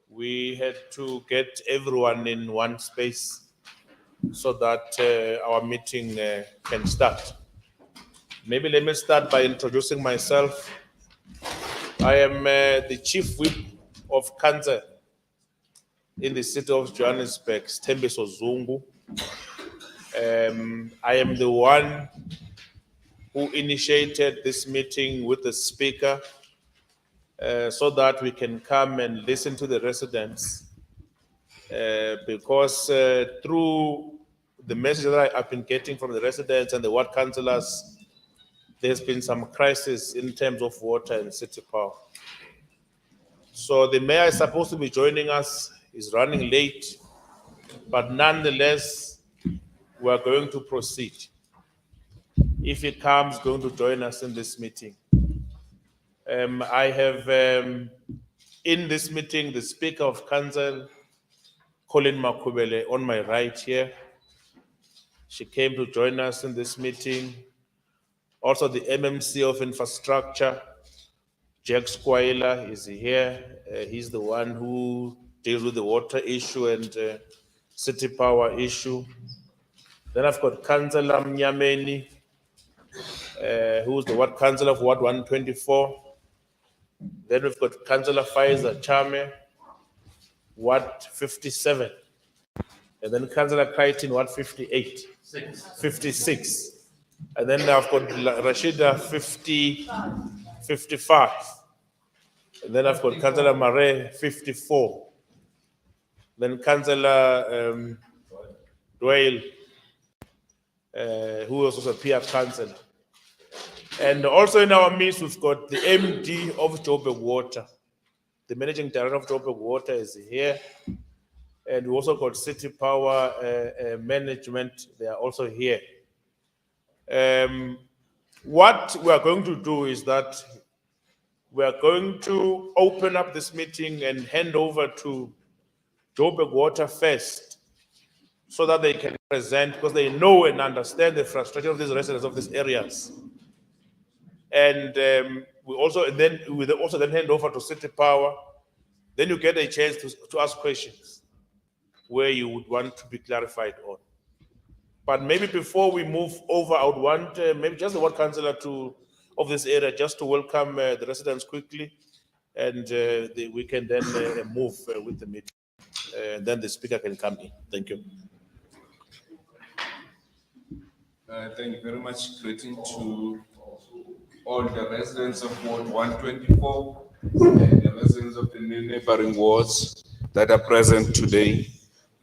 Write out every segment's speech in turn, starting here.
we had to get everyone in one space so that our meeting can start. Maybe let me start by introducing myself. I am the Chief Whip of Council in the city of Johannesburg, Sthembiso Zungu. I am the one who initiated this meeting with the speaker so that we can come and listen to the residents because through the message that I've been getting from the residents and the ward councillors, there's been some crisis in terms of water and city power. So the mayor is supposed to be joining us, is running late, but nonetheless, we are going to proceed. If he comes, going to join us in this meeting. I have in this meeting the Speaker of Council, Colin Makubele, on my right here. She came to join us in this meeting. Also the MMC of Infrastructure, Jack Sekwaila, is here. He's the one who deals with the water issue and city power issue. Then I've got Councillor Mnyameni, who's the ward councillor of Ward 124. Then we've got Councillor Faiza Chame, Ward 57. And then Councillor Crichton, Ward 58. 56. And then I've got Rashida 55. And then I've got Councillor Mare 54. Then Councillor Dwayne, who was also a peer councillor. And also in our midst, we've got the MD of Joburg Water. The Managing Director of Joburg Water is here. And we also got City Power Management, they are also here. What we are going to do is that we are going to open up this meeting and hand over to Joburg Water first, so that they can present, because they know and understand the frustration of these residents of these areas. And we also then hand over to City Power. Then you get a chance to ask questions where you would want to be clarified on. But maybe before we move over, I would want maybe just the ward councillor of this area just to welcome the residents quickly, and we can then move with the meeting. Then the speaker can come in. Thank you. Thank you very much. Greeting to all the residents of Ward 124 and the residents of the neighboring wards that are present today.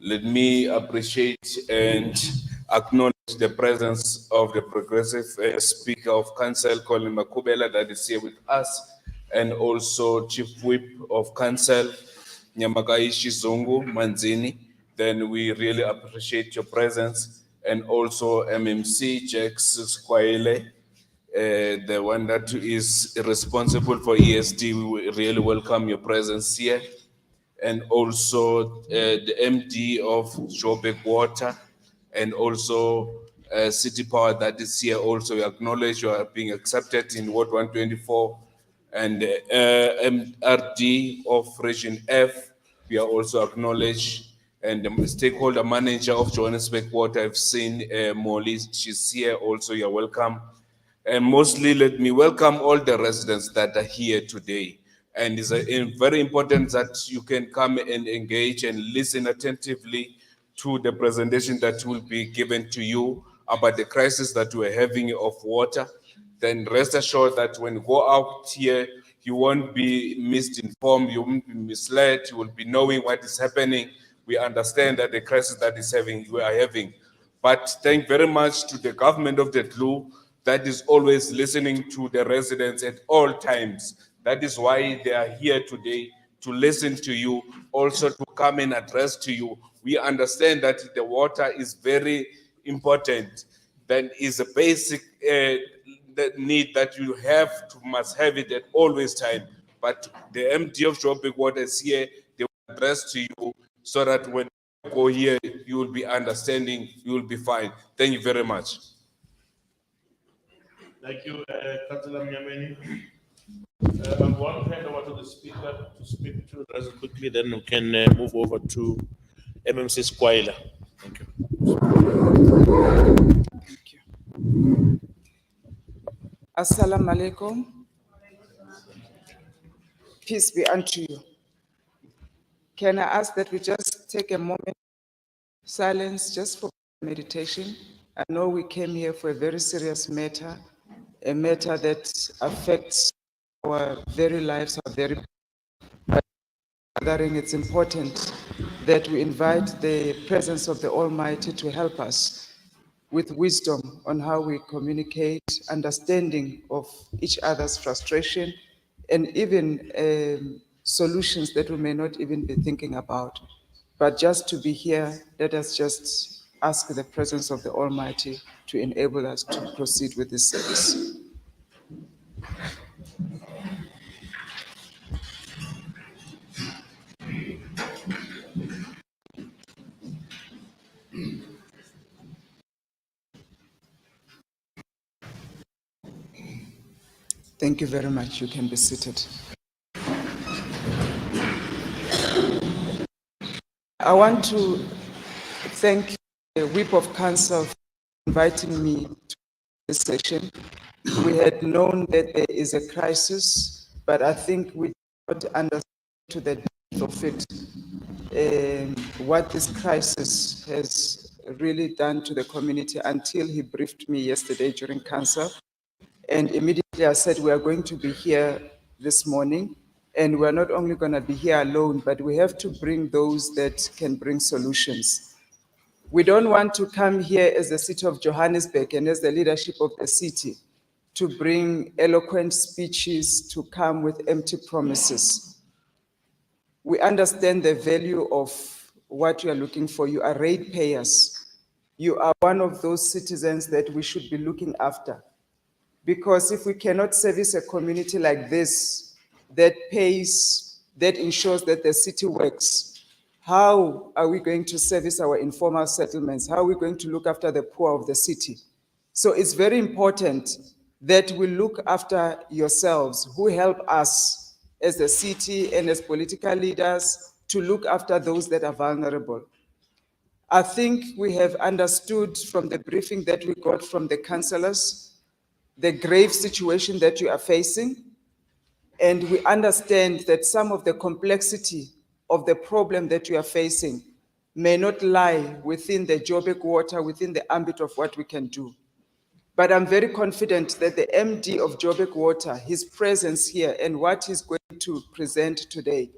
Let me appreciate and acknowledge the presence of the progressive Speaker of Council, Colin Makubele, that is here with us, and also Chief Whip of Council, Nyamagaishi Zongo Manzini. Then we really appreciate your presence, and also MMC Jack Sekwaila, the one that is responsible for ESD. We really welcome your presence here. And also the MD of Joburg Water, and also City Power that is here also. We acknowledge you are being accepted in Ward 124, and MRD of Region F, we are also acknowledged, and the stakeholder manager of Johannesburg Water, I've seen Molly, she's here also, you're welcome. And mostly let me welcome all the residents that are here today. And it's very important that you can come and engage and listen attentively to the presentation that will be given to you about the crisis that we're having of water. Then rest assured that when you go out here, you won't be misinformed, you won't be misled, you will be knowing what is happening. We understand that the crisis that we are having. But thank very much to the government of the DLU that is always listening to the residents at all times. That is why they are here today, to listen to you, also to come and address to you. We understand that the water is very important. Then is a basic need that you must have it at always time. But the MD of Joburg Water is here, they will address to you so that when you go here, you will be understanding, you will be fine. Thank you very much. Thank you, Councillor Mnyameni. I want to hand over to the speaker to speak to us quickly, then we can move over to MMC Sekwaila. Thank you. Thank you. Assalamu alaikum. Peace be unto you. Can I ask that we just take a moment of silence just for meditation? I know we came here for a very serious matter, a matter that affects our very lives, our very gathering. It's important that we invite the presence of the Almighty to help us with wisdom on how we communicate, understanding of each other's frustration, and even solutions that we may not even be thinking about. But just to be here, let us just ask the presence of the Almighty to enable us to proceed with this service. Thank you very much. You can be seated. I want to thank the Whip of Council for inviting me to this session. We had known that there is a crisis, but I think we did not understand to the depth of it what this crisis has really done to the community until he briefed me yesterday during council. And immediately I said, we are going to be here this morning, and we're not only going to be here alone, but we have to bring those that can bring solutions. We don't want to come here as the city of Johannesburg and as the leadership of the city to bring eloquent speeches, to come with empty promises. We understand the value of what you are looking for. You are ratepayers. You are one of those citizens that we should be looking after. Because if we cannot service a community like this that pays, that ensures that the city works, how are we going to service our informal settlements? How are we going to look after the poor of the city? So it's very important that we look after yourselves, who help us as the city and as political leaders to look after those that are vulnerable. I think we have understood from the briefing that we got from the councillors the grave situation that you are facing, and we understand that some of the complexity of the problem that you are facing may not lie within the Joburg water, within the ambit of what we can do. But I'm very confident that the MD of Joburg Water, his presence here and what he's going to present today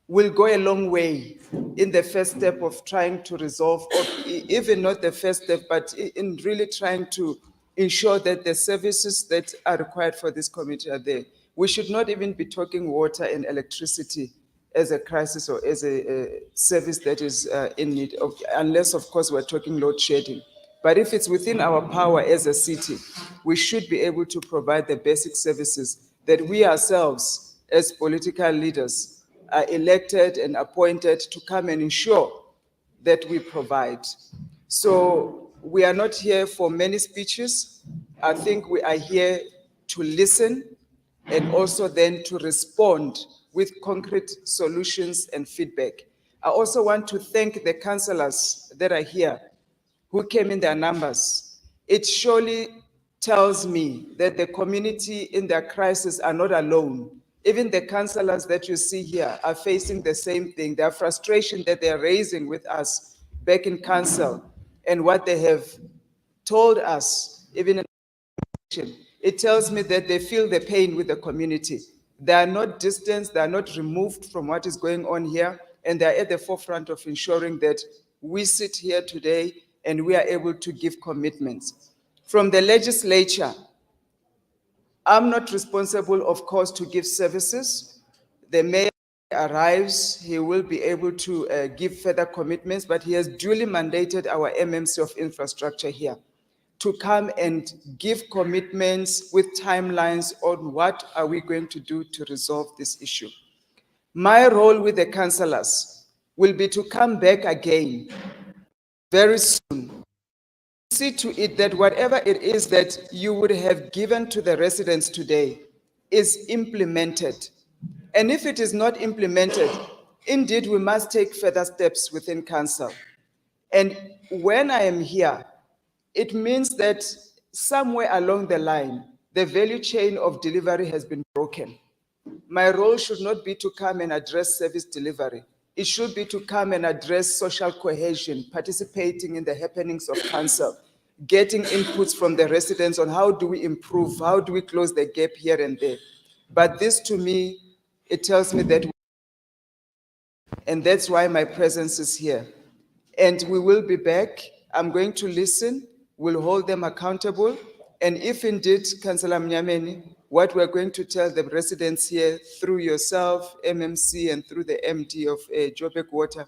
will go a long way in the first step of trying to resolve, or even not the first step, but in really trying to ensure that the services that are required for this community are there. We should not even be talking water and electricity as a crisis or as a service that is in need of, unless of course we're talking load shedding. But if it's within our power as a city, we should be able to provide the basic services that we ourselves as political leaders are elected and appointed to come and ensure that we provide. So we are not here for many speeches. I think we are here to listen and also then to respond with concrete solutions and feedback. I also want to thank the councillors that are here who came in their numbers. It surely tells me that the community in their crisis are not alone. Even the councillors that you see here are facing the same thing. Their frustration that they're raising with us back in council and what they have told us, even in it tells me that they feel the pain with the community. They are not distant, they are not removed from what is going on here, and they are at the forefront of ensuring that we sit here today and we are able to give commitments. From the legislature, I'm not responsible, of course, to give services. The mayor arrives, he will be able to give further commitments, but he has duly mandated our MMC of infrastructure here to come and give commitments with timelines on what are we going to do to resolve this issue. My role with the councillors will be to come back again very soon. See to it that whatever it is that you would have given to the residents today, is implemented. And if it is not implemented, indeed, we must take further steps within council. And when I am here, it means that somewhere along the line, the value chain of delivery has been broken. My role should not be to come and address service delivery. It should be to come and address social cohesion, participating in the happenings of council, getting inputs from the residents on how do we improve, how do we close the gap here and there. But this to me, it tells me that, and that's why my presence is here. And we will be back. I'm going to listen. We'll hold them accountable. And if indeed, Councillor Mnyameni, what we're going to tell the residents here through yourself, MMC, and through the MD of Joburg Water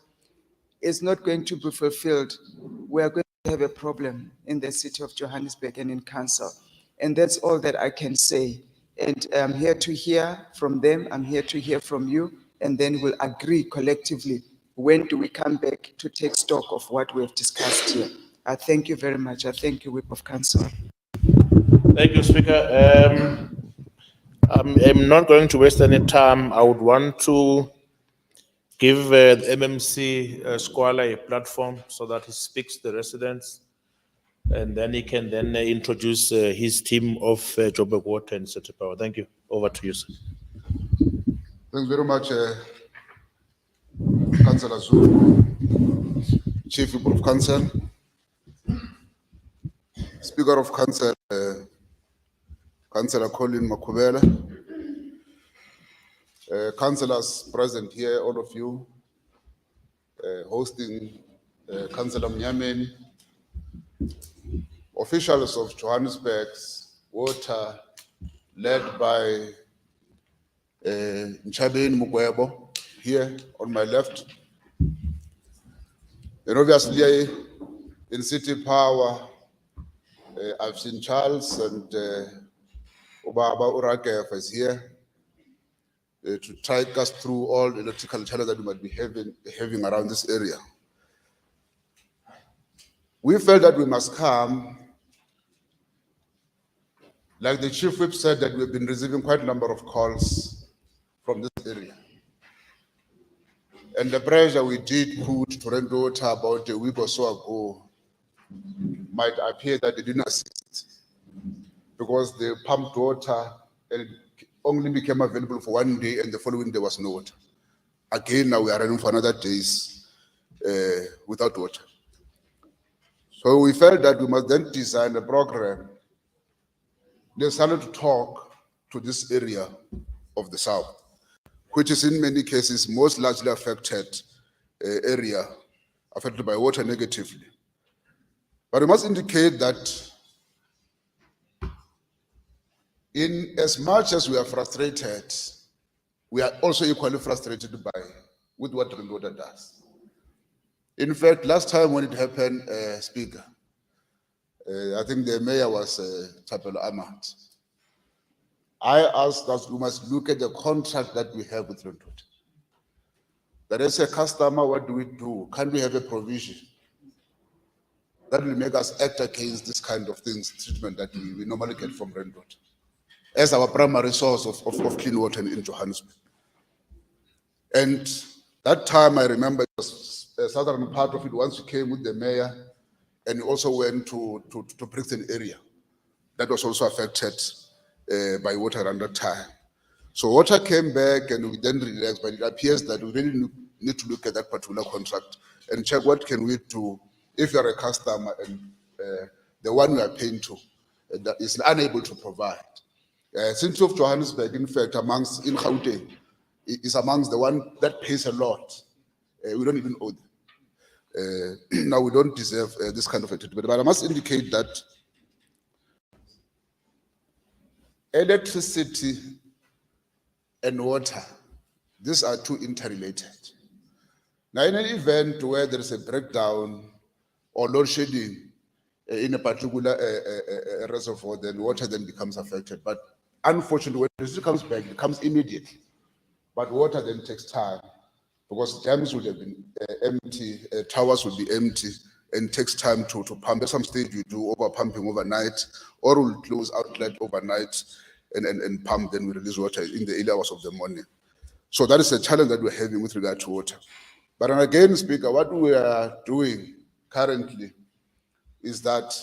is not going to be fulfilled, we're going to have a problem in the city of Johannesburg and in council. And that's all that I can say. And I'm here to hear from them. I'm here to hear from you. And then we'll agree collectively. When do we come back to take stock of what we have discussed here? I thank you very much. I thank you, Whip of Council. Thank you, Speaker. I'm not going to waste any time. I would want to give the MMC Sekwaila a platform so that he speaks to the residents, and then he can then introduce his team of Joburg Water and City Power. Thank you. Over to you, sir. Thanks very much, Councillor Zulu, Chief Whip of Council, Speaker of Council, Councillor Colin Makubela, councillors present here, all of you, hosting Councillor Mnyameni, officials of Johannesburg's Water, led by Nchabeni Mugwebo, here on my left. And obviously, in City Power, I've seen Charles and Obaba Urakef is here to take us through all the electrical challenges that we might be having around this area. We felt that we must come, like the Chief Whip said, that we've been receiving quite a number of calls from this area. And the pressure we did put to Rand Water about a week or so ago might appear that they didn't assist, because they pumped water and it only became available for 1 day, and the following day was no water. Again, now we are running for another days without water. So we felt that we must then design a program. They started to talk to this area of the South, which is in many cases most largely affected area, affected by water negatively. But we must indicate that in as much as we are frustrated, we are also equally frustrated with what Rand Water does. In fact, last time when it happened, Speaker, I think the mayor was Tapelo Ahmad. I asked us, we must look at the contract that we have with Rand Water. That as a customer, what do we do? Can we have a provision that will make us act against this kind of things, treatment that we normally get from Rand Water, as our primary source of clean water in Johannesburg? And that time, I remember it was a southern part of it, once we came with the mayor, and we also went to Brixton area. That was also affected by water under time. So water came back and we then relaxed, but it appears that we really need to look at that particular contract and check what can we do if you're a customer and the one we are paying to that is unable to provide. City of Johannesburg, in fact, amongst in Gauteng, is amongst the one that pays a lot. We don't even owe them. Now we don't deserve this kind of a treatment, but I must indicate that electricity and water, these are two interrelated. Now, in an event where there is a breakdown or load shedding in a particular reservoir, then water then becomes affected. But unfortunately, when electricity comes back, it comes immediately. But water then takes time, because dams would have been empty, towers would be empty, and takes time to pump. At some stage, you do over pumping overnight, or will close outlet overnight. and pump, then we release water in the early hours of the morning. So that is a challenge that we're having with regard to water. But again, Speaker, what we are doing currently is that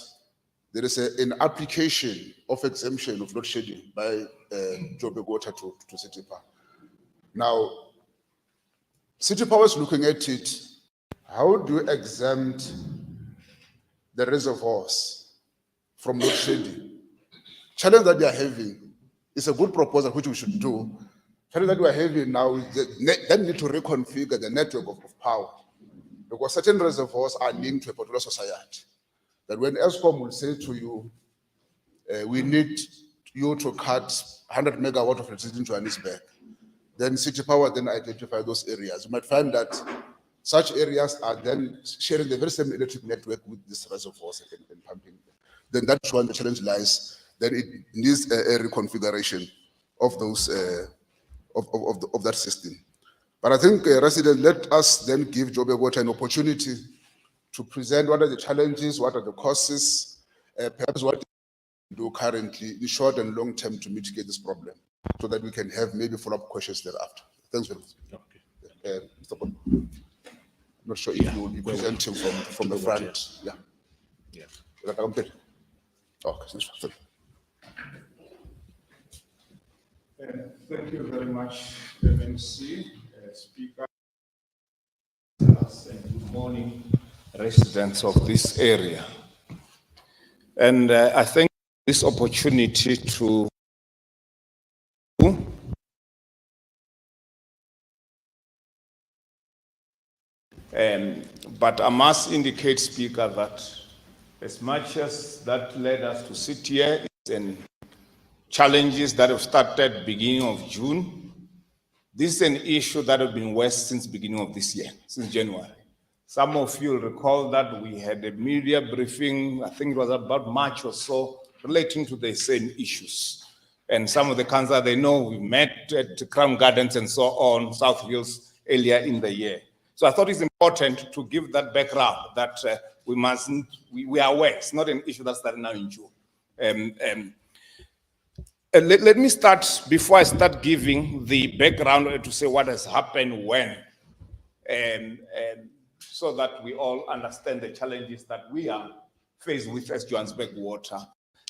there is an application of exemption of load shedding by Joburg Water to City Power. Now, City Power is looking at it. How do you exempt the reservoirs from load shedding? Challenge that we are having is a good proposal which we should do. Challenge that we are having now is that need to reconfigure the network of power, because certain reservoirs are linked to a particular society. That when ESCOM will say to you, we need you to cut 100 megawatt of electricity in Johannesburg, then City Power then identify those areas. You might find that such areas are then sharing the very same electric network with these reservoirs and pumping. Then that's when the challenge lies. Then it needs a reconfiguration of those of that system. But I think, residents, let us then give Joburg Water an opportunity to present what are the challenges, what are the causes, perhaps what we do currently in short and long term to mitigate this problem, so that we can have maybe follow-up questions thereafter. Thanks very much. Okay. Mr. Bond, I'm not sure if you will be presenting from the front. Yeah. Yeah. Okay. Sorry. Thank you very much, MNC, Speaker, and good morning, residents of this area. And I think this opportunity to but I must indicate, Speaker, that as much as that led us to sit here and challenges that have started beginning of June, this is an issue that has been worse since beginning of this year, since January. Some of you will recall that we had a media briefing, I think it was about March or so, relating to the same issues. And some of the councillors, they know we met at Crown Gardens and so on, South Hills, earlier in the year. So I thought it's important to give that background that we are aware. It's not an issue that started now in June. Let me start, before I start giving the background, to say what has happened when, so that we all understand the challenges that we are faced with as Johannesburg Water.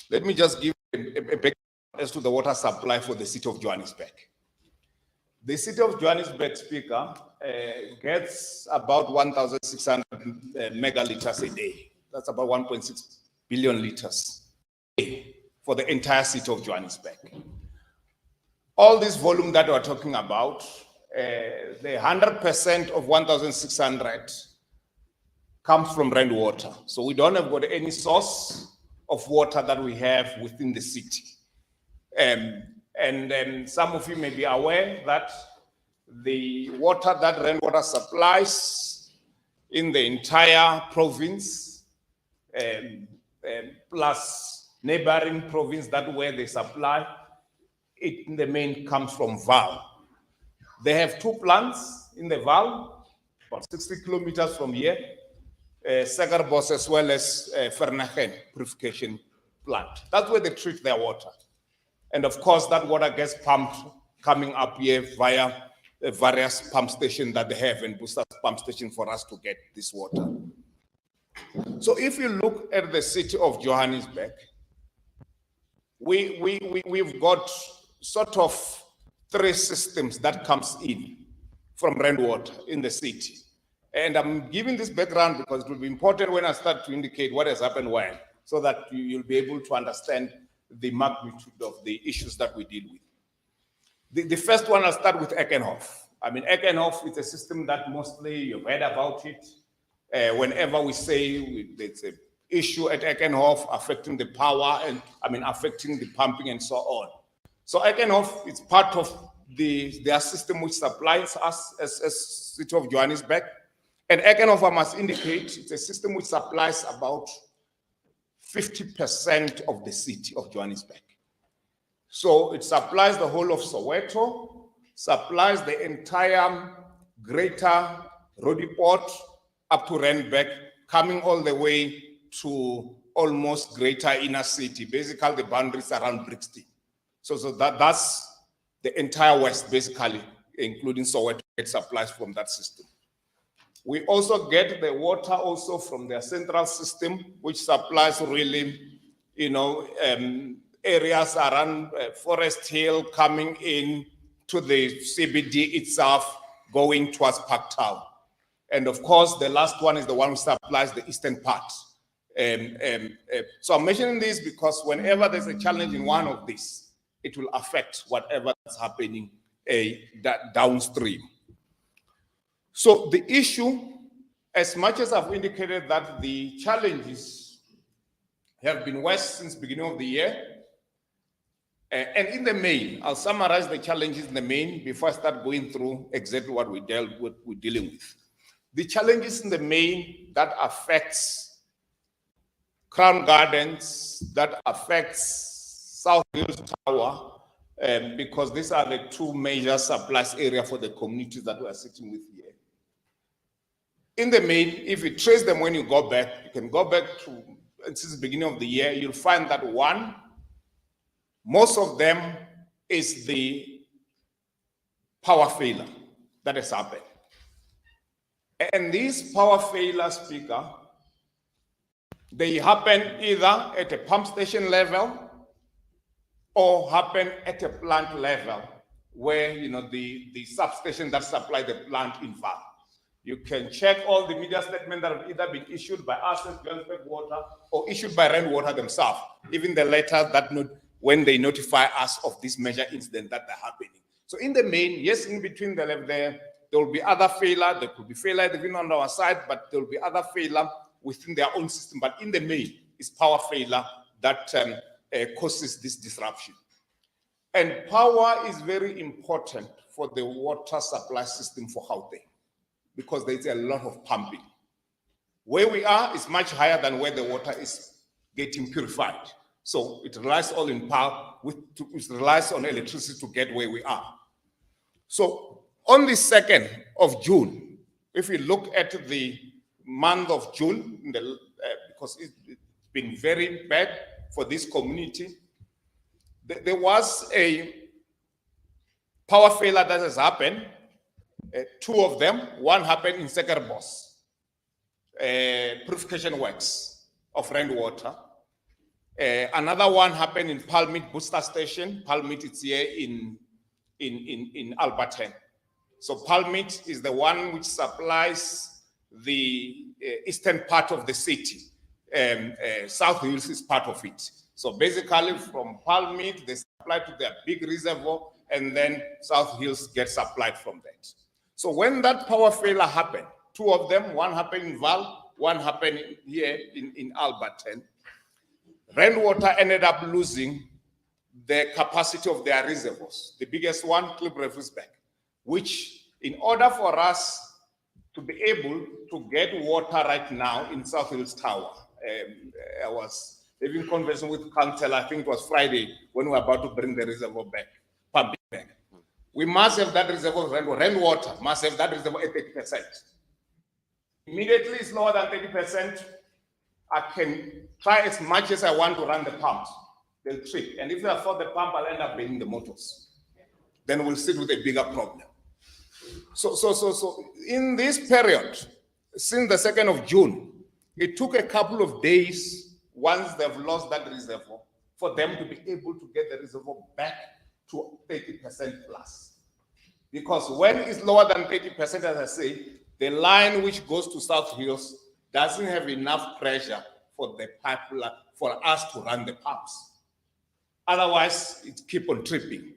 Let me just give a background as to the water supply for the city of Johannesburg. The city of Johannesburg, Speaker, gets about 1,600 megaliters a day. That's about 1.6 billion liters a day for the entire city of Johannesburg. All this volume that we're talking about, the 100% of 1,600 comes from rainwater. So we don't have got any source of water that we have within the city. And then some of you may be aware that the water that rainwater supplies in the entire province, plus neighboring province, that where they supply, it in the main comes from Val. They have two plants in the Val, about 60 kilometers from here, Sekwaila as well as Vereeniging purification plant. That's where they treat their water. And of course, that water gets pumped coming up here via various pump stations that they have and booster pump station for us to get this water. So if you look at the city of Johannesburg, we've got sort of three systems that comes in from rainwater in the city. And I'm giving this background because it will be important when I start to indicate what has happened when, so that you'll be able to understand the magnitude of the issues that we deal with. The first one, I'll start with Ekenhof. I mean, Ekenhof is a system that mostly you've heard about it. Whenever we say there's an issue at Ekenhof affecting the power and, affecting the pumping and so on. So Ekenhof is part of their system which supplies us as City of Johannesburg. And Ekenhof, I must indicate, it's a system which supplies about 50% of the city of Johannesburg. So it supplies the whole of Soweto, supplies the entire greater Roodepoort up to Randburg, coming all the way to almost greater inner city, basically the boundaries around Brixton. So that's the entire West, basically, including Soweto, it supplies from that system. We also get the water also from their central system, which supplies really, areas around Forest Hill coming in to the CBD itself, going towards Park Town. And of course, the last one is the one who supplies the eastern part. So I'm mentioning this because whenever there's a challenge in one of these, it will affect whatever is happening downstream. So the issue, as much as I've indicated that the challenges have been worse since the beginning of the year, and in the main, I'll summarize the challenges in the main before I start going through exactly what we're dealing with. The challenges in the main that affects Crown Gardens, that affects South Hills Tower, because these are the two major supplies area for the communities that we are sitting with here. In the main, if you trace them when you go back, you can go back to since the beginning of the year, you'll find that one, most of them is the power failure that has happened. And these power failures, Speaker, they happen either at a pump station level or happen at a plant level where, the substation that supply the plant in fact. You can check all the media statements that have either been issued by us as Johannesburg Water or issued by Rainwater themselves, even the letters that when they notify us of this major incident that are happening. So in the main, yes, in between the left there will be other failure. There could be failure even on our side, but there will be other failure within their own system. But in the main, it's power failure that causes this disruption. And power is very important for the water supply system for Gauteng, because there's a lot of pumping. Where we are is much higher than where the water is getting purified. So it relies all in power, it relies on electricity to get where we are. So on the 2nd of June, if we look at the month of June, because it's been very bad for this community, there was a power failure that has happened. Two of them, one happened in Sekwaila, purification works of rainwater. Another one happened in Palmit Booster Station. Palmit is here in Alberton. So Palmit is the one which supplies the eastern part of the city. South Hills is part of it. So basically from Palmit, they supply to their big reservoir, and then South Hills gets supplied from that. So when that power failure happened, two of them, one happened in Val, one happened here in Alberton, Rainwater ended up losing the capacity of their reservoirs. The biggest one, Klipprevsberg, which in order for us to be able to get water right now in South Hills Tower, I was having conversation with Council, I think it was Friday, when we were about to bring the reservoir back, pumping back. We must have that reservoir, rainwater must have that reservoir at 30%. Immediately it's lower than 30%. I can try as much as I want to run the pumps. They'll trip. And if I afford the pump, I'll end up bailing the motors. Then we'll sit with a bigger problem. So in this period, since the 2nd of June, it took a couple of days once they've lost that reservoir for them to be able to get the reservoir back to 30% plus. Because when it's lower than 30%, as I say, the line which goes to South Hills doesn't have enough pressure for the pipeline for us to run the pumps. Otherwise, it keep on tripping.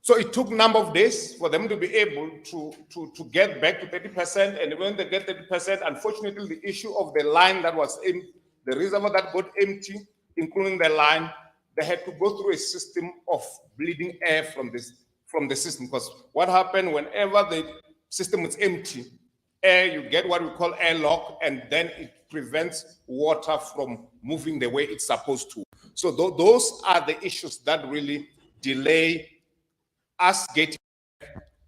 So it took a number of days for them to be able to get back to 30%. And when they get 30%, unfortunately, the issue of the line that was in the reservoir that got empty, including the line, they had to go through a system of bleeding air from the system. Because what happened whenever the system is empty, air, you get what we call airlock, and then it prevents water from moving the way it's supposed to. So those are the issues that really delay us getting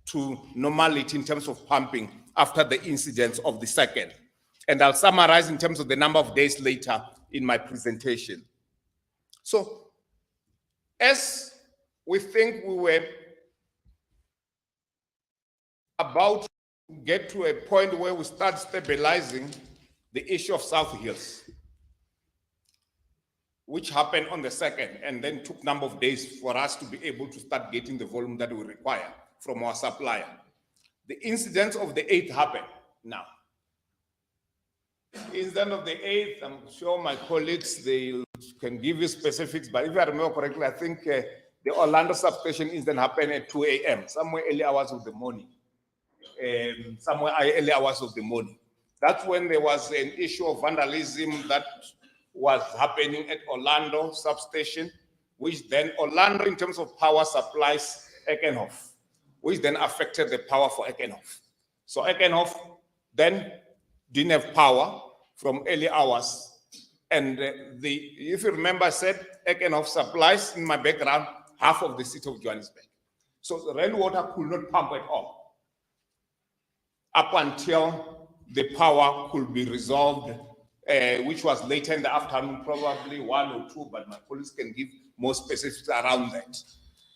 to normality in terms of pumping after the incidents of the 2nd. And I'll summarize in terms of the number of days later in my presentation. So as we think we were about to get to a point where we start stabilizing the issue of South Hills, which happened on the 2nd, and then took a number of days for us to be able to start getting the volume that we require from our supplier. The incident of the 8th happened now. Incident of the 8th, I'm sure my colleagues, they can give you specifics, but if I remember correctly, I think the Orlando substation incident happened at 2 a.m., somewhere early hours of the morning. That's when there was an issue of vandalism that was happening at Orlando substation, which then Orlando, in terms of power, supplies Ekenhof, which then affected the power for Ekenhof. So Ekenhof then didn't have power from early hours. And if you remember, I said Ekenhof supplies, in my background, half of the city of Johannesburg. So the rainwater could not pump at all up until the power could be resolved, which was later in the afternoon, probably 1 or 2, but my colleagues can give more specifics around that.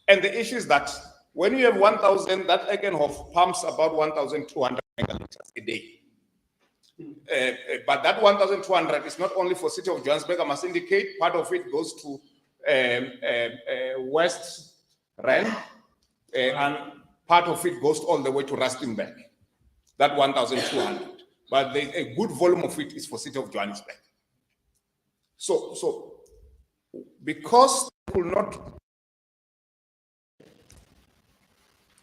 And the issue is that when you have 1,000, that Ekenhof pumps about 1,200 megaliters a day. But that 1,200 is not only for city of Johannesburg, I must indicate, part of it goes to West Rand, and part of it goes all the way to Rustenburg, that 1,200. But a good volume of it is for city of Johannesburg. So because they could not,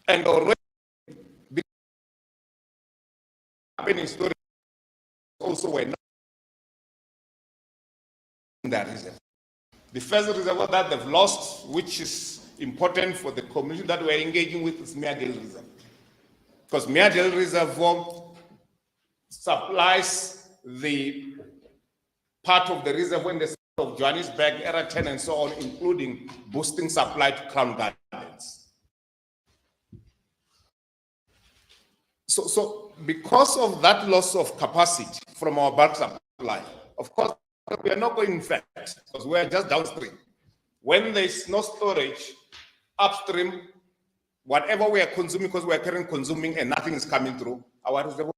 and already the happening story also were not in that reserve. The first reservoir that they've lost, which is important for the community that we're engaging with, is Meadale Reserve. Because Meadale Reservoir supplies the part of the reservoir in the south of Johannesburg, Era 10 and so on, including boosting supply to Crown Gardens. So because of that loss of capacity from our bulk supply, of course, we are not going in fact, because we are just downstream. When there's no storage upstream, whatever we are consuming, because we are currently consuming and nothing is coming through, our reservoir.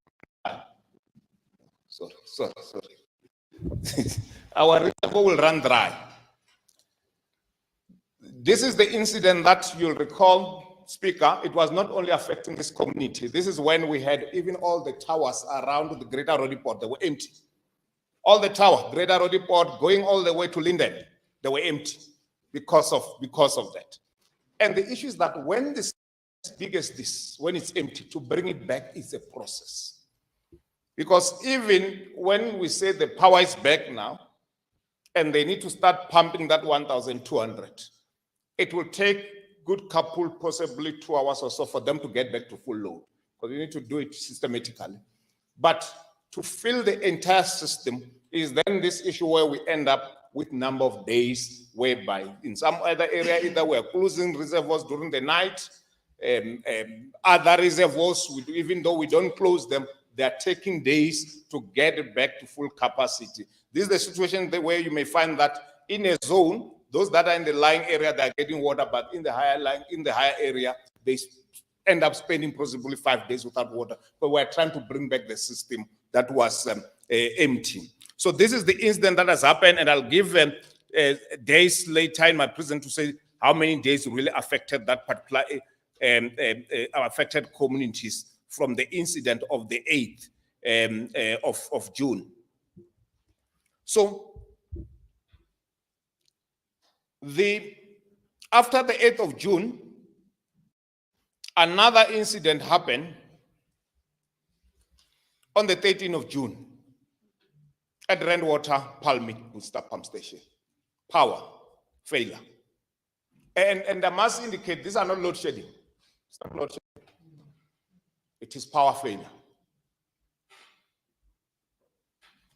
Sorry. Our reservoir will run dry. This is the incident that you'll recall, Speaker. It was not only affecting this community. This is when we had even all the towers around the Greater Rodiport, they were empty. All the tower, Greater Rodiport, going all the way to Linden, they were empty because of that. And the issue is that when this as big as this, when it's empty, to bring it back is a process. Because even when we say the power is back now, and they need to start pumping that 1,200, it will take good couple, possibly 2 hours or so for them to get back to full load, because you need to do it systematically. But to fill the entire system is then this issue where we end up with number of days, whereby in some other area, either we're closing reservoirs during the night, other reservoirs, even though we don't close them, they are taking days to get it back to full capacity. This is the situation where you may find that in a zone, those that are in the lying area, they are getting water, but in the higher area, they end up spending possibly 5 days without water. But we're trying to bring back the system that was empty. So this is the incident that has happened, and I'll give days later in my presentation to say how many days really affected that particular affected communities from the incident of the 8th of June. So after the 8th of June, another incident happened on the 13th of June at Randwater Palmy Booster Pump Station. Power failure. And I must indicate, these are not load shedding. It's not load shedding. It is power failure.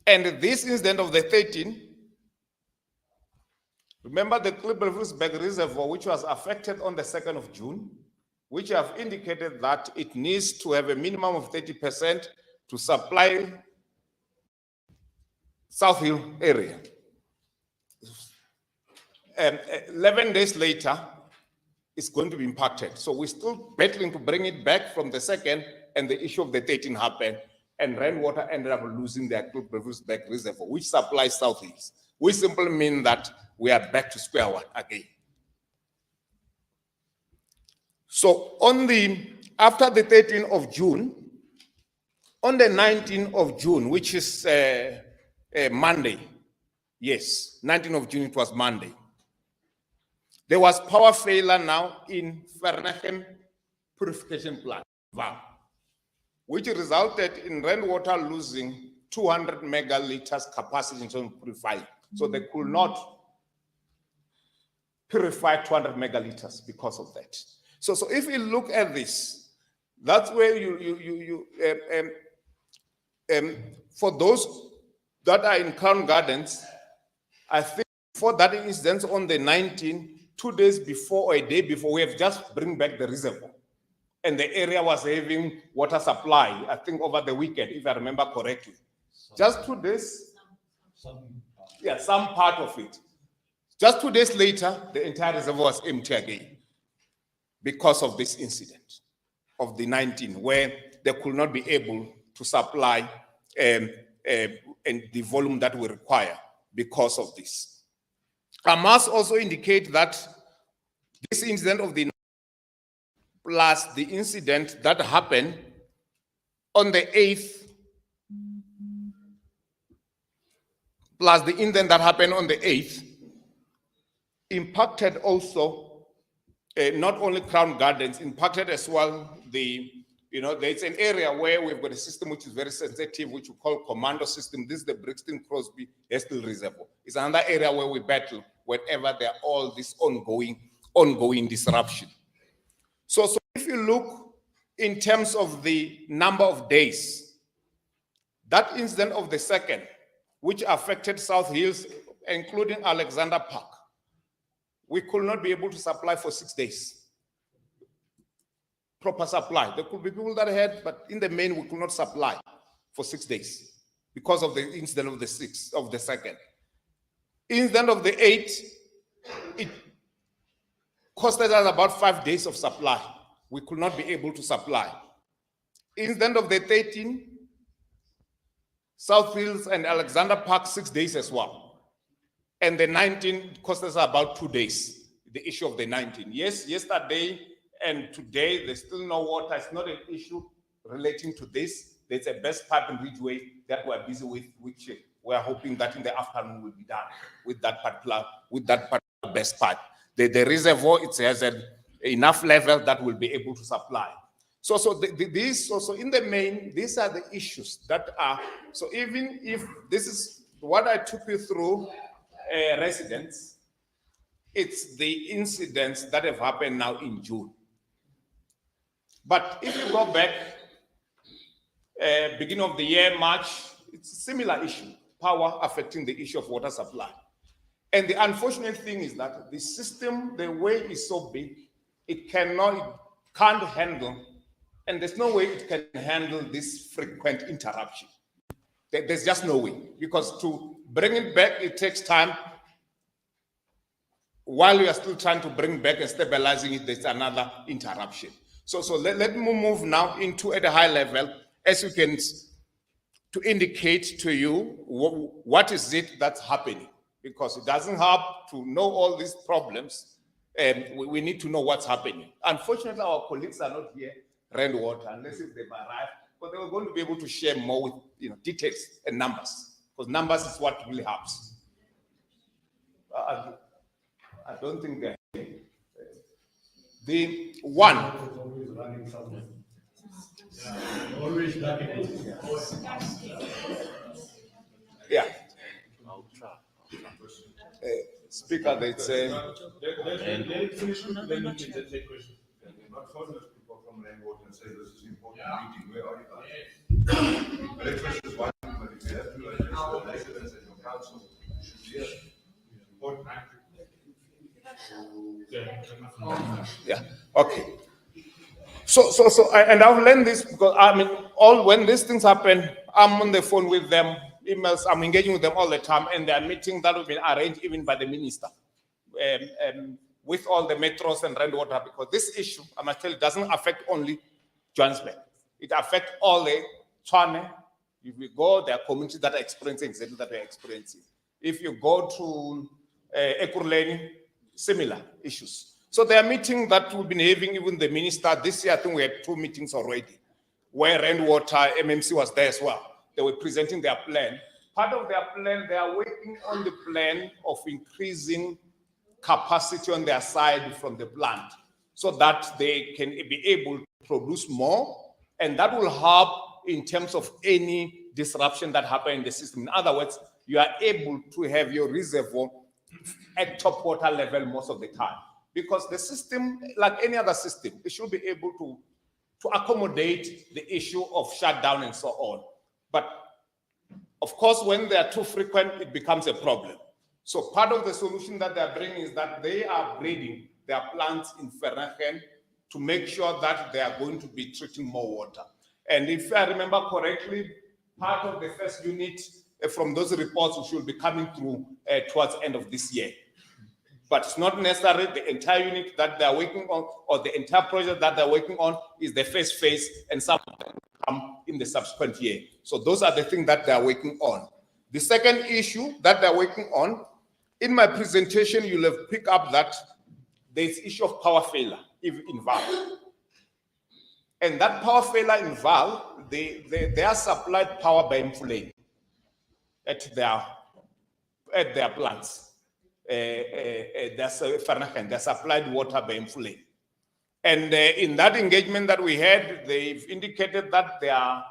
And this incident of the 13th, remember the Klippersberg Reservoir, which was affected on the 2nd of June, which have indicated that it needs to have a minimum of 30% to supply South Hill area. 11 days later, is going to be impacted. So we're still battling to bring it back from the 2nd, and the issue of the 13 happened, and rainwater ended up losing their back reservoir, which supplies South Hills. We simply mean that we are back to square one again. So after the 13th of June, on the 19th of June, which is Monday, yes, 19th of June, it was Monday, there was power failure now in Vernegem purification plant, which resulted in rainwater losing 200 megaliters capacity in terms of purifying. So they could not purify 200 megaliters because of that. So if you look at this, that's where for those that are in Crown Gardens, I think for that incident on the 19th, 2 days before or a day before, we have just bring back the reservoir. And the area was having water supply, I think over the weekend, if I remember correctly. Just 2 days. Yeah, some part of it. Just 2 days later, the entire reservoir was empty again because of this incident of the 19th, where they could not be able to supply and the volume that we require because of this. I must also indicate that this incident of the plus the incident that happened on the 8th, plus the incident that happened on the 8th, impacted also not only Crown Gardens, impacted as well there's an area where we've got a system which is very sensitive, which we call commando system. This is the Brixton Crosby Estill Reservoir. It's another area where we battle whenever there are all this ongoing disruption. So if you look in terms of the number of days, that incident of the 2nd, which affected South Hills, including Alexander Park, we could not be able to supply for 6 days. Proper supply. There could be people that had, but in the main, we could not supply for 6 days because of the incident of the 2nd. Incident of the 8th, it costed us about 5 days of supply. We could not be able to supply. Incident of the 13th, South Hills and Alexander Park, 6 days as well. And the 19th cost us about 2 days, the issue of the 19th. Yes, yesterday and today, there's still no water. It's not an issue relating to this. There's a best pipe in Ridgeway that we're busy with, which we're hoping that in the afternoon will be done with that particular best pipe. The reservoir, it has enough level that will be able to supply. So these also in the main, these are the issues that are, so even if this is what I took you through, residents, it's the incidents that have happened now in June. But if you go back, beginning of the year, March, it's a similar issue, power affecting the issue of water supply. And the unfortunate thing is that the system, the way is so big, it can't handle, and there's no way it can handle this frequent interruption. There's just no way, because to bring it back, it takes time. While we are still trying to bring back and stabilizing it, there's another interruption. So let me move now into at a high level, as you can, to indicate to you what is it that's happening, because it doesn't help to know all these problems, and we need to know what's happening. Unfortunately, our colleagues are not here, rainwater, unless if they've arrived, but they were going to be able to share more with details and numbers, because numbers is what really helps. I don't think they're here. The one. Yeah. Speaker, they say. Let me finish with the question. Not homeless people from rainwater and say this is important meeting. Where are you guys? Electricity is one, but if you have to address the residents and your council, you should be here. Important. Yeah. Okay. So, and I've learned this because when these things happen, I'm on the phone with them, emails. I'm engaging with them all the time, and there are meetings that have been arranged even by the minister, with all the metros and rainwater, because this issue, I must tell you, doesn't affect only Johannesburg. It affects all the Tshwane. If you go, there are communities that are experiencing exactly that we're experiencing. If you go to Ekurhuleni, similar issues. So there are meetings that we've been having, even the minister. This year, I think we had 2 meetings already, where rainwater, MMC was there as well. They were presenting their plan. Part of their plan, they are working on the plan of increasing capacity on their side from the plant so that they can be able to produce more, and that will help in terms of any disruption that happen in the system. In other words, you are able to have your reservoir at top water level most of the time, because the system, like any other system, it should be able to accommodate the issue of shutdown and so on. But of course, when they are too frequent, it becomes a problem. So part of the solution that they are bringing is that they are upgrading their plants in Vereeniging to make sure that they are going to be treating more water. And if I remember correctly, part of the first unit from those reports which will be coming through towards the end of this year. But it's not necessarily the entire unit that they are working on or the entire project that they're working on is the first phase, and some of them come in the subsequent year. So those are the things that they are working on. The second issue that they're working on, in my presentation, you'll have picked up that there's issue of power failure in Vaal. And that power failure in Vaal, they are supplied power by Mfuleni at their plants. They're supplied water by Mfuleni. And in that engagement that we had, they've indicated that they are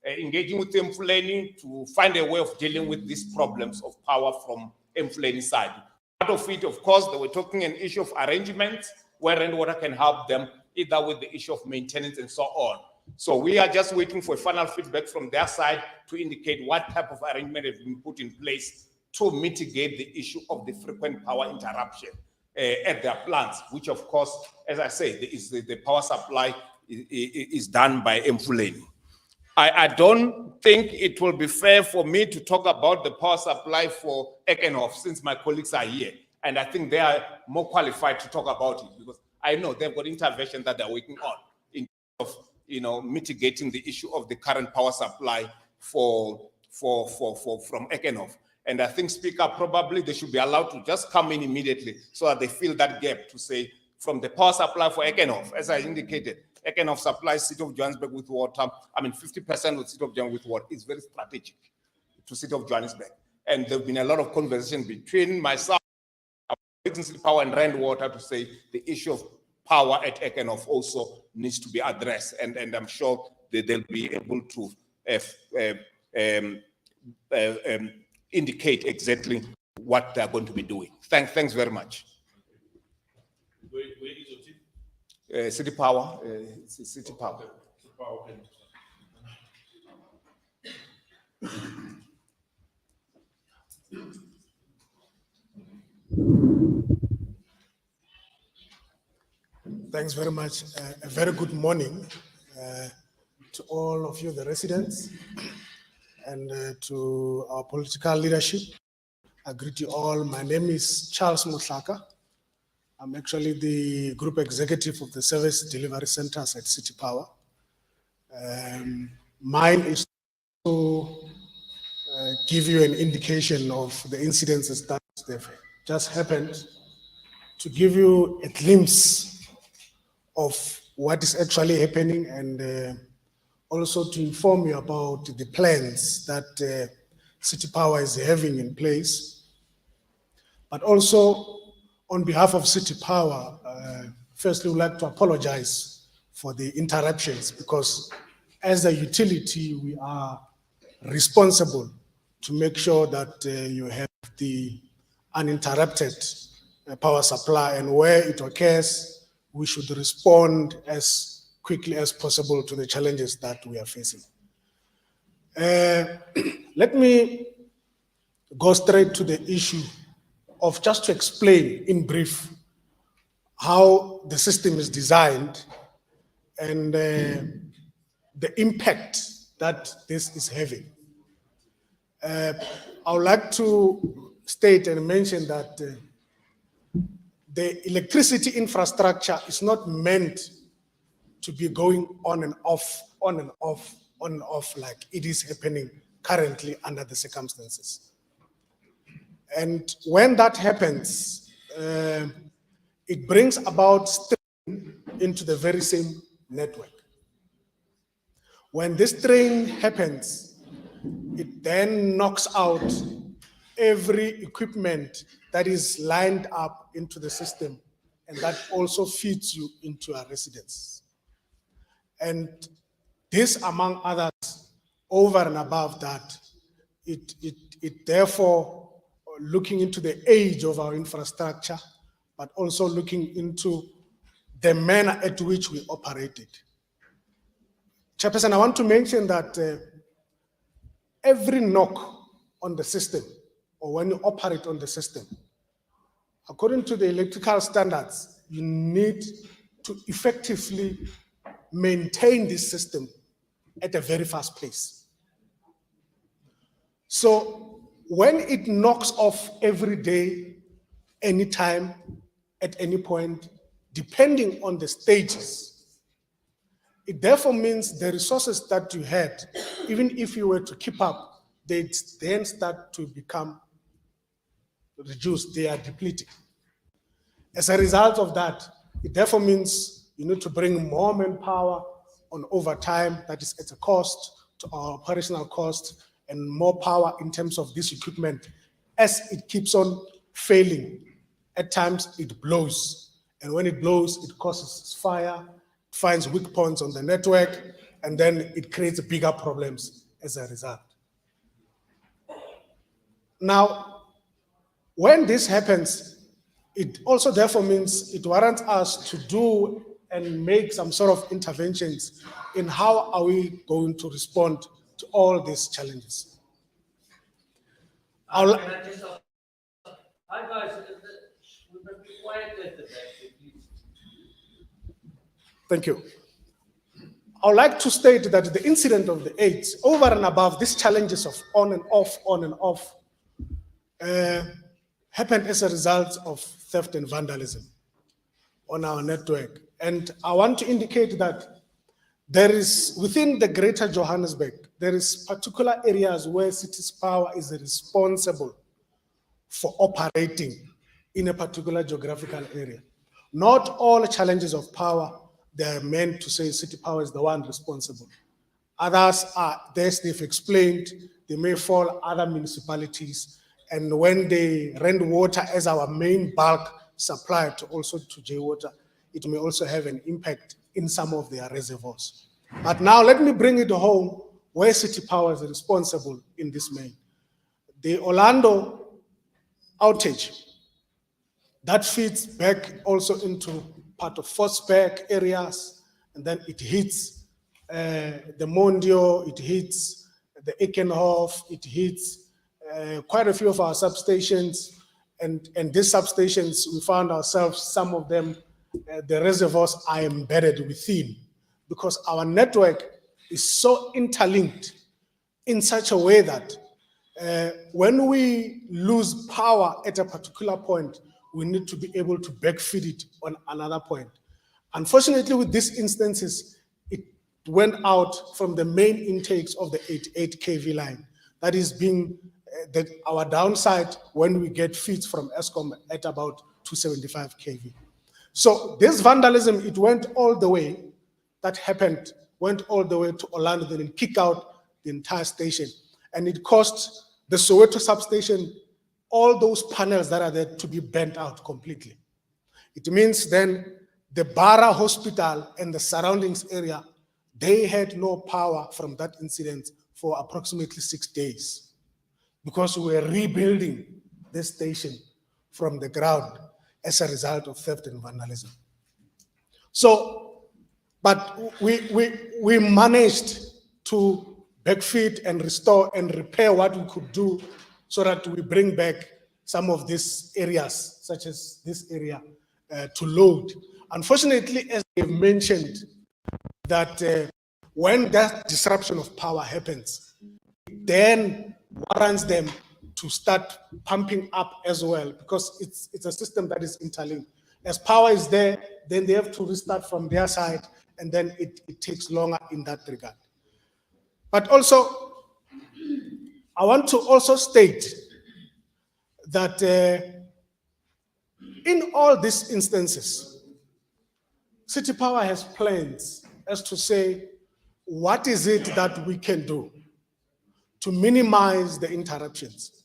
engaging with Mfuleni to find a way of dealing with these problems of power from Mfuleni's side. Part of it, of course, they were talking an issue of arrangements where rainwater can help them either with the issue of maintenance and so on. So we are just waiting for final feedback from their side to indicate what type of arrangement has been put in place to mitigate the issue of the frequent power interruption at their plants, which of course, as I say, the power supply is done by Mfuleni. I don't think it will be fair for me to talk about the power supply for Ekenhof since my colleagues are here. And I think they are more qualified to talk about it because I know they've got intervention that they're working on in terms of, mitigating the issue of the current power supply from Ekenhof. And I think, Speaker, probably they should be allowed to just come in immediately so that they fill that gap to say from the power supply for Ekenhof, as I indicated, Ekenhof supplies City of Johannesburg with water. 50% of City of Johannesburg with water is very strategic to City of Johannesburg. And there've been a lot of conversation between myself, City Power and rainwater to say the issue of power at Ekenhof also needs to be addressed. And I'm sure that they'll be able to indicate exactly what they're going to be doing. Thanks very much. Where is your team? City Power, City Power. Thanks very much. A very good morning to all of you, the residents, and to our political leadership. I greet you all. My name is Charles Mutlaka. I'm actually the group executive of the service delivery centers at City Power. Mine is to give you an indication of the incidences that have just happened, to give you a glimpse of what is actually happening, and also to inform you about the plans that City Power is having in place. But also, on behalf of City Power, firstly, we'd like to apologize for the interruptions, because as a utility, we are responsible to make sure that you have the uninterrupted power supply, and where it occurs, we should respond as quickly as possible to the challenges that we are facing. Let me go straight to the issue of just to explain in brief how the system is designed and the impact that this is having. I would like to state and mention that the electricity infrastructure is not meant to be going on and off, on and off, on and off, like it is happening currently under the circumstances. And when that happens, it brings about strain into the very same network. When this strain happens, it then knocks out every equipment that is lined up into the system, and that also feeds you into our residence. And this, among others, over and above that, it therefore, looking into the age of our infrastructure, but also looking into the manner at which we operate it. Chairperson, I want to mention that every knock on the system, or when you operate on the system, according to the electrical standards, you need to effectively maintain this system at a very fast pace. So when it knocks off every day, anytime, at any point, depending on the stages, it therefore means the resources that you had, even if you were to keep up, they then start to become reduced, they are depleted. As a result of that, it therefore means you need to bring more manpower on overtime that is at a cost to our operational cost, and more power in terms of this equipment as it keeps on failing. At times it blows, and when it blows, it causes fire, finds weak points on the network, and then it creates bigger problems as a result. Now, when this happens, it also therefore means it warrants us to do and make some sort of interventions in how are we going to respond to all these challenges. Hi guys, we must be quiet at the back, please. Thank you. I would like to state that the incident of the 8th, over and above these challenges of on and off, happened as a result of theft and vandalism on our network. And I want to indicate that there is, within the greater Johannesburg, there is particular areas where Cities Power is responsible for operating in a particular geographical area. Not all challenges of power, they are meant to say City Power is the one responsible. Others are, as they've explained, they may fall other municipalities, and when they rent water as our main bulk supplier to also to J Water, it may also have an impact in some of their reservoirs. But now let me bring it home where City Power is responsible in this main. The Orlando outage, that feeds back also into part of Forsberg areas, and then it hits the Mondio, it hits the Ekenhof, it hits quite a few of our substations, and these substations, we found ourselves, some of them, the reservoirs are embedded within, because our network is so interlinked in such a way that when we lose power at a particular point, we need to be able to backfeed it on another point. Unfortunately, with these instances, it went out from the main intakes of the 88 kV line. That is being our downside when we get feeds from Eskom at about 275 kV. So this vandalism, it went all the way, that happened, went all the way to Orlando, then it kicked out the entire station. And it cost the Soweto substation all those panels that are there to be bent out completely. It means then the Bara Hospital and the surroundings area, they had no power from that incident for approximately 6 days, because we were rebuilding this station from the ground as a result of theft and vandalism. So, but we managed to backfeed and restore and repair what we could do, so that we bring back some of these areas, such as this area, to load. Unfortunately, as I've mentioned, that when that disruption of power happens, it then warrants them to start pumping up as well, because it's a system that is interlinked. As power is there, then they have to restart from their side, and then it takes longer in that regard. But also, I want to also state that in all these instances, City Power has plans as to say, what is it that we can do to minimize the interruptions?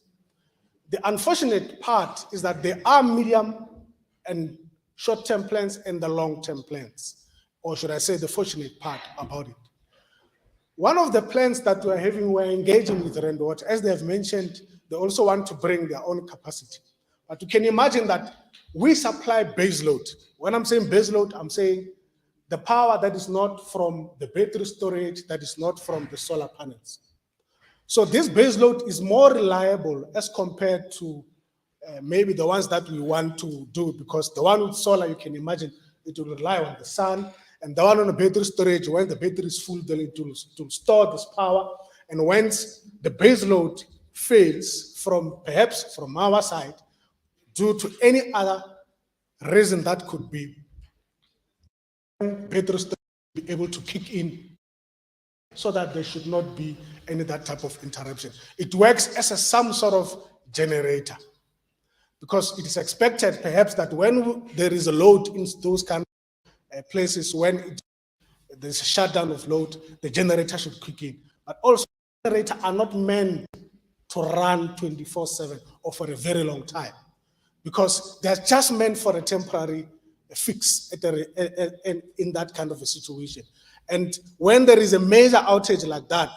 The unfortunate part is that there are medium and short-term plans and the long-term plans, or should I say the fortunate part about it. One of the plans that we're having, we're engaging with Rainwater. As they have mentioned, they also want to bring their own capacity. But you can imagine that we supply base load. When I'm saying base load, I'm saying the power that is not from the battery storage, that is not from the solar panels. So this base load is more reliable as compared to maybe the ones that we want to do, because the one with solar, you can imagine, it will rely on the sun, and the one on the battery storage, when the battery is full, then it will store this power. And once the base load fails perhaps from our side, due to any other reason that could be, battery storage will be able to kick in so that there should not be any that type of interruption. It works as some sort of generator, because it is expected perhaps that when there is a load in those kind of places, when there's a shutdown of load, the generator should kick in. But also, generators are not meant to run 24/7 or for a very long time, because they're just meant for a temporary fix in that kind of a situation. And when there is a major outage like that,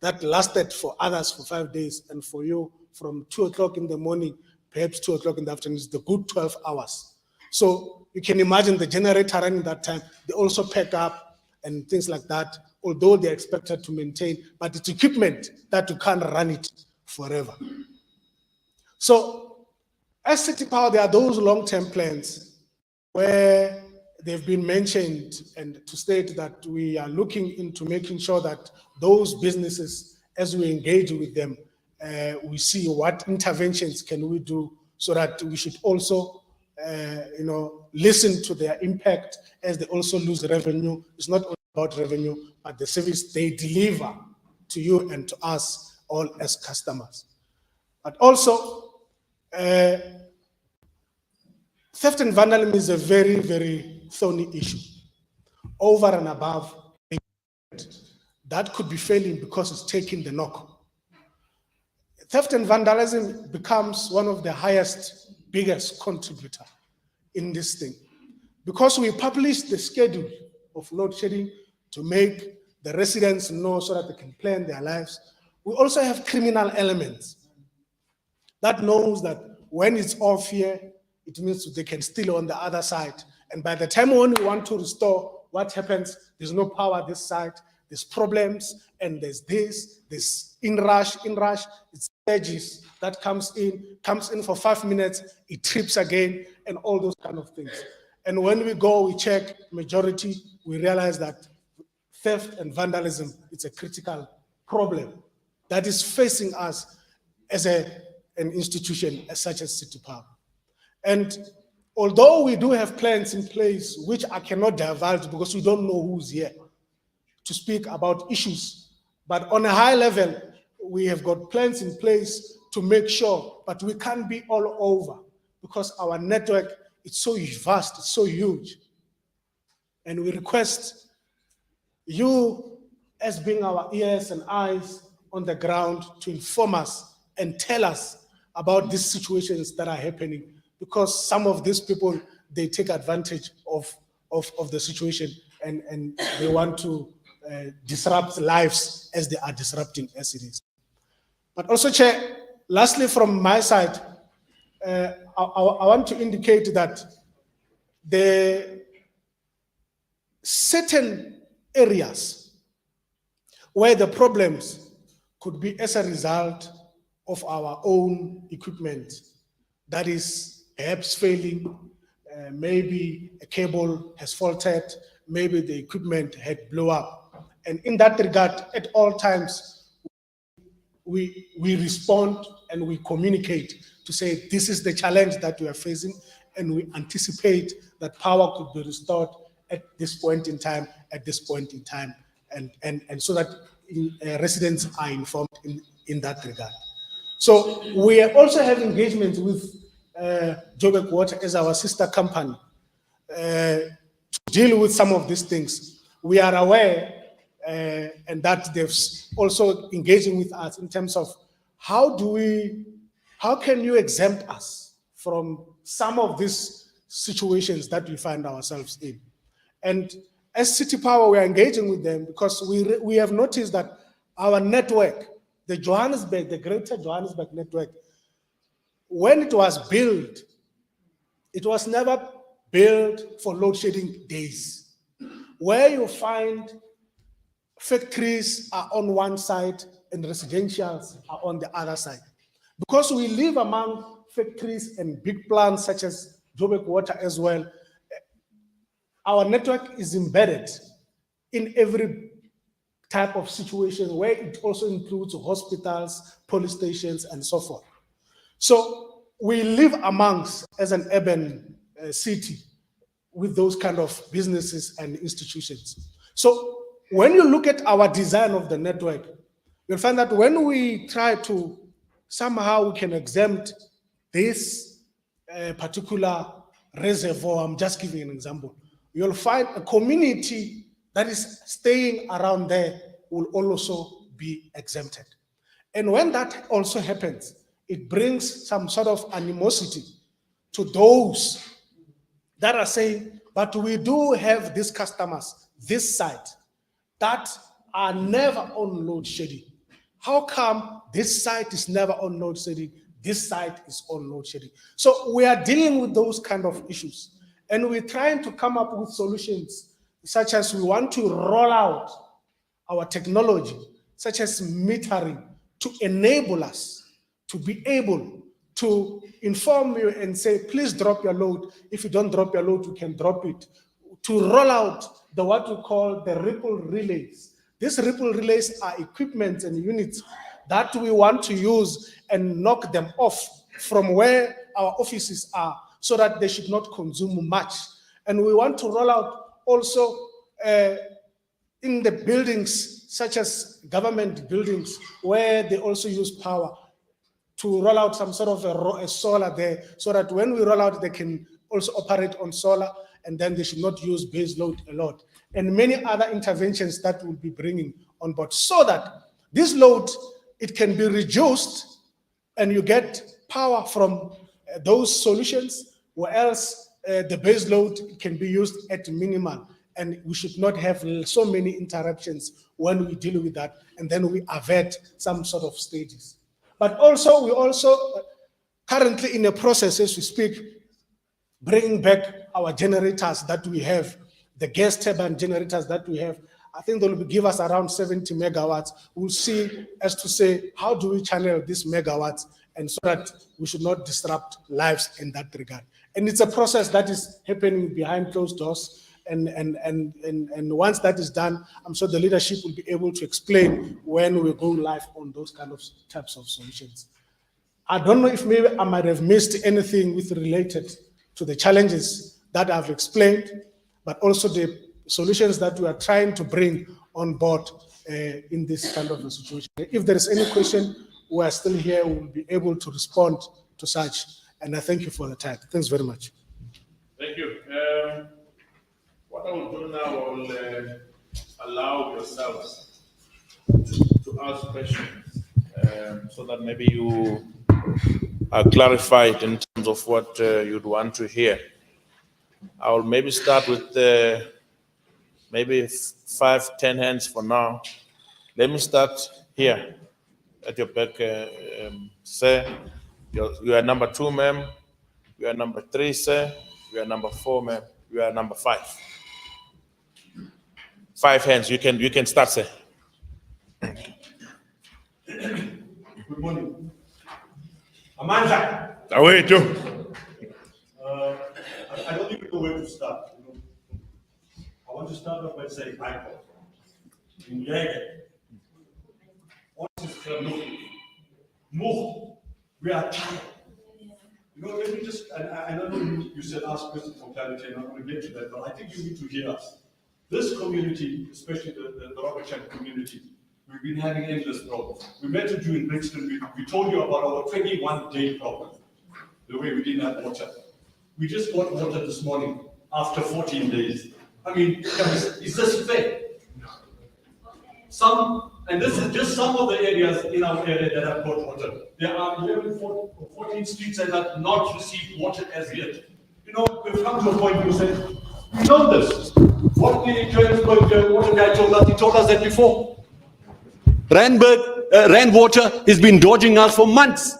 that lasted for others for 5 days, and for you from 2 o'clock in the morning, perhaps 2 o'clock in the afternoon, is the good 12 hours. So you can imagine the generator running that time, they also pack up and things like that, although they're expected to maintain, but it's equipment that you can't run it forever. So as City Power, there are those long-term plans where they've been mentioned, and to state that we are looking into making sure that those businesses, as we engage with them, we see what interventions can we do, so that we should also listen to their impact as they also lose revenue. It's not only about revenue, but the service they deliver to you and to us all as customers. But also, theft and vandalism is a very, very thorny issue. Over and above, that could be failing because it's taking the knock. Theft and vandalism becomes one of the biggest contributor in this thing, because we publish the schedule of load shedding to make the residents know so that they can plan their lives. We also have criminal elements that knows that when it's off here, it means they can steal on the other side. And by the time when we want to restore, what happens? There's no power this side, there's problems, and there's inrush, it's edges that comes in for 5 minutes, it trips again, and all those kind of things. And when we go, we check majority, we realize that theft and vandalism, it's a critical problem that is facing us as an institution as such as City Power. And although we do have plans in place, which I cannot divulge because we don't know who's here to speak about issues, but on a high level, we have got plans in place to make sure, but we can't be all over because our network is so vast, it's so huge. And we request you, as being our ears and eyes on the ground, to inform us and tell us about these situations that are happening, because some of these people, they take advantage of the situation and they want to disrupt lives as they are disrupting as it is. But also, Chair, lastly from my side, I want to indicate that the certain areas where the problems could be as a result of our own equipment that is perhaps failing, maybe a cable has faulted, maybe the equipment had blew up. And in that regard, at all times, we respond and we communicate to say, this is the challenge that we are facing, and we anticipate that power could be restored at this point in time, and so that residents are informed in that regard. So we also have engagement with Joburg Water as our sister company to deal with some of these things. We are aware and that they've also engaging with us in terms of how can you exempt us from some of these situations that we find ourselves in? And as City Power, we are engaging with them because we have noticed that our network, the Greater Johannesburg network, when it was built, it was never built for load shedding days. Where you find factories are on one side and residentials are on the other side. Because we live among factories and big plants such as Joburg Water as well, our network is embedded in every type of situation where it also includes hospitals, police stations, and so forth. So we live amongst, as an urban city, with those kind of businesses and institutions. So when you look at our design of the network, you'll find that when we try to somehow we can exempt this particular reservoir, I'm just giving an example, you'll find a community that is staying around there will also be exempted. And when that also happens, it brings some sort of animosity to those that are saying, but we do have these customers, this site, that are never on load shedding. How come this site is never on load shedding? This site is on load shedding. So we are dealing with those kind of issues. And we're trying to come up with solutions, such as we want to roll out our technology, such as metering, to enable us to be able to inform you and say, please drop your load. If you don't drop your load, we can drop it. To roll out what we call the ripple relays. These ripple relays are equipment and units that we want to use and knock them off from where our offices are, so that they should not consume much. And we want to roll out also in the buildings, such as government buildings, where they also use power, to roll out some sort of a solar there, so that when we roll out, they can also operate on solar, and then they should not use base load a lot. And many other interventions that we'll be bringing on board, so that this load, it can be reduced and you get power from those solutions, or else the base load can be used at minimal, and we should not have so many interruptions when we deal with that, and then we avert some sort of stages. But also, we also currently in a process, as we speak, bringing back our generators that we have, the gas turbine generators that we have. I think they will give us around 70 megawatts. We'll see as to say, how do we channel these megawatts, and so that we should not disrupt lives in that regard. And it's a process that is happening behind closed doors. And once that is done, I'm sure the leadership will be able to explain when we go live on those kind of types of solutions. I don't know if maybe I might have missed anything with related to the challenges that I've explained, but also the solutions that we are trying to bring on board in this kind of a situation. If there is any question, we are still here, we will be able to respond to such. And I thank you for the time. Thanks very much. Thank you. What I will do now, I will allow yourselves to ask questions so that maybe you are clarified in terms of what you'd want to hear. I will maybe start with maybe 5-10 hands for now. Let me start here at your back, sir. You are number 2, ma'am. You are number 3, sir. You are number 4, ma'am. You are number 5. 5 hands. You can start, sir. Good morning. Amanda. Away, Joe. I don't even know where to start. I want to start off by saying hi. In Eureka. What is look, we are tired. You know, let me just, and I know you said ask questions for clarity, and I'm going to get to that, but I think you need to hear us. This community, especially the Robert Chan community, we've been having endless problems. We met with you in Brixton, we told you about our 21-day problem, the way we didn't have water. We just got water this morning after 14 days. I mean, is this fair? And this is just some of the areas in our area that have got water. There are 14 streets that have not received water as yet. You know, we've come to a point where we said, we know this. What the Johannesburg water guy told us, he told us that before. Rand Water has been dodging us for months.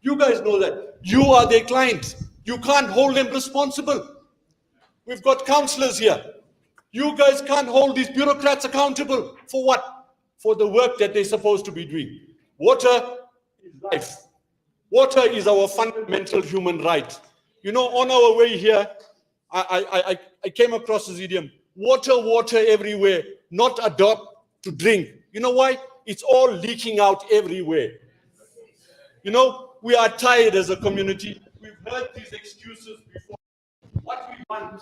You guys know that. You are their client. You can't hold them responsible. We've got councillors here. You guys can't hold these bureaucrats accountable. For what? For the work that they're supposed to be doing. Water is life. Water is our fundamental human right. You know, on our way here, I came across this idiom, water everywhere, not a drop to drink. You know why? It's all leaking out everywhere. You know, we are tired as a community. We've heard these excuses before. What we want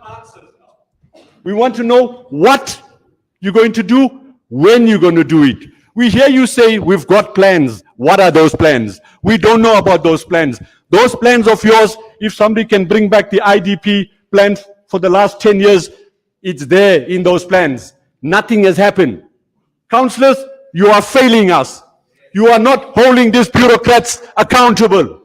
answers now. We want to know what you're going to do, when you're going to do it. We hear you say, we've got plans. What are those plans? We don't know about those plans. Those plans of yours, if somebody can bring back the IDP plan for the last 10 years, it's there in those plans. Nothing has happened. Councillors, you are failing us. You are not holding these bureaucrats accountable.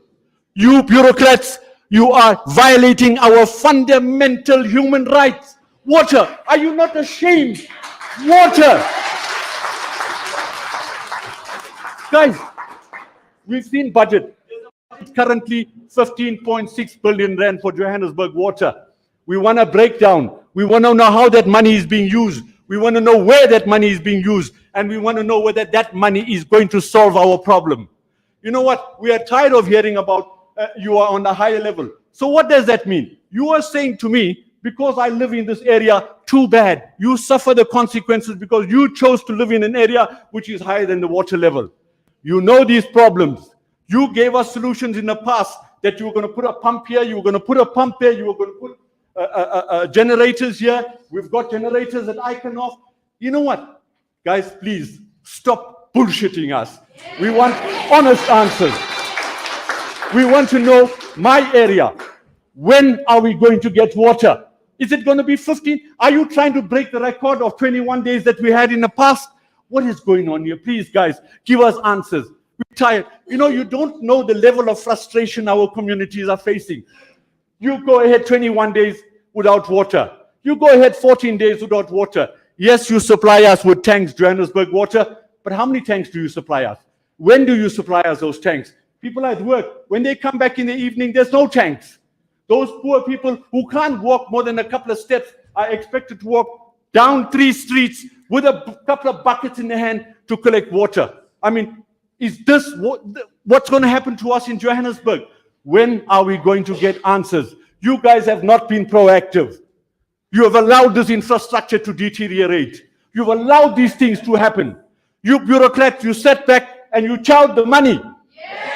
You bureaucrats, you are violating our fundamental human rights. Water, are you not ashamed? Water. Guys, we've seen budget. It's currently 15.6 billion rand for Johannesburg Water. We want a breakdown. We want to know how that money is being used. We want to know where that money is being used. And we want to know whether that money is going to solve our problem. You know what? We are tired of hearing about you are on a higher level. So what does that mean? You are saying to me, because I live in this area, too bad. You suffer the consequences because you chose to live in an area which is higher than the water level. You know these problems. You gave us solutions in the past that you were going to put a pump here, you were going to put a pump there, you were going to put generators here. We've got generators at Iconov. You know what? Guys, please stop bullshitting us. We want honest answers. We want to know my area. When are we going to get water? Is it going to be 15? Are you trying to break the record of 21 days that we had in the past? What is going on here? Please, guys, give us answers. We're tired. You know, you don't know the level of frustration our communities are facing. You go ahead 21 days without water. You go ahead 14 days without water. Yes, you supply us with tanks, Johannesburg Water, but how many tanks do you supply us? When do you supply us those tanks? People are at work. When they come back in the evening, there's no tanks. Those poor people who can't walk more than a couple of steps are expected to walk down 3 streets with a couple of buckets in their hand to collect water. I mean, is this what's going to happen to us in Johannesburg? When are we going to get answers? You guys have not been proactive. You have allowed this infrastructure to deteriorate. You've allowed these things to happen. You bureaucrats, you sat back and you chowed the money.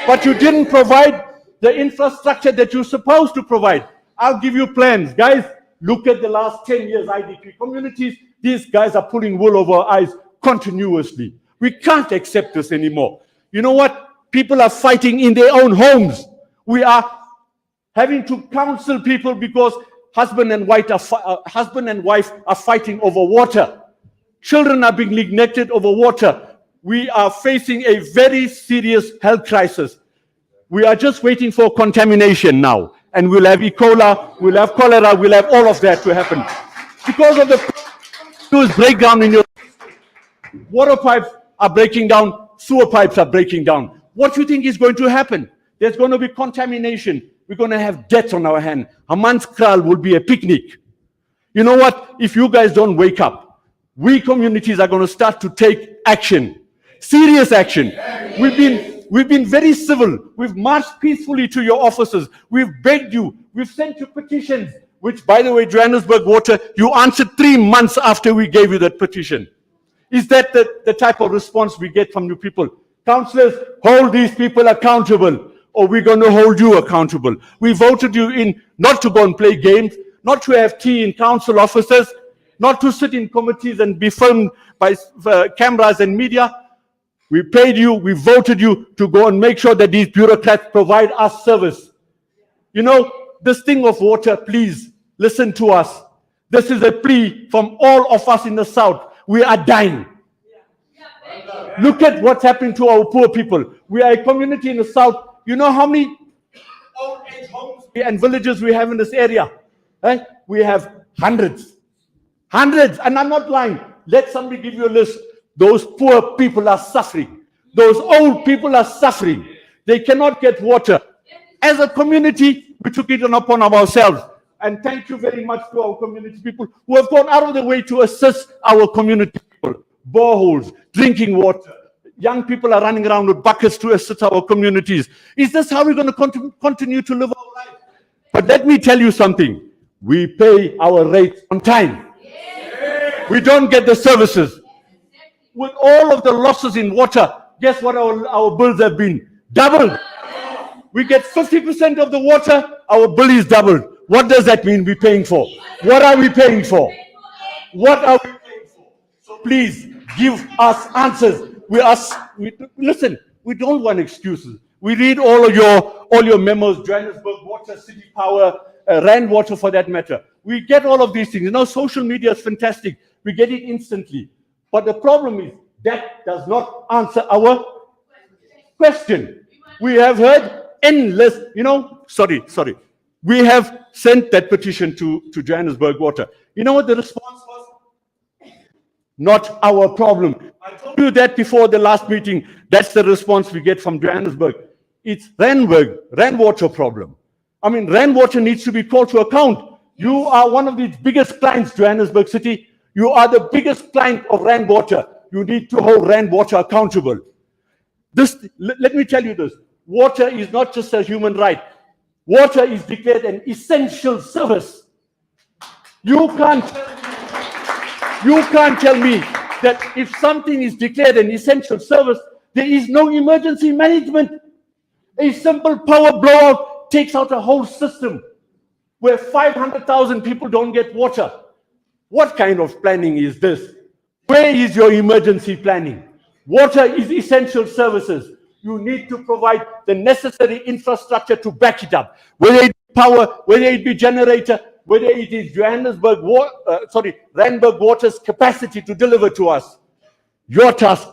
But you didn't provide the infrastructure that you're supposed to provide. I'll give you plans. Guys, look at the last 10 years IDP communities. These guys are pulling wool over our eyes continuously. We can't accept this anymore. You know what? People are fighting in their own homes. We are having to counsel people because husband and wife are fighting over water. Children are being neglected over water. We are facing a very serious health crisis. We are just waiting for contamination now. And we'll have E. coli, we'll have cholera, we'll have all of that to happen. Because of the breakdown in your water pipes are breaking down, sewer pipes are breaking down. What do you think is going to happen? There's going to be contamination. We're going to have death on our hand. Hammanskraal will be a picnic. You know what? If you guys don't wake up, we communities are going to start to take action. Serious action. We've been very civil. We've marched peacefully to your offices. We've begged you. We've sent you petitions, which, by the way, Johannesburg Water, you answered 3 months after we gave you that petition. Is that the type of response we get from you people? Councillors, hold these people accountable. or we're going to hold you accountable. We voted you in not to go and play games, not to have tea in council offices, not to sit in committees and be filmed by cameras and media. We paid you, we voted you to go and make sure that these bureaucrats provide us service. You know, this thing of water, please listen to us. This is a plea from all of us in the South. We are dying. Look at what's happening to our poor people. We are a community in the South. You know how many old age homes and villages we have in this area? Eh? We have hundreds. Hundreds. And I'm not lying. Let somebody give you a list. Those poor people are suffering. Those old people are suffering. They cannot get water. As a community, we took it upon ourselves. And thank you very much to our community people who have gone out of the way to assist our community people. Boreholes, drinking water. Young people are running around with buckets to assist our communities. Is this how we're going to continue to live our life? But let me tell you something. We pay our rates on time. We don't get the services. With all of the losses in water, guess what our bills have been? Doubled. We get 50% of the water, our bill is doubled. What does that mean we're paying for? What are we paying for? What are we paying for? So please give us answers. Listen, we don't want excuses. We read all your memos, Johannesburg Water, City Power, Rand Water for that matter. We get all of these things. You know, social media is fantastic. We get it instantly. But the problem is that does not answer our question. We have heard endless, sorry. We have sent that petition to Johannesburg Water. You know what the response was? Not our problem. I told you that before the last meeting. That's the response we get from Johannesburg. It's Rand Water problem. I mean, Rand Water needs to be called to account. You are one of the biggest clients, Johannesburg City. You are the biggest client of Rand Water. You need to hold Rand Water accountable. Let me tell you this. Water is not just a human right. Water is declared an essential service. You can't tell me that if something is declared an essential service, there is no emergency management. A simple power blowout takes out a whole system where 500,000 people don't get water. What kind of planning is this? Where is your emergency planning? Water is essential services. You need to provide the necessary infrastructure to back it up. Whether it be power, whether it be generator, whether it is Randburg Water's capacity to deliver to us. Your task.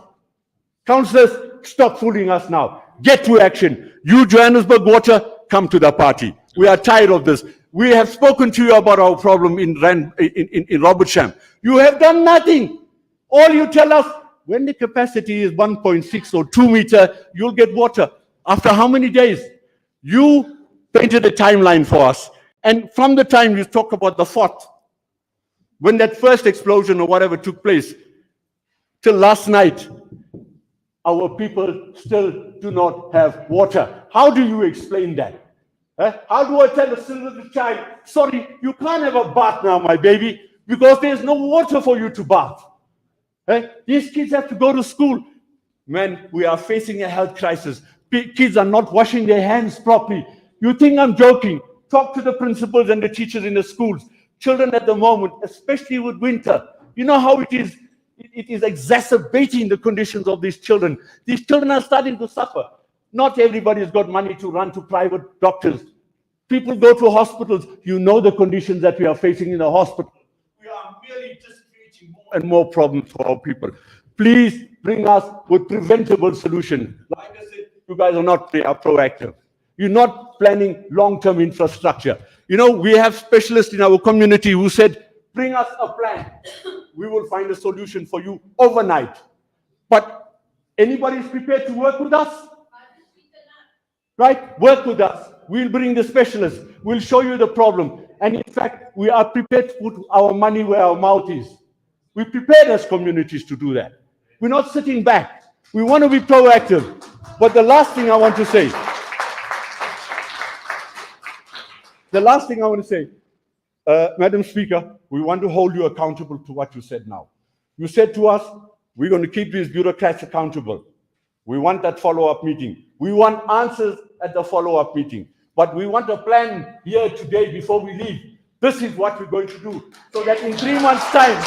Councillors, stop fooling us now. Get to action. You, Johannesburg Water, come to the party. We are tired of this. We have spoken to you about our problem in Robertsham. You have done nothing. All you tell us, when the capacity is 1.6 or 2 meter, you'll get water. After how many days? You painted a timeline for us. And from the time you talk about the fort, when that first explosion or whatever took place, till last night, our people still do not have water. How do you explain that? How do I tell a little child, sorry, you can't have a bath now, my baby, because there's no water for you to bath? These kids have to go to school. Man, we are facing a health crisis. Kids are not washing their hands properly. You think I'm joking? Talk to the principals and the teachers in the schools. Children at the moment, especially with winter, you know how it is. It is exacerbating the conditions of these children. These children are starting to suffer. Not everybody's got money to run to private doctors. People go to hospitals. You know the conditions that we are facing in the hospital. We are merely just creating more and more problems for our people. Please bring us with preventable solutions. Like I said, you guys are not proactive. You're not planning long-term infrastructure. You know, we have specialists in our community who said, bring us a plan. We will find a solution for you overnight. But anybody's prepared to work with us? Right? Work with us. We'll bring the specialists. We'll show you the problem. And in fact, we are prepared to put our money where our mouth is. We're prepared as communities to do that. We're not sitting back. We want to be proactive. But the last thing I want to say, Madam Speaker, we want to hold you accountable to what you said now. You said to us, we're going to keep these bureaucrats accountable. We want that follow-up meeting. We want answers at the follow-up meeting. But we want a plan here today before we leave. This is what we're going to do. So that in 3 months' time,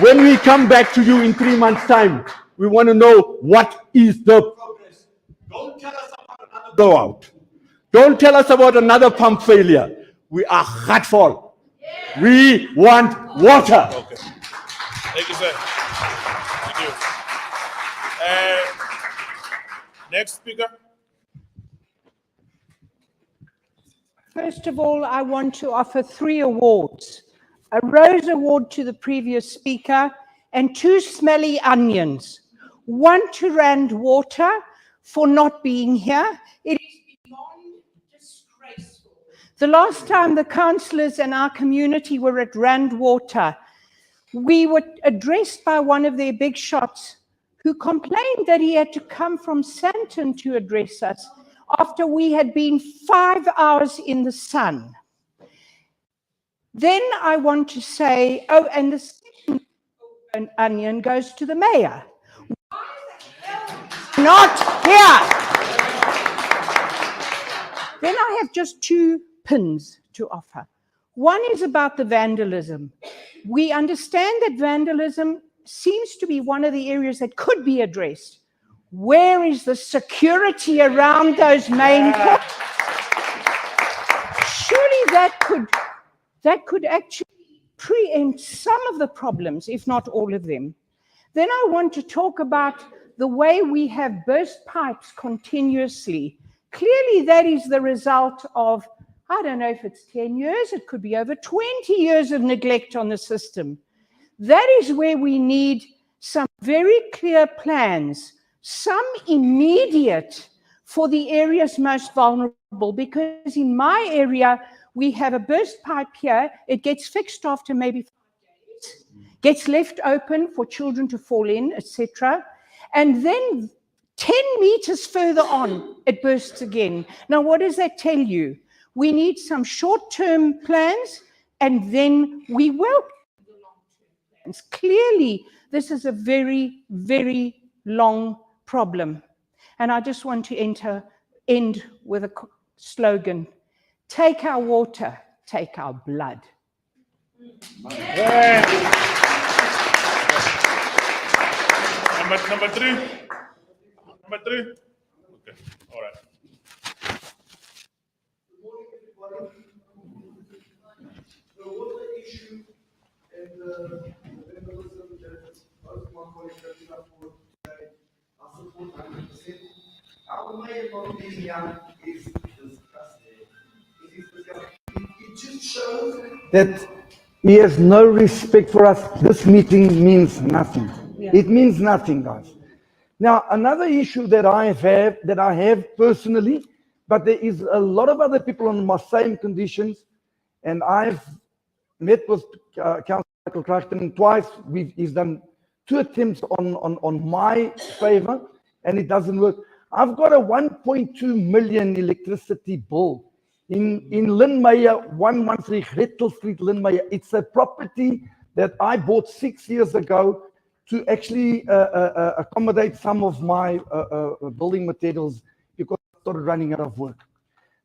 when we come back to you in 3 months' time, we want to know what is the progress. Don't tell us about another blowout. Don't tell us about another pump failure. We are heartful. We want water. Okay. Thank you, sir. Thank you. Next speaker. First of all, I want to offer 3 awards. A Rose Award to the previous speaker and 2 smelly onions. 1 to Rand Water for not being here. It is beyond disgraceful. The last time the councillors and our community were at Rand Water, we were addressed by one of their big shots who complained that he had to come from Sandton to address us after we had been 5 hours in the sun. Then I want to say, oh, and the second onion goes to the mayor. Why the hell is he not here? Then I have just 2 pins to offer. One is about the vandalism. We understand that vandalism seems to be one of the areas that could be addressed. Where is the security around those main points? Surely that could actually preempt some of the problems, if not all of them. Then I want to talk about the way we have burst pipes continuously. Clearly that is the result of, I don't know if it's 10 years, it could be over 20 years of neglect on the system. That is where we need some very clear plans, some immediate for the areas most vulnerable, because in my area, we have a burst pipe here. It gets fixed after maybe 5 days, gets left open for children to fall in, etc. And then 10 meters further on, it bursts again. Now, what does that tell you? We need some short-term plans, and then we will the long-term plans. Clearly, this is a very, very long problem. And I just want to end with a slogan. Take our water, take our blood. Yeah. Number 3. Number 3. Okay. All right. The water issue and the vandalism that both my colleagues have been up for today, I support 100%. Our mayor not being young is disgusting. It is disgusting. It just shows that he has no respect for us. This meeting means nothing. Yeah. It means nothing, guys. Now, another issue that I have personally, but there is a lot of other people on my same conditions, and I've met with Councillor Michael Crichton twice. He's done 2 attempts on my favor, and it doesn't work. I've got a 1.2 million electricity bill in Linmeyer, 113 Gretel Street, Linmeyer. It's a property that I bought 6 years ago to actually accommodate some of my building materials because I started running out of work.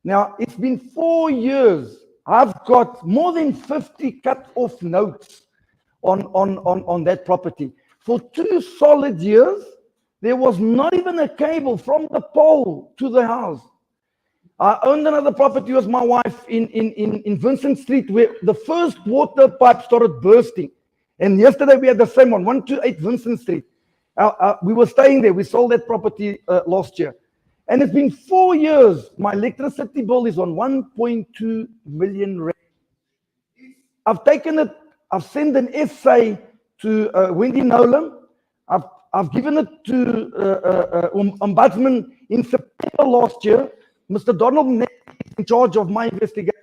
Now, it's been 4 years. I've got more than 50 cut-off notes on that property. For 2 solid years, there was not even a cable from the pole to the house. I owned another property with my wife in Vincent Street where the first water pipe started bursting. And yesterday we had the same one, 128 Vincent Street. We were staying there. We sold that property last year. And it's been 4 years. My electricity bill is on 1.2 million rand. I've taken it, I've sent an essay to Wendy Nolan. I've given it to Ombudsman in September last year. Mr. Donald Neck is in charge of my investigation.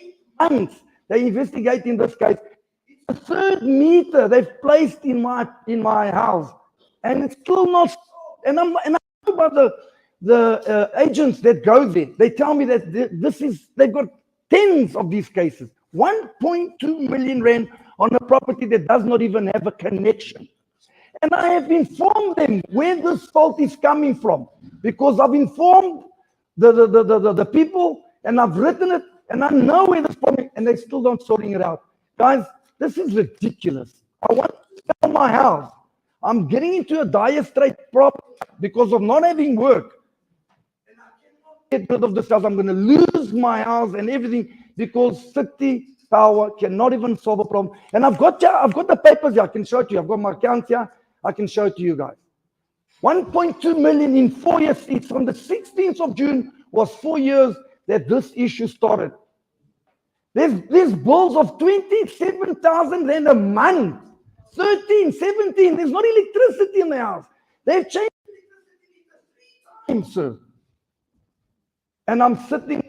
8 months they're investigating this case. It's the 3rd meter they've placed in my house, and it's still not solved. And I know about the agents that go there. They tell me that they've got tens of these cases. 1.2 million rand on a property that does not even have a connection. And I have informed them where this fault is coming from, because I've informed the people, and I've written it, and I know where this problem is, and they still don't sorting it out. Guys, this is ridiculous. I want to sell my house. I'm getting into a dire strait problem because of not having work. And I cannot get rid of this house. I'm going to lose my house and everything because city power cannot even solve a problem. And I've got the papers here. I can show it to you. I've got my accounts here. I can show it to you guys. 1.2 million in 4 years. It's from the 16th of June was 4 years that this issue started. There's bills of 27,000 rand a month. 13, 17. There's not electricity in the house. They've changed electricity 3 times, sir. And I'm sitting.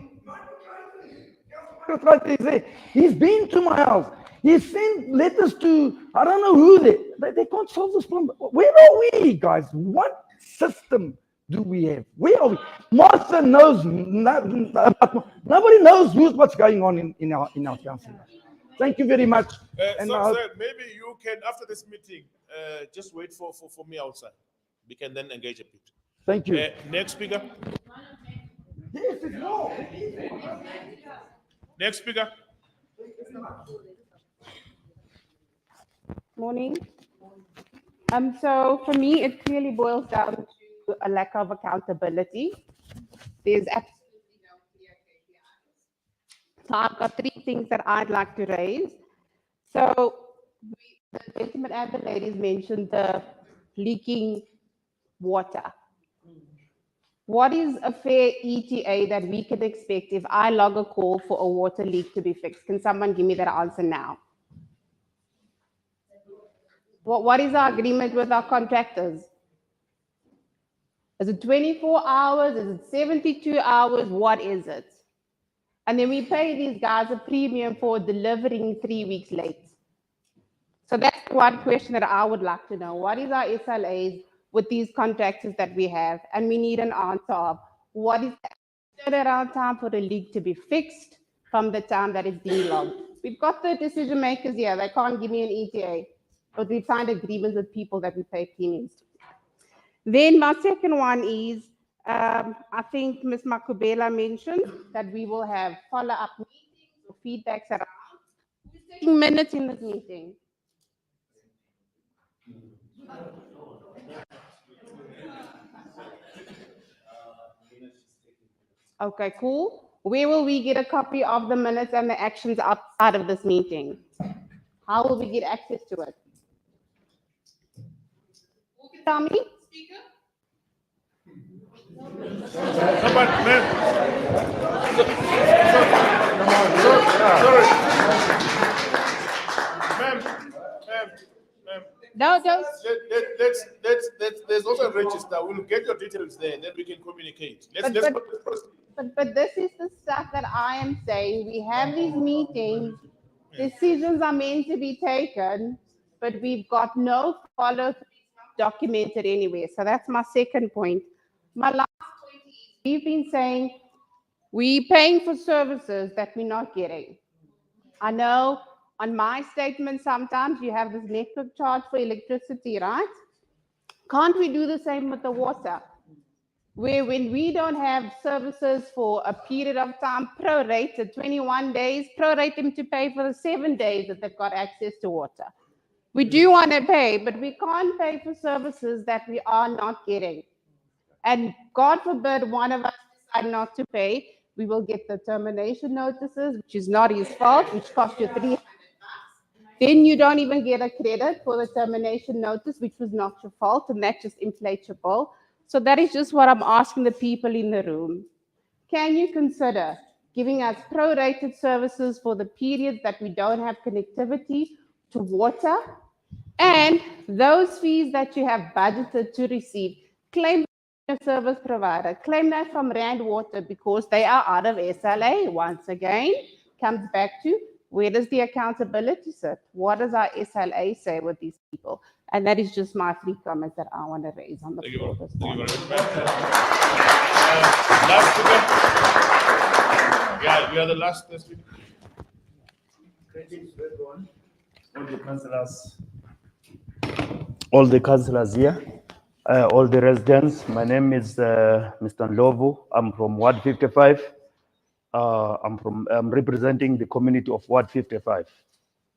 He's been to my house. He sent letters to, I don't know who they can't solve this problem. Where are we, guys? What system do we have? Where are we? Martha knows, nobody knows what's going on in our council. Thank you very much. Sir, maybe you can, after this meeting, just wait for me outside. We can then engage a bit. Thank you. Next speaker. This is law. Next speaker. Morning. So for me, it clearly boils down to a lack of accountability. There's absolutely no clear KPIs. So I've got 3 things that I'd like to raise. So the gentleman and the ladies mentioned the leaking water. What is a fair ETA that we can expect if I log a call for a water leak to be fixed? Can someone give me that answer now? What is our agreement with our contractors? Is it 24 hours? Is it 72 hours? What is it? And then we pay these guys a premium for delivering 3 weeks late. So that's one question that I would like to know. What is our SLAs with these contractors that we have? And we need an answer of what is the turnaround time for the leak to be fixed from the time that it's being logged. We've got the decision makers here. They can't give me an ETA. But we've signed agreements with people that we pay premiums to. Then my second one is, I think Ms. Makubela mentioned that we will have follow-up meetings or feedbacks around. Who's taking minutes in this meeting? Okay, cool. Where will we get a copy of the minutes and the actions outside of this meeting? How will we get access to it? Who can tell me? Speaker? Somebody, ma'am. Sorry. Ma'am. No, don't. There's also a register. We'll get your details there, then we can communicate. But this is the stuff that I am saying. We have these meetings, decisions are meant to be taken, but we've got no follow-through documented anywhere. So that's my second point. My last point is we've been saying we're paying for services that we're not getting. I know on my statement, sometimes you have this network charge for electricity, right? Can't we do the same with the water? Where when we don't have services for a period of time, prorated 21 days, prorate them to pay for the 7 days that they've got access to water. We do want to pay, but we can't pay for services that we are not getting. And God forbid one of us decide not to pay, we will get the termination notices, which is not his fault, which cost you $300. Then you don't even get a credit for the termination notice, which was not your fault, and that just inflates your bill. So that is just what I'm asking the people in the room. Can you consider giving us prorated services for the periods that we don't have connectivity to water? And those fees that you have budgeted to receive, claim your service provider, claim that from Rand Water because they are out of SLA. Once again, comes back to where does the accountability sit? What does our SLA say with these people? And that is just my 3 comments that I want to raise on the floor this morning. Last speaker. Yeah, we are the last speaker. Greetings to everyone, all the councillors here. all the residents. My name is Mr. Ndlovu. I'm from Ward 55. I'm representing the community of Ward 55,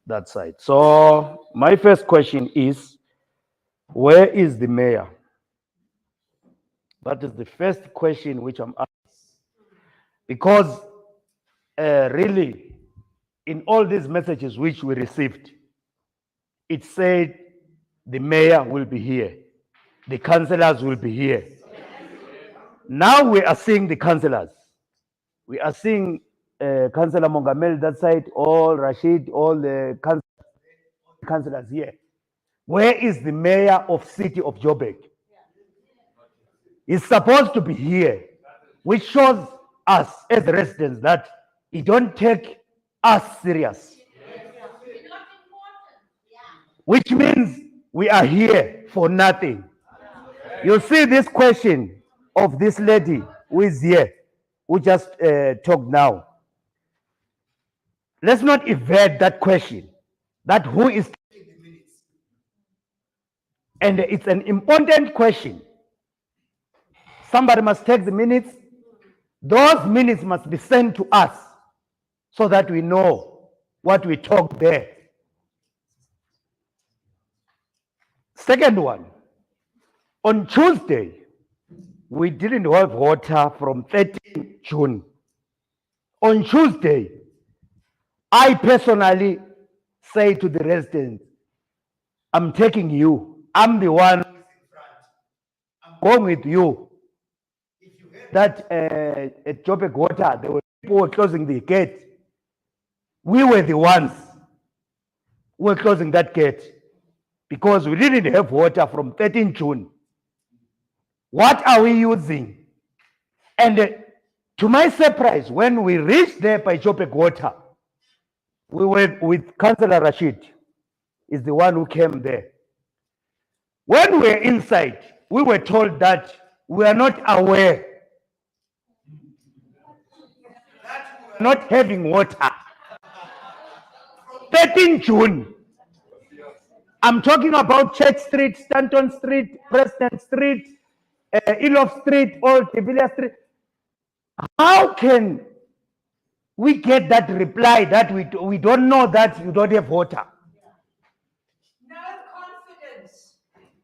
that side. So my first question is, where is the mayor? That is the first question which I'm asking. Because really, in all these messages which we received, it said the mayor will be here, the councillors will be here. Now we are seeing the councillors. We are seeing Councillor Mongamel that side, all Rashid, all the councillors here. Where is the mayor of city of Joburg? He's supposed to be here, which shows us as residents that he don't take us serious. Which means we are here for nothing. You see this question of this lady who is here, who just talked now. Let's not evade that question, that who is taking the minutes. And it's an important question. Somebody must take the minutes. Those minutes must be sent to us so that we know what we talked there. Second one, on Tuesday, we didn't have water from 13 June. On Tuesday, I personally say to the residents, I'm taking you. I'm the one who's in front. I'm going with you. If you heard that at Joburg Water, there were people were closing the gate. We were the ones who were closing that gate because we didn't have water from 13 June. What are we using? And to my surprise, when we reached there by Joburg Water, we were with Councillor Rashid, is the one who came there. When we were inside, we were told that we are not aware that we are not having water. 13 June. I'm talking about Church Street, Stanton Street, Preston Street, Elof Street, Old Tibilia Street. How can we get that reply that we don't know that you don't have water? No confidence.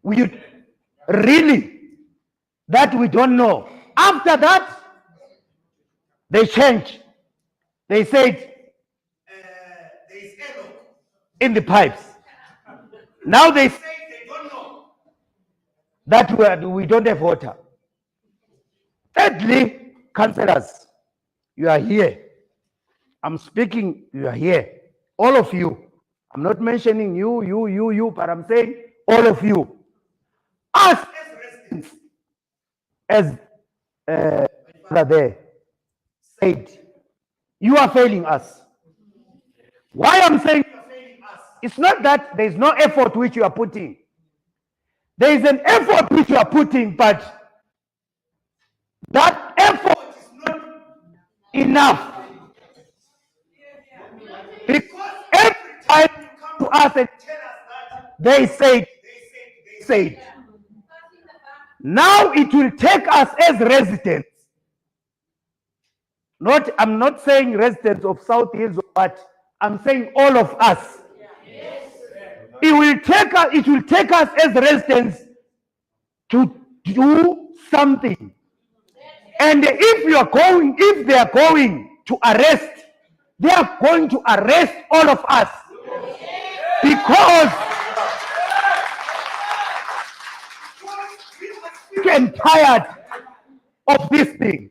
We really that we don't know. After that, they changed. They said there is error in the pipes. Now they say they don't know that we don't have water. Thirdly, councillors, you are here. I'm speaking, you are here. All of you. I'm not mentioning you, but I'm saying all of you. Us as residents, as there said, you are failing us. Why I'm saying you are failing us? It's not that there is no effort which you are putting. There is an effort which you are putting, but that effort is not enough. Because every time you come to us and tell us that they said. Now it will take us as residents. I'm not saying residents of South Hills, but I'm saying all of us. It will take us as residents to do something. And if they are going to arrest, they are going to arrest all of us. Because we are sick and tired of this thing.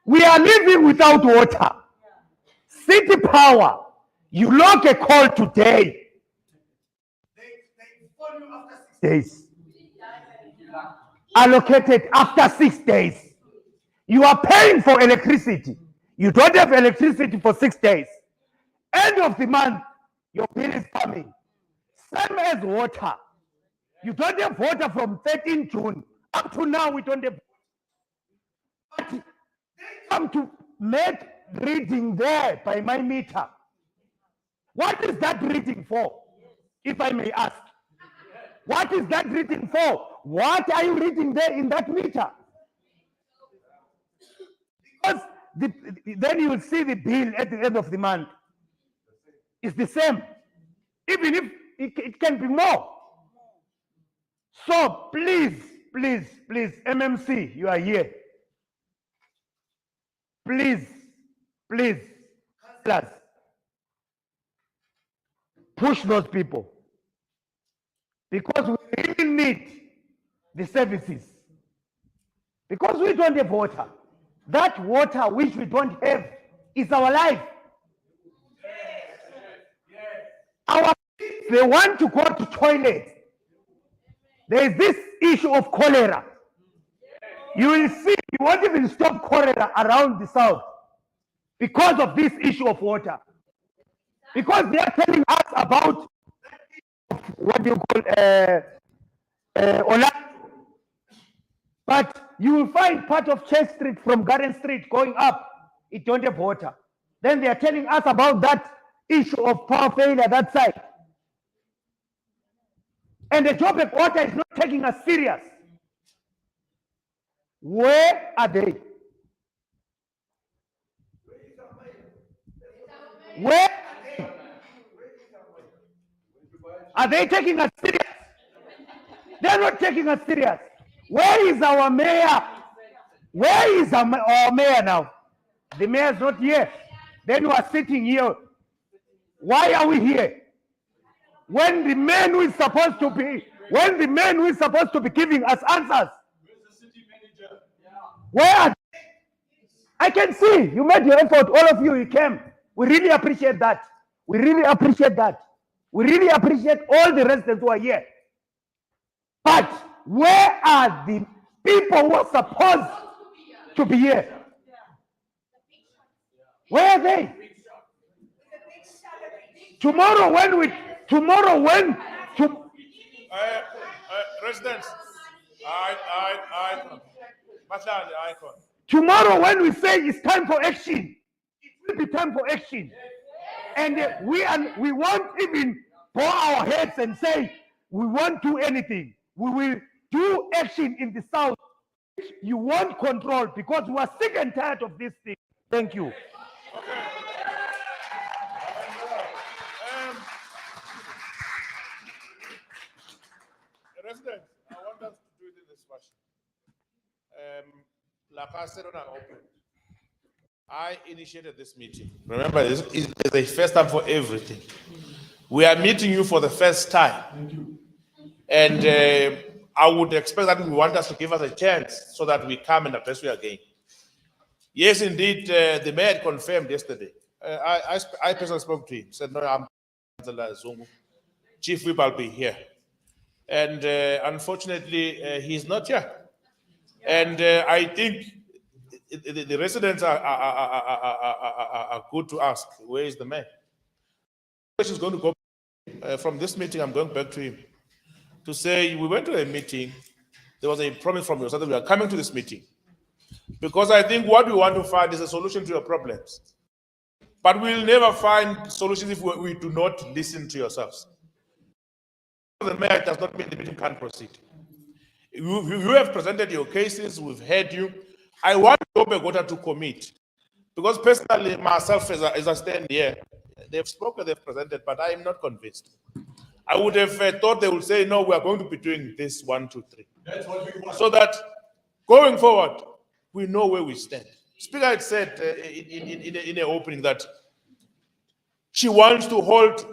We are living without water. City Power, you log a call today. They phone you after 6 days. Allocated after 6 days. You are paying for electricity. You don't have electricity for 6 days. End of the month, your bill is coming. Same as water. You don't have water from 13 June. Up to now, we don't have. But they come to make reading there by my meter. What is that reading for? If I may ask. What is that reading for? what are you reading there in that meter? Because then you will see the bill at the end of the month. It's the same. Even if it can be more. So please, please, please, MMC, you are here. Please, please, councillors, push those people. Because we really need the services. Because we don't have water. That water which we don't have is our life. Our kids, they want to go to toilet. There is this issue of cholera. You will see, you won't even stop cholera around the south because of this issue of water. Because they are telling us about what you call Ola. But you will find part of Church Street from Garden Street going up, it don't have water. Then they are telling us about that issue of power failure that side. And the Joburg water is not taking us serious. Where are they? Where are they taking us serious? They're not taking us serious. Where is our mayor? Where is our mayor now? The mayor is not here. Then we are sitting here. Why are we here? When the man who is supposed to be, giving us answers. Where are they? I can see you made your effort, all of you came. We really appreciate that. We really appreciate that. We really appreciate all the residents who are here. But where are the people who are supposed to be here? Where are they? Residents, tomorrow when we say it's time for action, it will be time for action. And we won't even bow our heads and say we won't do anything. We will do action in the south. You won't control because we are sick and tired of this thing. Thank you. Residents, I want us to do it in this fashion. Like I said on our open, I initiated this meeting. Remember, this is the first time for everything. We are meeting you for the first time. And I would expect that you want us to give us a chance so that we come and address you again. Yes, indeed, the mayor had confirmed yesterday. I personally spoke to him, said, no, I'm Councillor Zungu. Chief Whip, I'll be here. And unfortunately, he's not here. And I think the residents are good to ask, where is the mayor? She's going to go from this meeting. I'm going back to him to say we went to a meeting. There was a promise from yourself that we are coming to this meeting because I think what we want to find is a solution to your problems. But we'll never find solutions if we do not listen to yourselves. The mayor does not mean the meeting can't proceed. You have presented your cases. We've heard you. I want Joburg to commit because personally, myself, as I stand here, they've spoken, they've presented, but I am not convinced. I would have thought they would say, no, we are going to be doing this 1, 2, 3. That's what we want. So that going forward, we know where we stand. Speaker had said in an opening that she wants to hold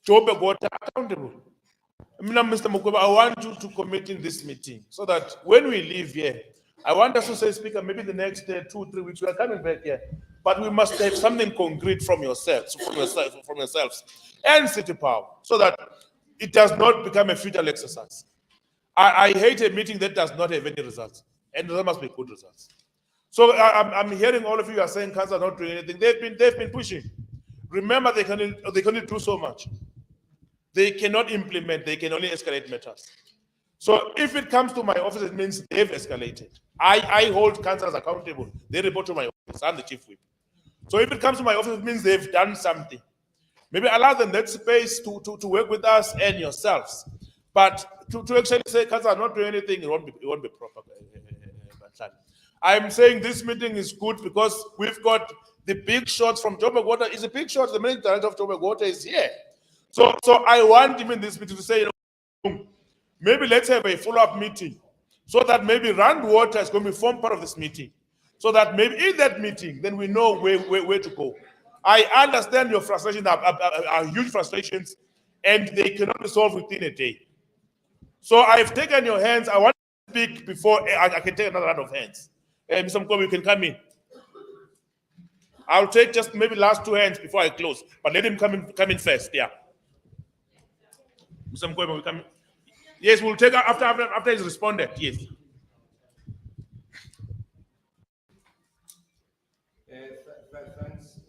Joburg accountable. Mr. Mukweba, I want you to commit in this meeting so that when we leave here, I want us to say, Speaker, maybe the next 2, 3 weeks we are coming back here, but we must have something concrete from yourselves, and City Power, so that it does not become a futile exercise. I hate a meeting that does not have any results, and there must be good results. So I'm hearing all of you are saying council are not doing anything. They've been pushing. Remember, they can only do so much. They cannot implement. They can only escalate matters. So if it comes to my office, it means they've escalated. I hold councillors accountable. They report to my office. I'm the chief whip. So if it comes to my office, it means they've done something. Maybe allow them that space to work with us and yourselves. But to actually say, Councillor, not doing anything, it won't be proper. I'm saying this meeting is good because we've got the big shots from Joburg Water. Is a big shot. The main director of Joburg Water is here. So I want him in this meeting to say, you know, maybe let's have a follow-up meeting so that maybe Rand Water is going to form part of this meeting. So that maybe in that meeting, then we know where to go. I understand your frustrations are huge frustrations, and they cannot be solved within a day. So I've taken your hands. I want to speak before I can take another round of hands. Mr. Mkobe, you can come in. I'll take just maybe last two hands before I close, but let him come in first. Yeah. Mr. Mkobe, we come in. Yes, we'll take after he's responded. Yes. Thanks.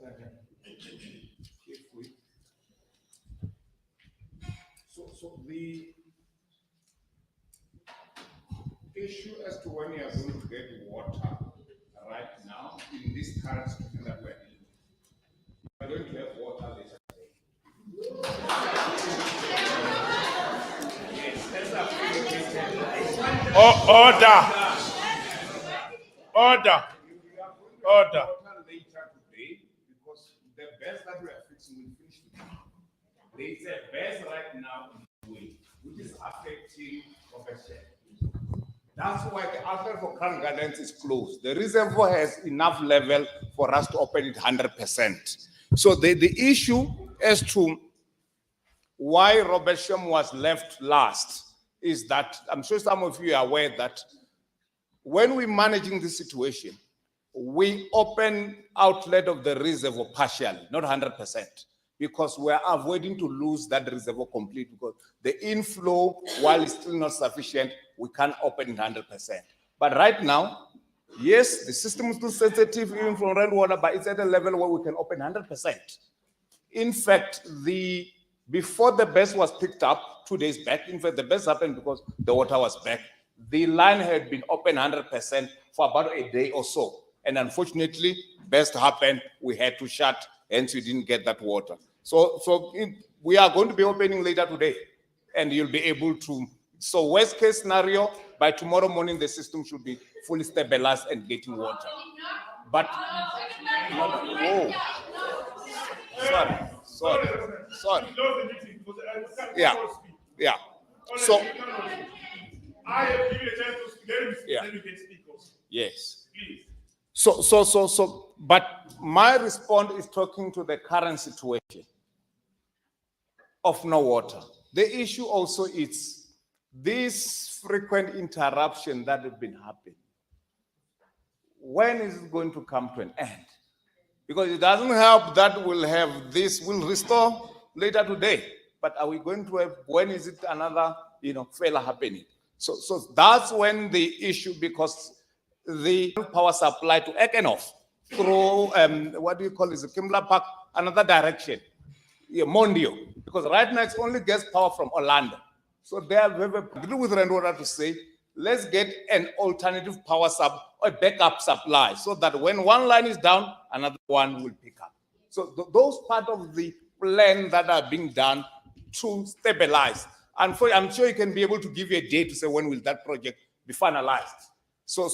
So the issue as to when you are going to get water right now in this current situation that we're in, you are going to have water later Oh, order. Order. Later today, because the best that we are fixing will finish today. There is a best right now in the way, which is affecting profession. That's why the outlet for Crown Gardens is closed. The reservoir has enough level for us to open it 100%. So the issue as to why Robertsham was left last is that, I'm sure some of you are aware that when we're managing this situation, we open outlet of the reservoir partially, not 100%, because we're avoiding to lose that reservoir completely, because the inflow, while it's still not sufficient, we can't open it 100%. But right now, yes, the system is still sensitive even from rainwater, but it's at a level where we can open 100%. In fact, before the BES was picked up 2 days back, in fact, the BES happened because the water was back. The line had been open 100% for about a day or so. And unfortunately, BES happened, we had to shut, hence we didn't get that water. So we are going to be opening later today, and you'll be able to. So worst case scenario, by tomorrow morning, the system should be fully stabilized and getting water. But, whoa. Sorry. Yeah. So, I have given a chance to speak. Then you can speak also. Yes. Please. But my response is talking to the current situation of no water. The issue also is this frequent interruption that have been happening. When is it going to come to an end? Because it doesn't help that we'll restore later today. But are we going to have, when is it another, failure happening? So that's when the issue, because the power supply to Ekenoff through, Kimberley Park, another direction, Mondio, because right now it's only gas power from Orlando. So they have a deal with Rainwater to say, let's get an alternative power or backup supply, so that when one line is down, another one will pick up. So those part of the plan that are being done to stabilize. And I'm sure you can be able to give you a date to say when will that project be finalized. So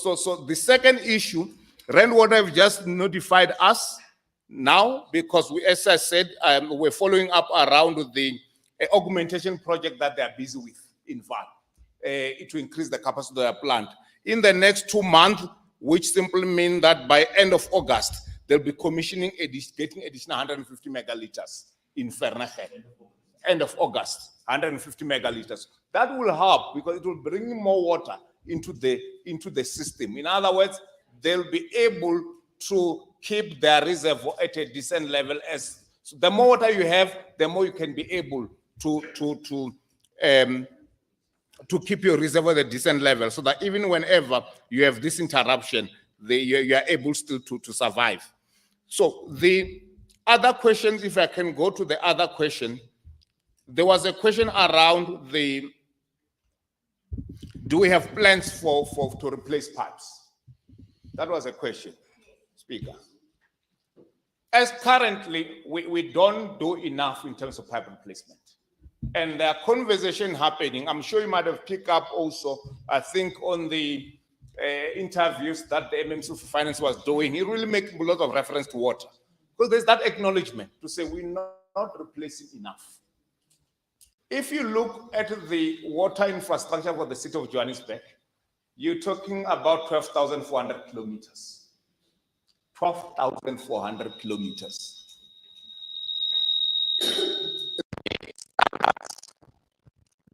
the second issue, Rainwater have just notified us now, because we, as I said, we're following up around the augmentation project that they are busy with in Vaal, to increase the capacity of their plant. In the next 2 months, which simply means that by end of August, they'll be commissioning, getting additional 150 megaliters in Vereeniging. End of August, 150 megaliters. That will help because it will bring more water into the system. In other words, they'll be able to keep their reservoir at a decent level. So the more water you have, the more you can be able to keep your reservoir at a decent level, so that even whenever you have this interruption, you are able still to survive. So the other questions, if I can go to the other question, there was a question around do we have plans to replace pipes? That was a question, Speaker. As currently, we don't do enough in terms of pipe replacement. and there are conversation happening. I'm sure you might have picked up also, I think, on the interviews that the MMC for Finance was doing. He really makes a lot of reference to water. Because there's that acknowledgement to say we're not replacing enough. If you look at the water infrastructure for the city of Johannesburg, you're talking about 12,400 kilometers. 12,400 kilometers.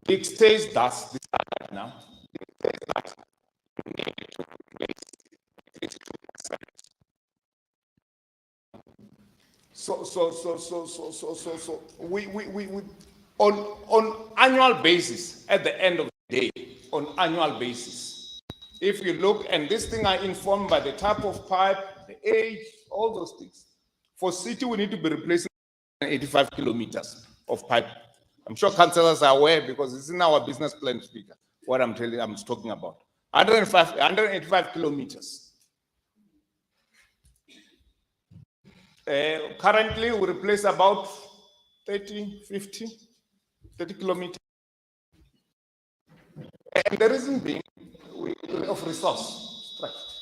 It stays thus this standard now. So we on annual basis, at the end of the day, on annual basis, if you look, and this thing are informed by the type of pipe, the age, all those things. For city, we need to be replacing 85 kilometers of pipe. I'm sure councillors are aware because it's in our business plan speaker, what I'm talking about. 185 kilometers. Currently, we replace about 30 kilometers. And the reason being, of resource stretched.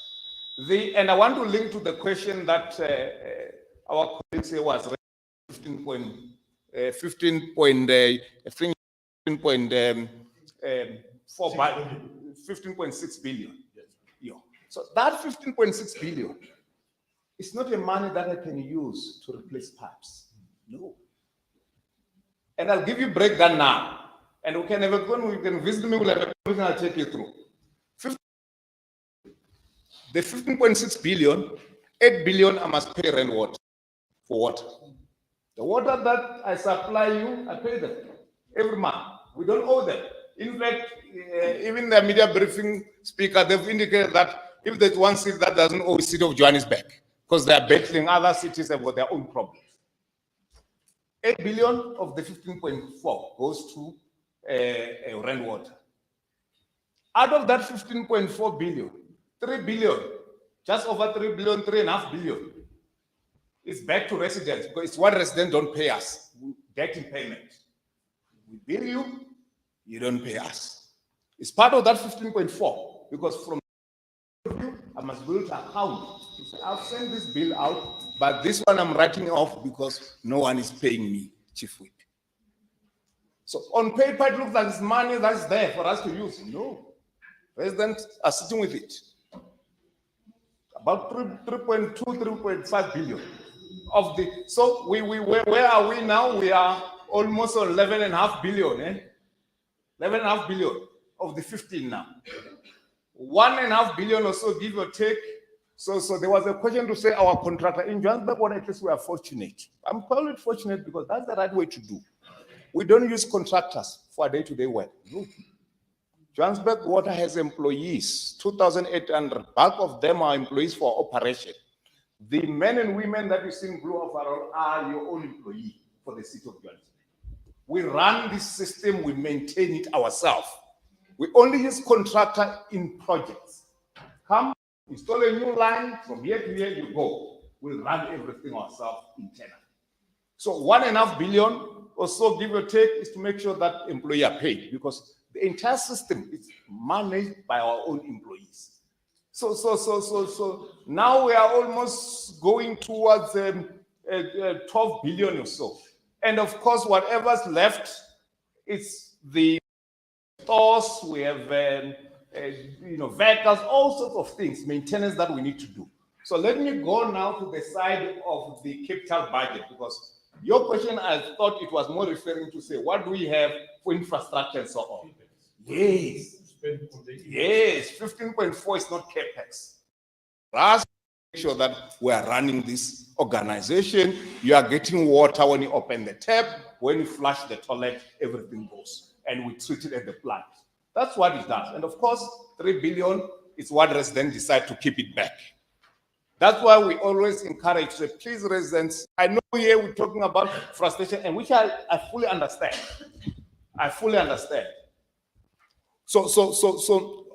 And I want to link to the question that our colleague say was 15.6 billion. Yeah. So that 15.6 billion is not a money that I can use to replace pipes. No. And I'll give you a breakdown now. And we can have a you can visit me, we'll have a conversation, I'll take you through. The 15.6 billion, 8 billion I must pay rent water for water. The water that I supply you, I pay them every month. We don't owe them. In fact, even the media briefing speaker, they've indicated that if there's one city that doesn't owe the city of Johannesburg, because they're battling other cities have got their own problems. 8 billion of the 15.4 goes to rent water. Out of that 15.4 billion, 3 billion, just over 3 billion, 3.5 billion, is back to residents because it's what residents don't pay us. We get in payment. We bill you, you don't pay us. It's part of that 15.4 because from you, I must build an account. I'll send this bill out, but this one I'm writing off because no one is paying me, Chief Whip. So on paper, it looks like it's money that's there for us to use. No. Residents are sitting with it. About 3.2, 3.5 billion of the. So where are we now? We are almost on 11.5 billion, 11.5 billion of the 15 now. 1.5 billion or so, give or take. So there was a question to say our contractor in Johannesburg, what at least we are fortunate. I'm calling it fortunate because that's the right way to do. We don't use contractors for day-to-day work. No. Johannesburg Water has employees, 2,800. Bulk of them are employees for operation. The men and women that you see in blue overall are your own employee for the city of Johannesburg. We run this system, we maintain it ourselves. We only use contractor in projects. Come, install a new line, from here to here you go. We'll run everything ourselves internally. So 1.5 billion or so, give or take, is to make sure that employees are paid because the entire system is managed by our own employees. So now we are almost going towards 12 billion or so. And of course, whatever's left, it's the stores, we have vehicles, all sorts of things, maintenance that we need to do. So let me go now to the side of the capital budget because your question, I thought it was more referring to say, what do we have for infrastructure and so on? Yes. Yes, 15.4 is not capex. For us to make sure that we are running this organization, you are getting water when you open the tap, when you flush the toilet, everything goes. And we treat it at the plant. That's what it does. And of course, 3 billion is what residents decide to keep it back. That's why we always encourage, so please residents, I know here we're talking about frustration, and which I fully understand. I fully understand. So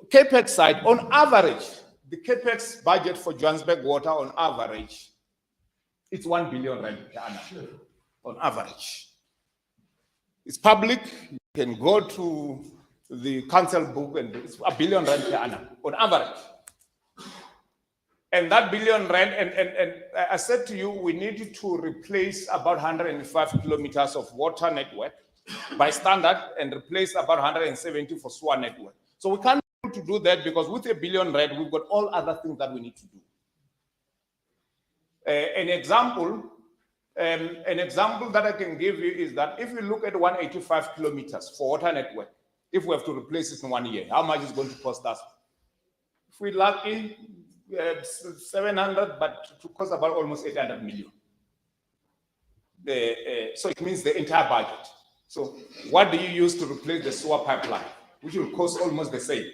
CAPEX side, on average, the CAPEX budget for Johannesburg Water on average, it's 1 billion rand on average. It's public. You can go to the council book and it's R1 billion per annum on average. And that R1 billion, and I said to you, we need to replace about 105 kilometers of water network by standard and replace about 170 for sewer network. So we can't be able to do that because with R1 billion, we've got all other things that we need to do. An example that I can give you is that if you look at 185 kilometers for water network, if we have to replace it in 1 year, how much is going to cost us? If we're lucky, 700, but to cost about almost 800 million. So it means the entire budget. So what do you use to replace the sewer pipeline, which will cost almost the same?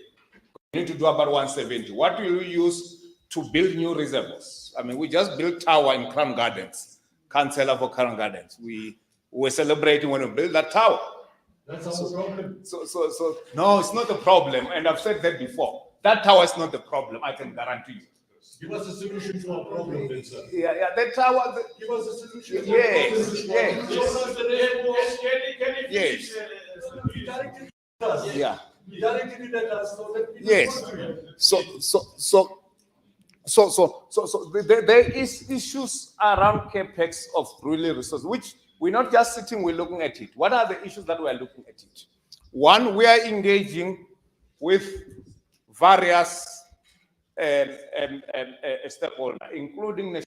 You need to do about 170. What will you use to build new reservoirs? I mean, we just built tower in Crown Gardens, Councillor for Crown Gardens. We were celebrating when we built that tower. That's our problem. So no, it's not a problem. And I've said that before. That tower is not the problem, I can guarantee you. Give us a solution to our problem, then, sir. Yeah, that tower. Give us a solution. Yes, yes. Show us the rainbows. Yes. You directly did us. Yeah. You directly did us so that we Yes. don't want to. So there is issues around capex of really resources, which we're not just sitting, we're looking at it. What are the issues that we're looking at it? One, we are engaging with various stakeholders, including the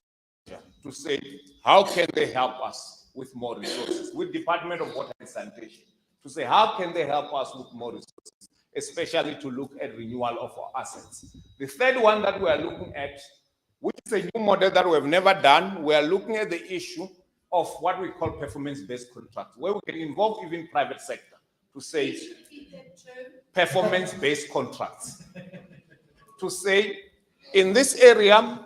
to say, how can they help us with more resources? With Department of Water and Sanitation, to say, how can they help us with more resources, especially to look at renewal of our assets. The third one that we are looking at, which is a new model that we have never done, we are looking at the issue of what we call performance-based contracts, where we can involve even private sector to say performance-based contracts. To say, in this area,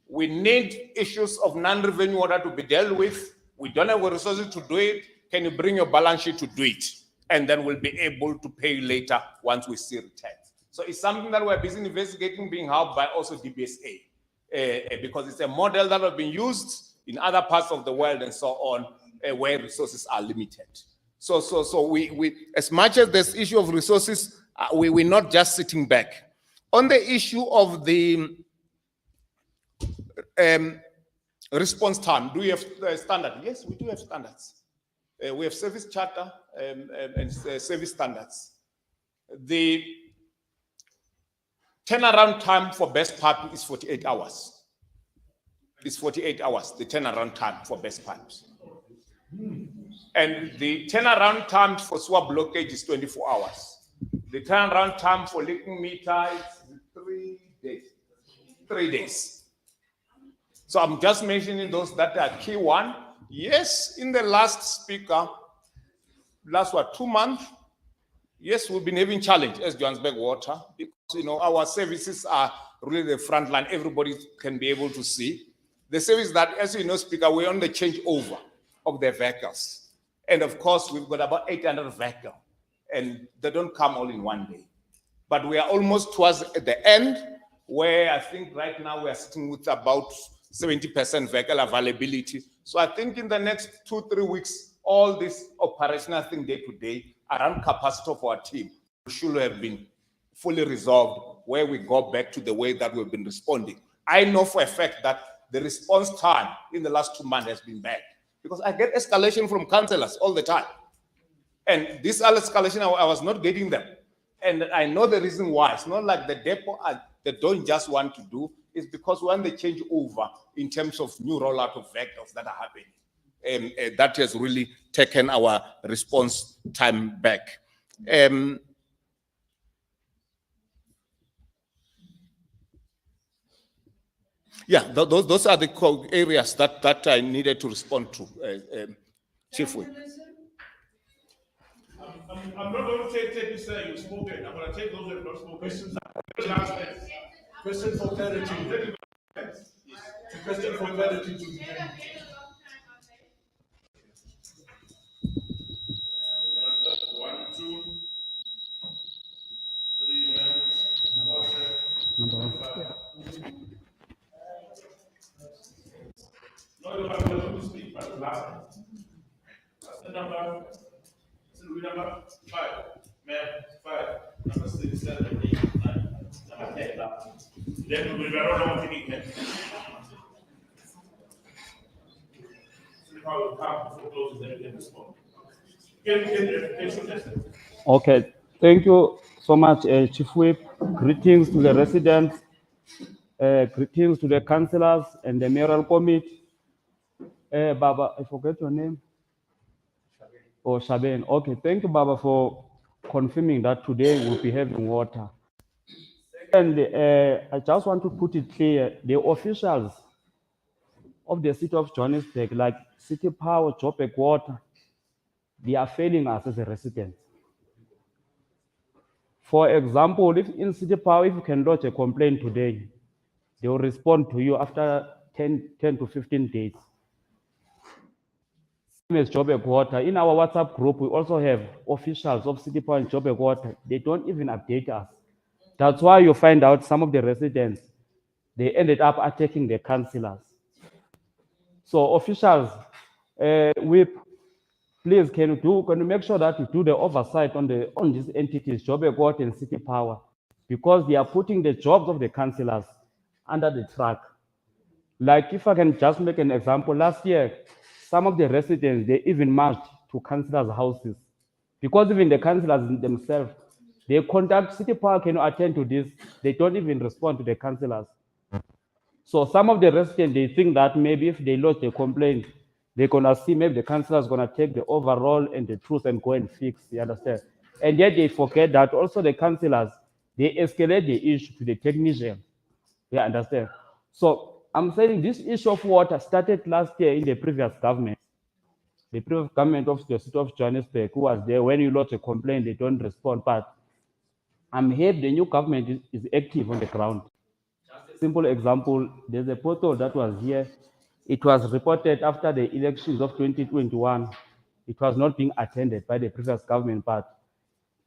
we need issues of non-revenue water to be dealt with. We don't have the resources to do it. Can you bring your balance sheet to do it? And then we'll be able to pay you later once we see returns. So it's something that we're busy investigating, being helped by also DBSA, because it's a model that has been used in other parts of the world and so on, where resources are limited. So we as much as this issue of resources, we're not just sitting back. On the issue of the response time, do we have standards? Yes, we do have standards. We have service charter and service standards. The turnaround time for best pipe is 48 hours. It's 48 hours, the turnaround time for best pipes. And the turnaround time for sewer blockage is 24 hours. The turnaround time for leaking meter is 3 days. 3 days. So I'm just mentioning those that are key one. Yes, in the last speaker, last 2 months, yes, we've been having challenge as Johannesburg Water because our services are really the front line. Everybody can be able to see the service that, as you know, Speaker, we're on the changeover of the vehicles, and of course we've got about 800 vehicles, and they don't come all in one day. But we are almost towards the end, where I think right now we are sitting with about 70% vehicle availability. So I think in the next 2-3 weeks, all this operational thing day to day around capacity of our team should have been fully resolved, where we go back to the way that we've been responding. I know for a fact that the response time in the last 2 months has been bad because I get escalation from councillors all the time. And this escalation, I was not getting them. And I know the reason why. It's not like the depot, they don't just want to do. It's because when they change over in terms of new rollout of vehicles that are happening. And that has really taken our response time back. Yeah, those are the areas that I needed to respond to, Chief Whip. I'm not going to take this you've spoken. I'm going to take those that have not spoken. Question for clarity. Question for clarity to be 1, 2, 3 minutes. Number 1. No, I'm going to speak, but last. That's the number. number 5, ma'am, 5, number 6, 7, 8, 9, number 10. Then we are all taking it. See how it comes before closes, then we can respond. Okay, thank you so much, Chief Whip. Greetings to the residents, greetings to the councillors and the mayoral committee. Baba, I forget your name. Oh, Shaben. Okay, thank you, Baba, for confirming that today we'll be having water. And I just want to put it clear, the officials of the city of Johannesburg, like City Power, Joburg Water, they are failing us as a resident. For example, if in City Power, if you can lodge a complaint today, they will respond to you after 10 to 15 days. Same as Joburg Water. In our WhatsApp group, we also have officials of City Power and Joburg Water. They don't even update us. That's why you find out some of the residents, they ended up attacking the councillors. So officials, Whip, please can you make sure that you do the oversight on these entities, Joburg Water and City Power, because they are putting the jobs of the councillors under the track. Like if I can just make an example, last year, some of the residents, they even marched to councillors' houses because even the councillors themselves, they contact City Power, can you attend to this? They don't even respond to the councillors. So some of the residents, they think that maybe if they lodge a complaint, they're gonna see maybe the councillor is gonna take the overall and the truth and go and fix, you understand? And yet they forget that also the councillors, they escalate the issue to the technician, you understand? So I'm saying this issue of water started last year in the previous government. The previous government of the city of Johannesburg, who was there, when you lodge a complaint, they don't respond, but I'm here, the new government is active on the ground. Simple example, there's a pothole that was here. It was reported after the elections of 2021. It was not being attended by the previous government, but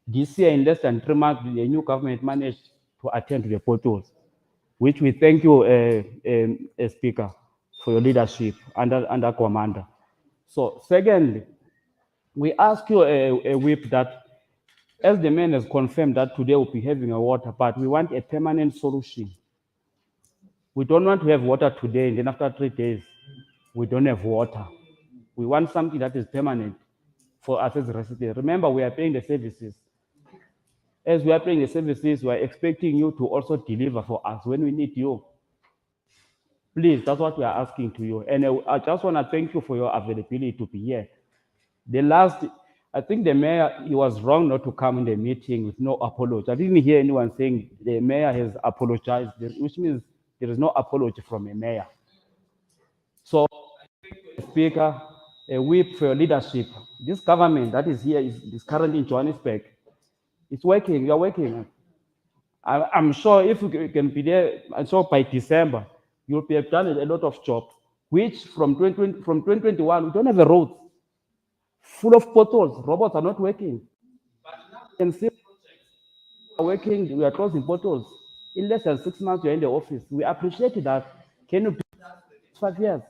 this year, in less than 3 months, the new government managed to attend to the potholes, which we thank you, Speaker, for your leadership under Commander. So secondly, we ask you, Whip, that as the man has confirmed that today we'll be having a water, but we want a permanent solution. We don't want to have water today, and then after 3 days, we don't have water. We want something that is permanent for us as residents. Remember, we are paying the services. As we are paying the services, we are expecting you to also deliver for us when we need you. Please, that's what we are asking to you. And I just want to thank you for your availability to be here. I think the mayor, he was wrong not to come in the meeting with no apology. I didn't hear anyone saying the mayor has apologized, which means there is no apology from a mayor. So, Speaker, a Whip for your leadership. This government that is here is currently in Johannesburg. It's working, you are working. I'm sure if you can be there, and so by December, you'll be have done a lot of jobs, which from 2021, we don't have a road full of potholes. Robots are not working. But now you can see are working, we are closing potholes. In less than 6 months, you're in the office. We appreciate that. Can you do that for 5 years?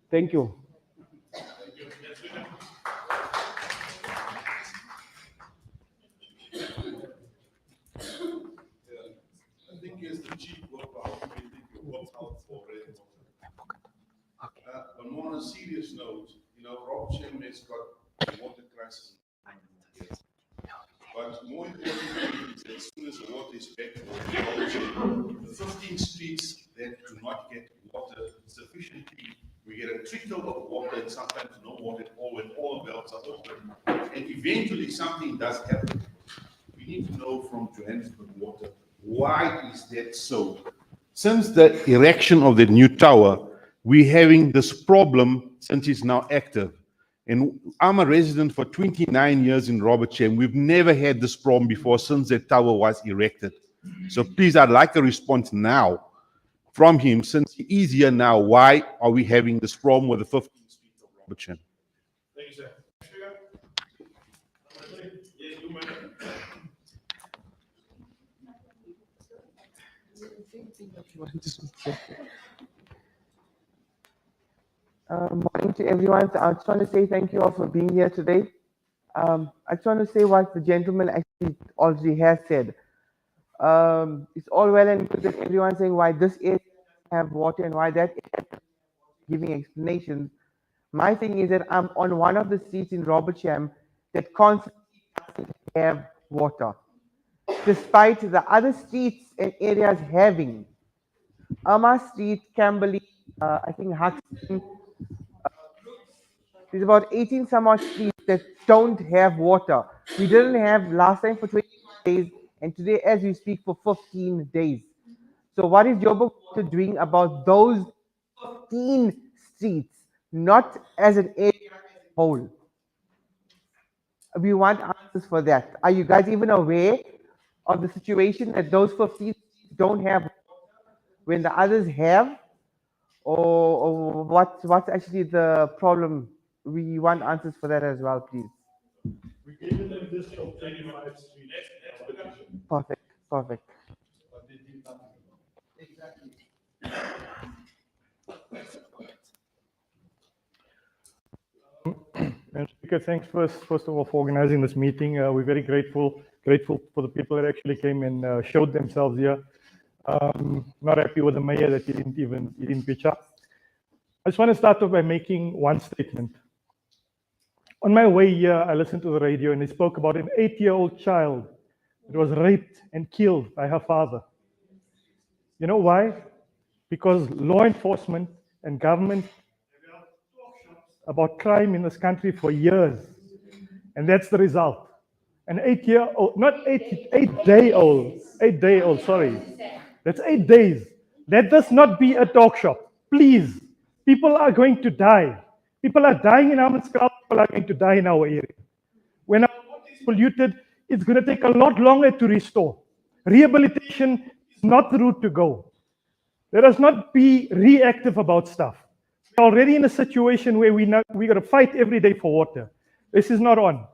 Thank you. I think as the chief worked out, we worked out for red water. But more on a serious note, Rob Chem has got a water crisis. But more importantly, is that as soon as the water is back to the 15 streets that do not get water sufficiently, we get a trickle of water and sometimes no water at all when all valves are open. And eventually something does happen. We need to know from Johannesburg Water, why is that so? Since the erection of the new tower, we're having this problem since it's now active. And I'm a resident for 29 years in Robert Chem. We've never had this problem before since the tower was erected. So please, I'd like a response now from him. Since he is here now, why are we having this problem with the 15th Street of Robert Chem? Thank you, sir. Morning to everyone. So I just want to say thank you all for being here today. I just want to say what the gentleman actually already has said. It's all well and good that everyone saying why this area have water and why that area giving explanations. My thing is that I'm on one of the streets in Robertsham that constantly doesn't have water, despite the other streets and areas having. Amma Street, Camberley, I think Huxton. There's about 18 some odd streets that don't have water. We didn't have last time for 20 days, and today, as we speak, for 15 days. So what is Joburg Water doing about those 15 streets, not as an area as a whole? We want answers for that. Are you guys even aware of the situation that those 15 don't have water when the others have? Or what's actually the problem? We want answers for that as well, please. We gave you the list of 25 streets. Perfect, perfect. And Speaker, thanks first of all for organizing this meeting. We're very grateful for the people that actually came and showed themselves here. Not happy with the mayor that he didn't pitch up. I just want to start off by making one statement. On my way here, I listened to the radio and they spoke about an 8-year-old child that was raped and killed by her father. You know why? Because law enforcement and government about crime in this country for years. And that's the result. An 8-year-old, not 8-day-old, sorry. That's 8 days. Let this not be a talk shop, please. People are going to die. People are dying in Hammanskraal, people are going to die in our area. When our water is polluted, it's going to take a lot longer to restore. Rehabilitation is not the route to go. Let us not be reactive about stuff. We're already in a situation where we're going to fight every day for water. This is not on.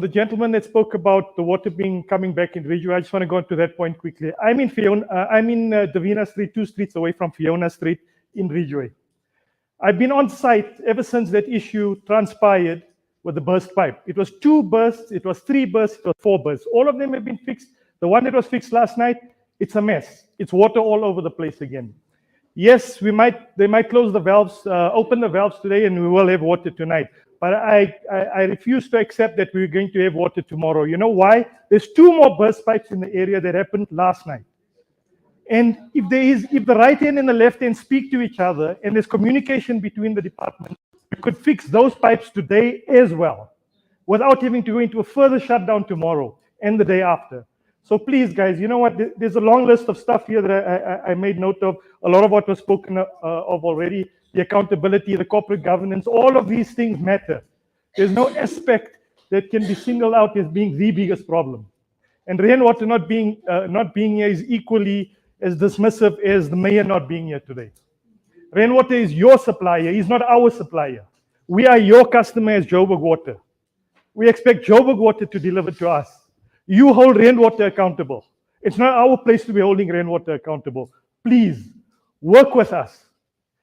The gentleman that spoke about the water coming back in Ridgeway, I just want to go to that point quickly. I'm in Davina Street, 2 streets away from Fiona Street in Ridgeway. I've been on site ever since that issue transpired with the burst pipe. It was 2 bursts, it was 3 bursts, it was 4 bursts. All of them have been fixed. The one that was fixed last night, it's a mess. It's water all over the place again. Yes, they might close the valves, open the valves today, and we will have water tonight. But I refuse to accept that we're going to have water tomorrow. You know why? There's 2 more burst pipes in the area that happened last night. And if the right hand and the left hand speak to each other and there's communication between the departments, we could fix those pipes today as well, without having to go into a further shutdown tomorrow and the day after. So please, guys, you know what? There's a long list of stuff here that I made note of. A lot of what was spoken of already, the accountability, the corporate governance, all of these things matter. There's no aspect that can be singled out as being the biggest problem. And rainwater not being here is equally as dismissive as the mayor not being here today. Rainwater is your supplier, he's not our supplier. We are your customer as Joburg Water. We expect Joburg Water to deliver to us. You hold rainwater accountable. It's not our place to be holding rainwater accountable. Please, work with us.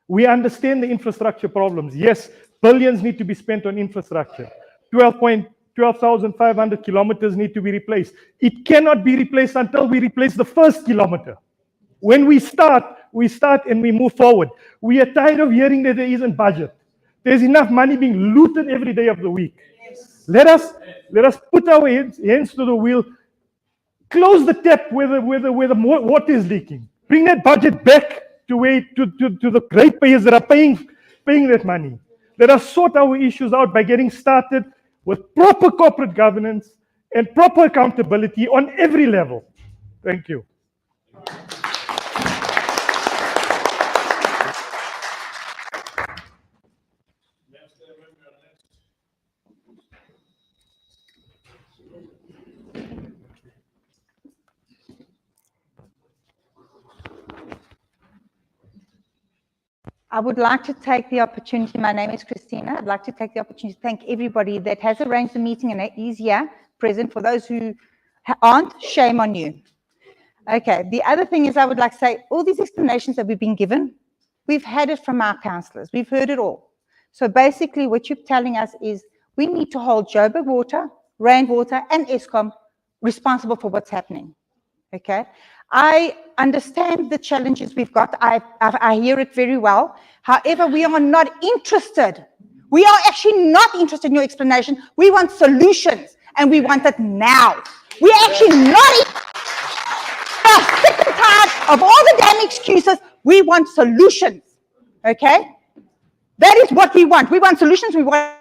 We understand the infrastructure problems. Yes, billions need to be spent on infrastructure. 12,500 kilometers need to be replaced. It cannot be replaced until we replace the first kilometer. When we start and we move forward. We are tired of hearing that there isn't budget. There's enough money being looted every day of the week. Yes. Let us put our hands to the wheel. Close the tap where the water is leaking. Bring that budget back to the ratepayers that are paying that money. Let us sort our issues out by getting started with proper corporate governance and proper accountability on every level. Thank you. I would like to take the opportunity, my name is Christina, I'd like to take the opportunity to thank everybody that has arranged the meeting and is here present. For those who aren't, shame on you. Okay, the other thing is I would like to say, all these explanations that we've been given, we've had it from our councillors, we've heard it all. So basically what you're telling us is We need to hold Joburg Water, Rainwater, and Eskom responsible for what's happening. Okay? I understand the challenges we've got. I hear it very well. However, we are not interested. We are actually not interested in your explanation. We want solutions, and we want it now. We're actually not sick and tired of all the damn excuses. We want solutions. Okay? That is what we want. We want solutions. We want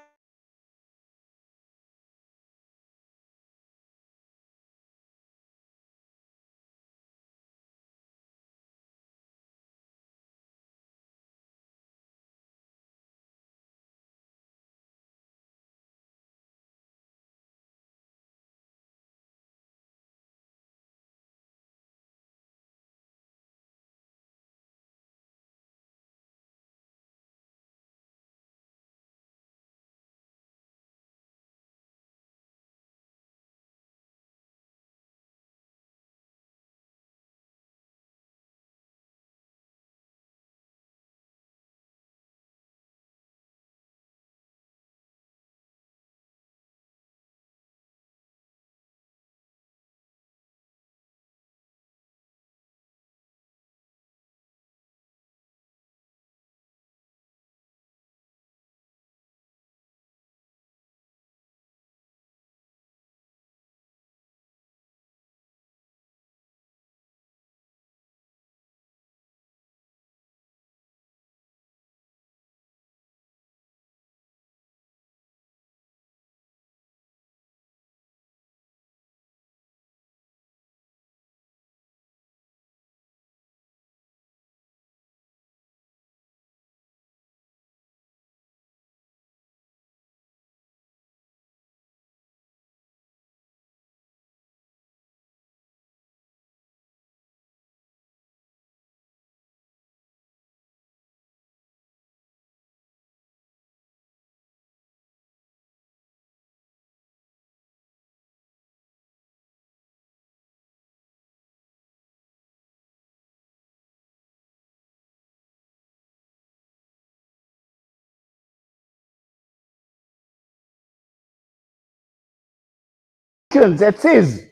that says,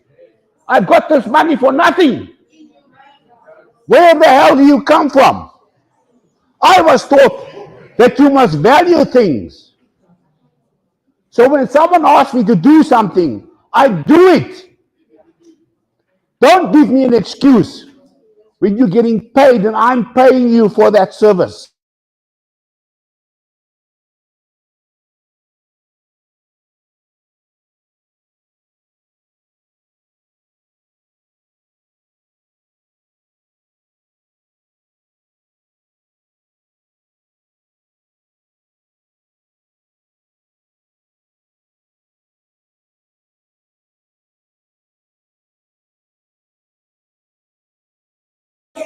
I've got this money for nothing. Where the hell do you come from? I was taught that you must value things. So when someone asks me to do something, I do it. Don't give me an excuse when you're getting paid and I'm paying you for that service.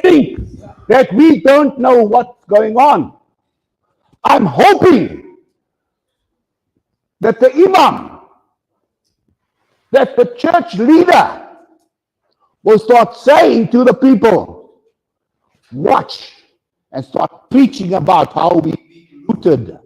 Think that we don't know what's going on. I'm hoping that the imam, that the church leader will start saying to the people, watch, and start preaching about how we looted.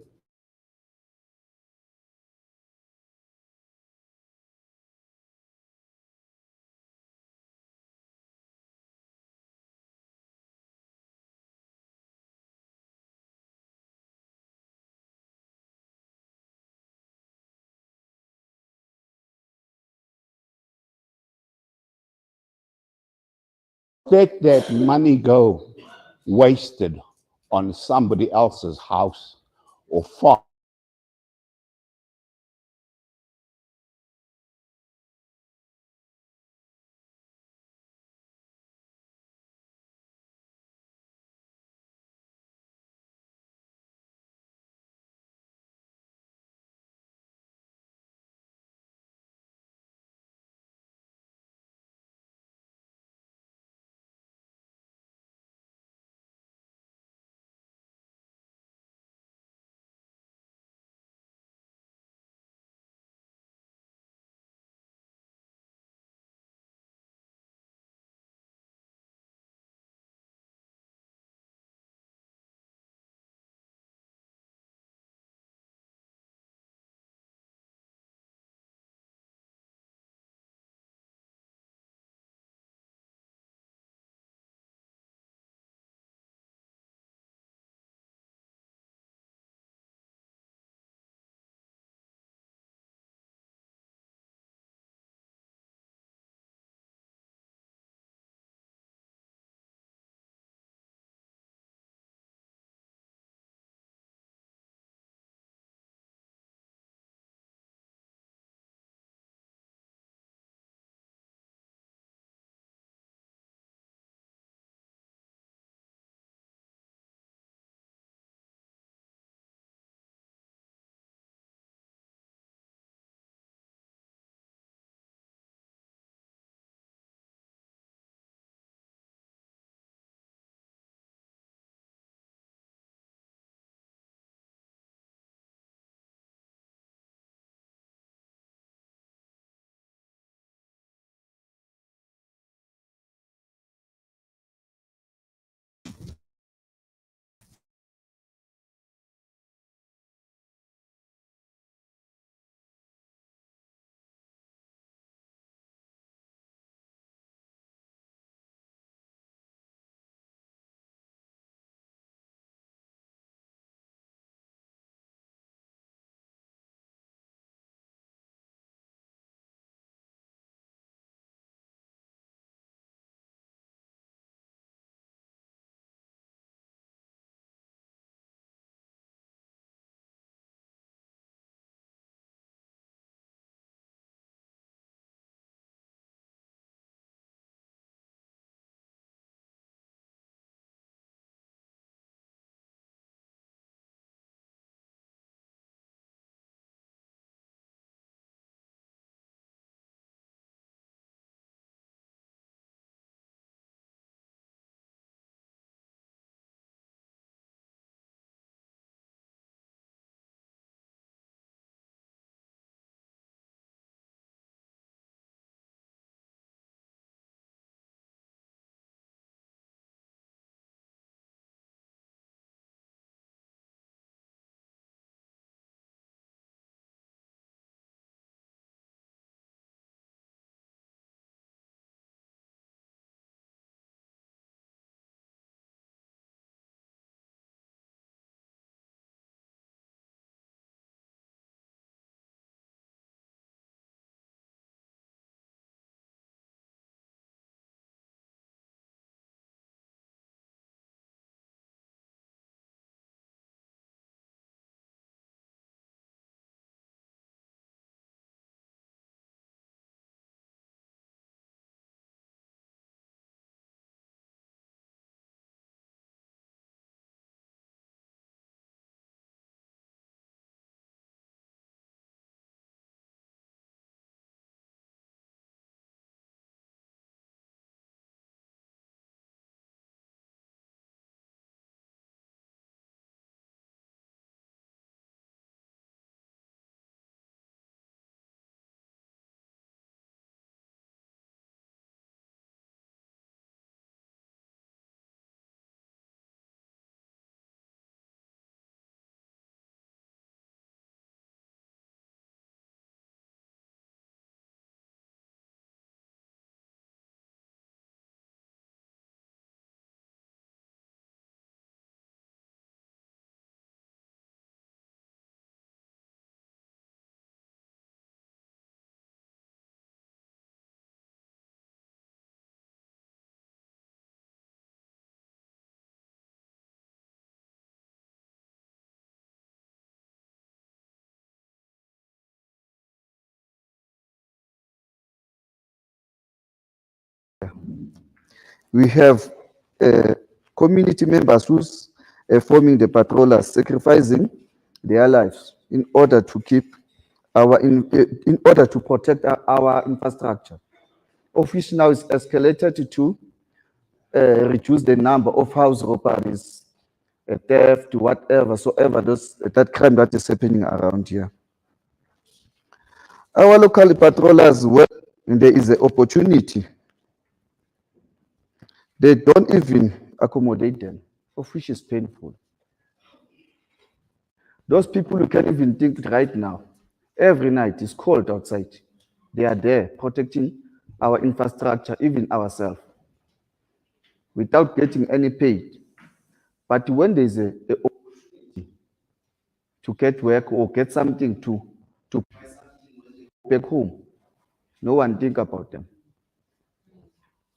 Let that money go wasted on somebody else's house or farm. We have community members who's forming the patrollers, sacrificing their lives in order to keep in order to protect our infrastructure, of which now is escalated to reduce the number of house robberies, theft, whatever, that crime that is happening around here. Our local patrollers, when there is an opportunity, they don't even accommodate them, of which is painful. Those people you can't even think right now, every night it's cold outside. They are there protecting our infrastructure, even ourselves, without getting any pay. But when there's a opportunity to get work or get something to back home, no one think about them.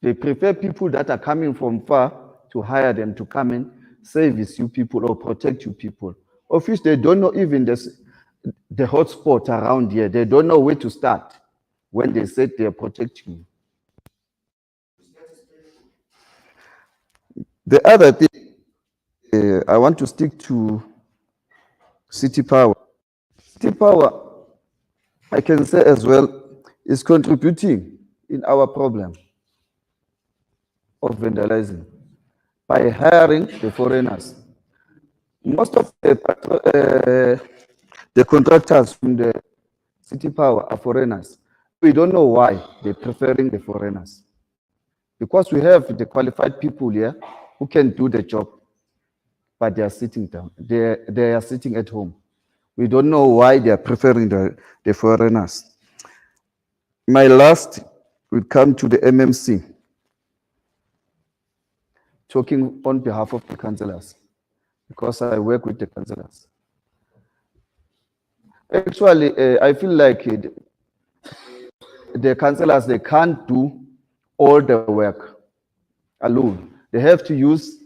They prefer people that are coming from far to hire them to come and service you people or protect you people, of which they don't know even the hotspot around here. They don't know where to start when they said they are protecting you. The other thing, I want to stick to city power. City power, I can say as well, is contributing in our problem of vandalism by hiring the foreigners. Most of the contractors from the city power are foreigners. We don't know why they're preferring the foreigners. Because we have the qualified people here who can do the job, but they are sitting down. They are sitting at home. We don't know why they are preferring the foreigners. My last will come to the MMC, talking on behalf of the councillors, because I work with the councillors. Actually, I feel like the councillors, they can't do all the work alone. They have to use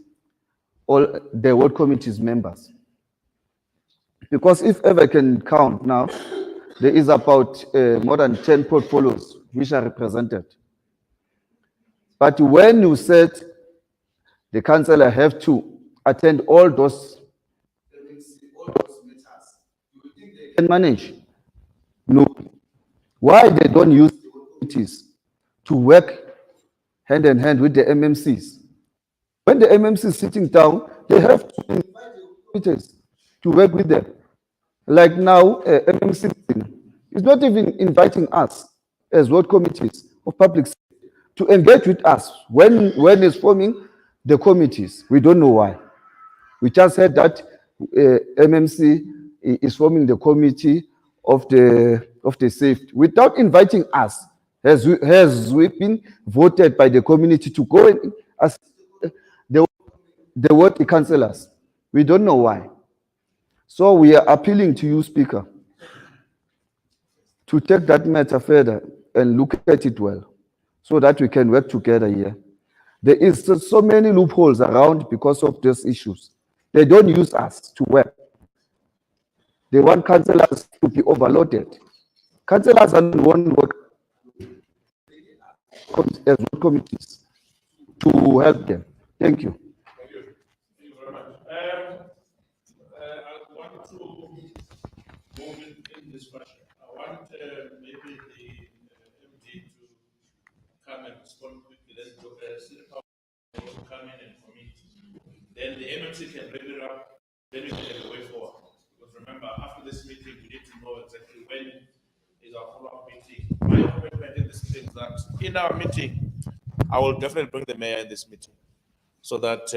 all the ward committee's members. Because if ever can count now, there is about more than 10 portfolios which are represented. But when you said the councillor have to attend all those matters, you think they can manage? No. Why they don't use the committees to work hand in hand with the MMCs? When the MMC is sitting down, they have to invite the committees to work with them. Like now, MMC is not even inviting us as ward committees of public safety to engage with us when it's forming the committees. We don't know why. We just heard that MMC is forming the committee of the safety without inviting us. Has we been voted by the community to go and as the ward councillors? We don't know why. So we are appealing to you, Speaker, to take that matter further and look at it well, so that we can work together here. There is so many loopholes around because of these issues. They don't use us to work. They want councillors to be overloaded. Councillors are one work as committees to help them. Thank you. Thank you very much. I want to move in this question. I want maybe the MD to come and respond quickly. Then City Power will come in and commit. Then the MMC can bring it up. Then we can have a way forward. Because remember, after this meeting, we need to know exactly when is our follow-up meeting. My commitment in this meeting is that in our meeting, I will definitely bring the mayor in this meeting, so that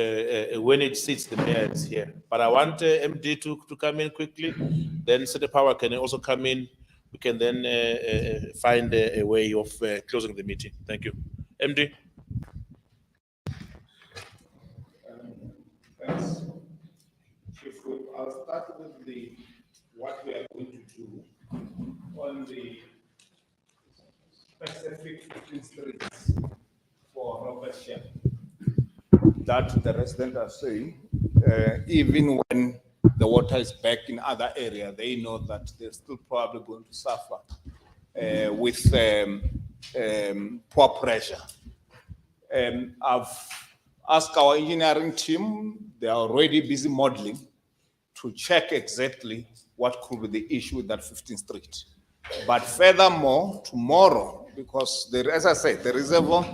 when it sits, the mayor is here. But I want MD to come in quickly. Then City Power can also come in. We can then find a way of closing the meeting. Thank you. MD. Thanks. I'll start with what we are going to do on the specific streets for Robert Shell. That the residents are saying, even when the water is back in other areas, they know that they're still probably going to suffer with poor pressure. I've asked our engineering team, they are already busy modeling to check exactly what could be the issue with that 15th Street. But furthermore, tomorrow, because as I said, the reservoir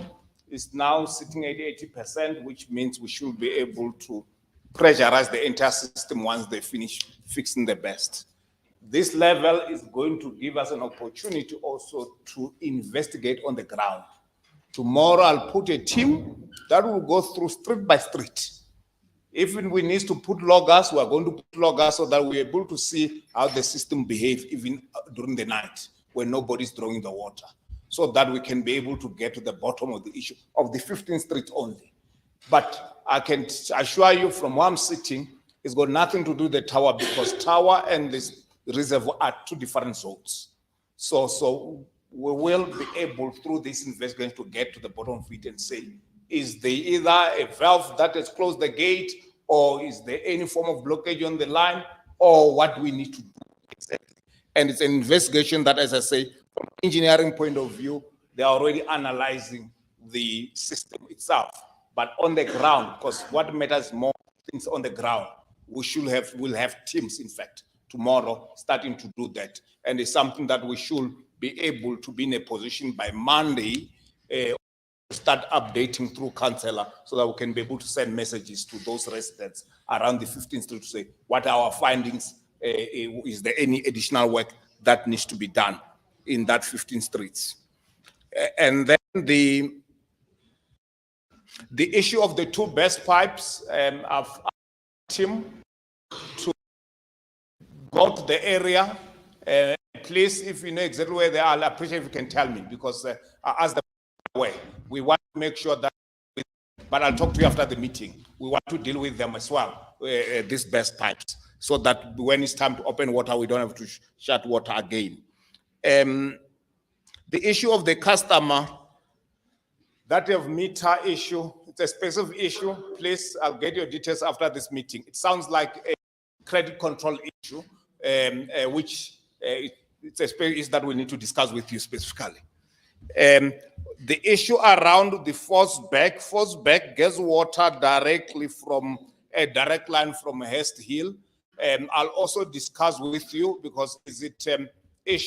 is now sitting at 80%, which means we should be able to pressurize the entire system once they finish fixing the best. This level is going to give us an opportunity also to investigate on the ground. Tomorrow, I'll put a team that will go through street by street. If we need to put loggers, we are going to put loggers so that we're able to see how the system behaves even during the night when nobody's drawing the water, so that we can be able to get to the bottom of the issue of the 15th Street only. But I can assure you from where I'm sitting, it's got nothing to do with the tower, because tower and this reservoir are two different zones. So we will be able through this investigation to get to the bottom of it and say, is there either a valve that has closed the gate, or is there any form of blockage on the line, or what we need to do exactly? And it's an investigation that, as I say, from an engineering point of view, they are already analyzing the system itself. But on the ground, because what matters more, things on the ground, we'll have teams, in fact, tomorrow starting to do that. And it's something that we should be able to be in a position by Monday, start updating through councillor, so that we can be able to send messages to those residents around the 15th Street to say what are our findings, is there any additional work that needs to be done in that 15 streets. And then the issue of the two best pipes, I've asked him to go to the area. Please, if you know exactly where they are, I'll appreciate if you can tell me, because I asked them away. We want to make sure that, but I'll talk to you after the meeting. We want to deal with them as well, these best pipes, so that when it's time to open water, we don't have to shut water again. The issue of the customer, that have meter issue, it's a specific issue. Please, I'll get your details after this meeting. It sounds like a credit control issue, which it's a specific issue that we need to discuss with you specifically. The issue around the force back gets water directly from a direct line from Hest Hill. I'll also discuss with you, because is it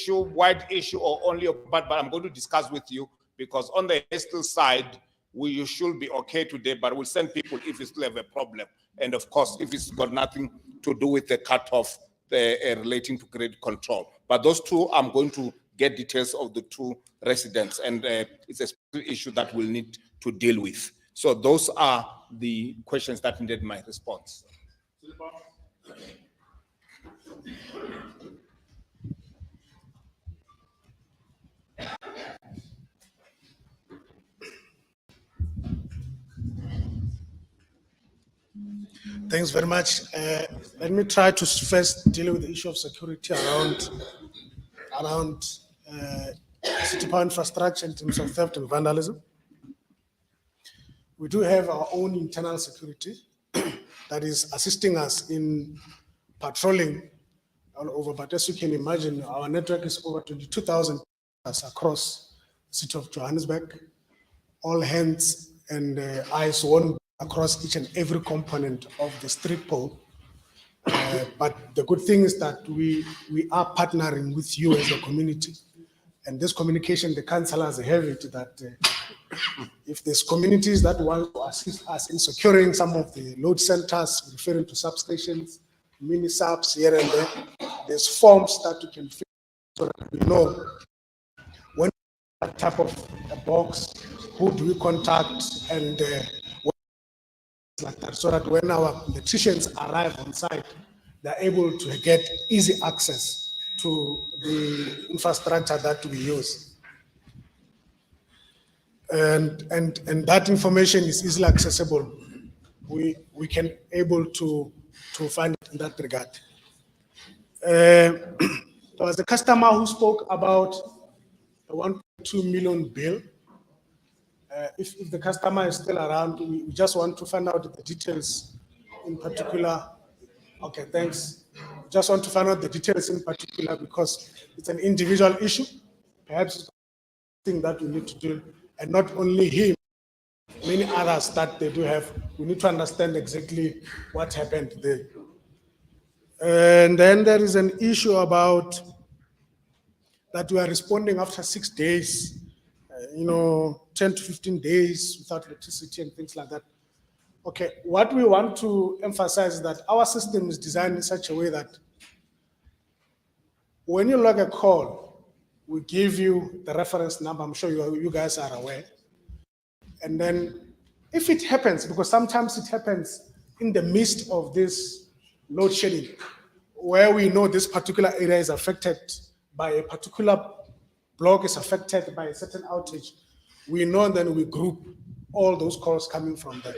wide issue or only, but I'm going to discuss with you, because on the Hest Hill side, you should be okay today, but we'll send people if you still have a problem. And of course, if it's got nothing to do with the cutoff relating to credit control. But those two, I'm going to get details of the two residents, and it's a specific issue that we'll need to deal with. So those are the questions that needed my response. Thanks very much. Let me try to first deal with the issue of security around city power infrastructure in terms of theft and vandalism. We do have our own internal security that is assisting us in patrolling all over. But as you can imagine, our network is over 22,000 across the city of Johannesburg. All hands and eyes on across each and every component of the street pole. But the good thing is that we are partnering with you as a community. And this communication, the councillors have it, that if there's communities that want to assist us in securing some of the load centers, referring to substations, mini subs here and there, there's forms that you can fill so that we know when that type of a box, who do we contact, and like that, so that when our electricians arrive on site, they're able to get easy access to the infrastructure that we use. And that information is easily accessible. We can able to find it in that regard. There was a customer who spoke about a 1.2 million bill. If the customer is still around, we just want to find out the details in particular. Okay, thanks. Just want to find out the details in particular, because it's an individual issue. Perhaps it's something that we need to do, and not only him, many others that they do have. We need to understand exactly what happened there. And then there is an issue about that we are responding after 6 days, 10 to 15 days without electricity and things like that. Okay, what we want to emphasize is that our system is designed in such a way that when you log a call, we give you the reference number. I'm sure you guys are aware. And then if it happens, because sometimes it happens in the midst of this load shedding, where we know this particular area is affected by a particular block is affected by a certain outage, we know then we group all those calls coming from there.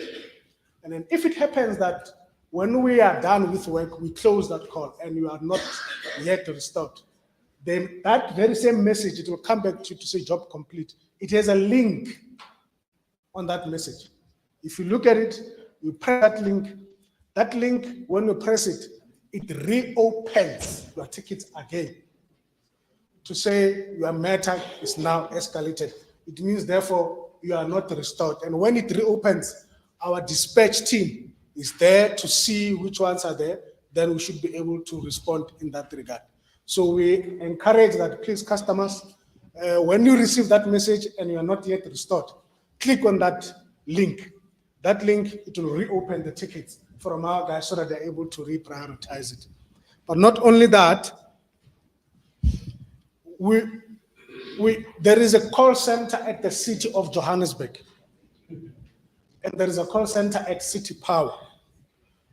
And then if it happens that when we are done with work, we close that call and you are not yet restored, then that very same message, it will come back to you to say job complete. It has a link on that message. If you look at it, you press that link. That link, when you press it, it reopens your ticket again to say your matter is now escalated. It means, therefore, you are not restored. And when it reopens, our dispatch team is there to see which ones are there. Then we should be able to respond in that regard. So we encourage that, please, customers, when you receive that message and you are not yet restored, click on that link. That link, it will reopen the tickets from our guys so that they're able to reprioritize it. But not only that, there is a call center at the city of Johannesburg, and there is a call center at City Power.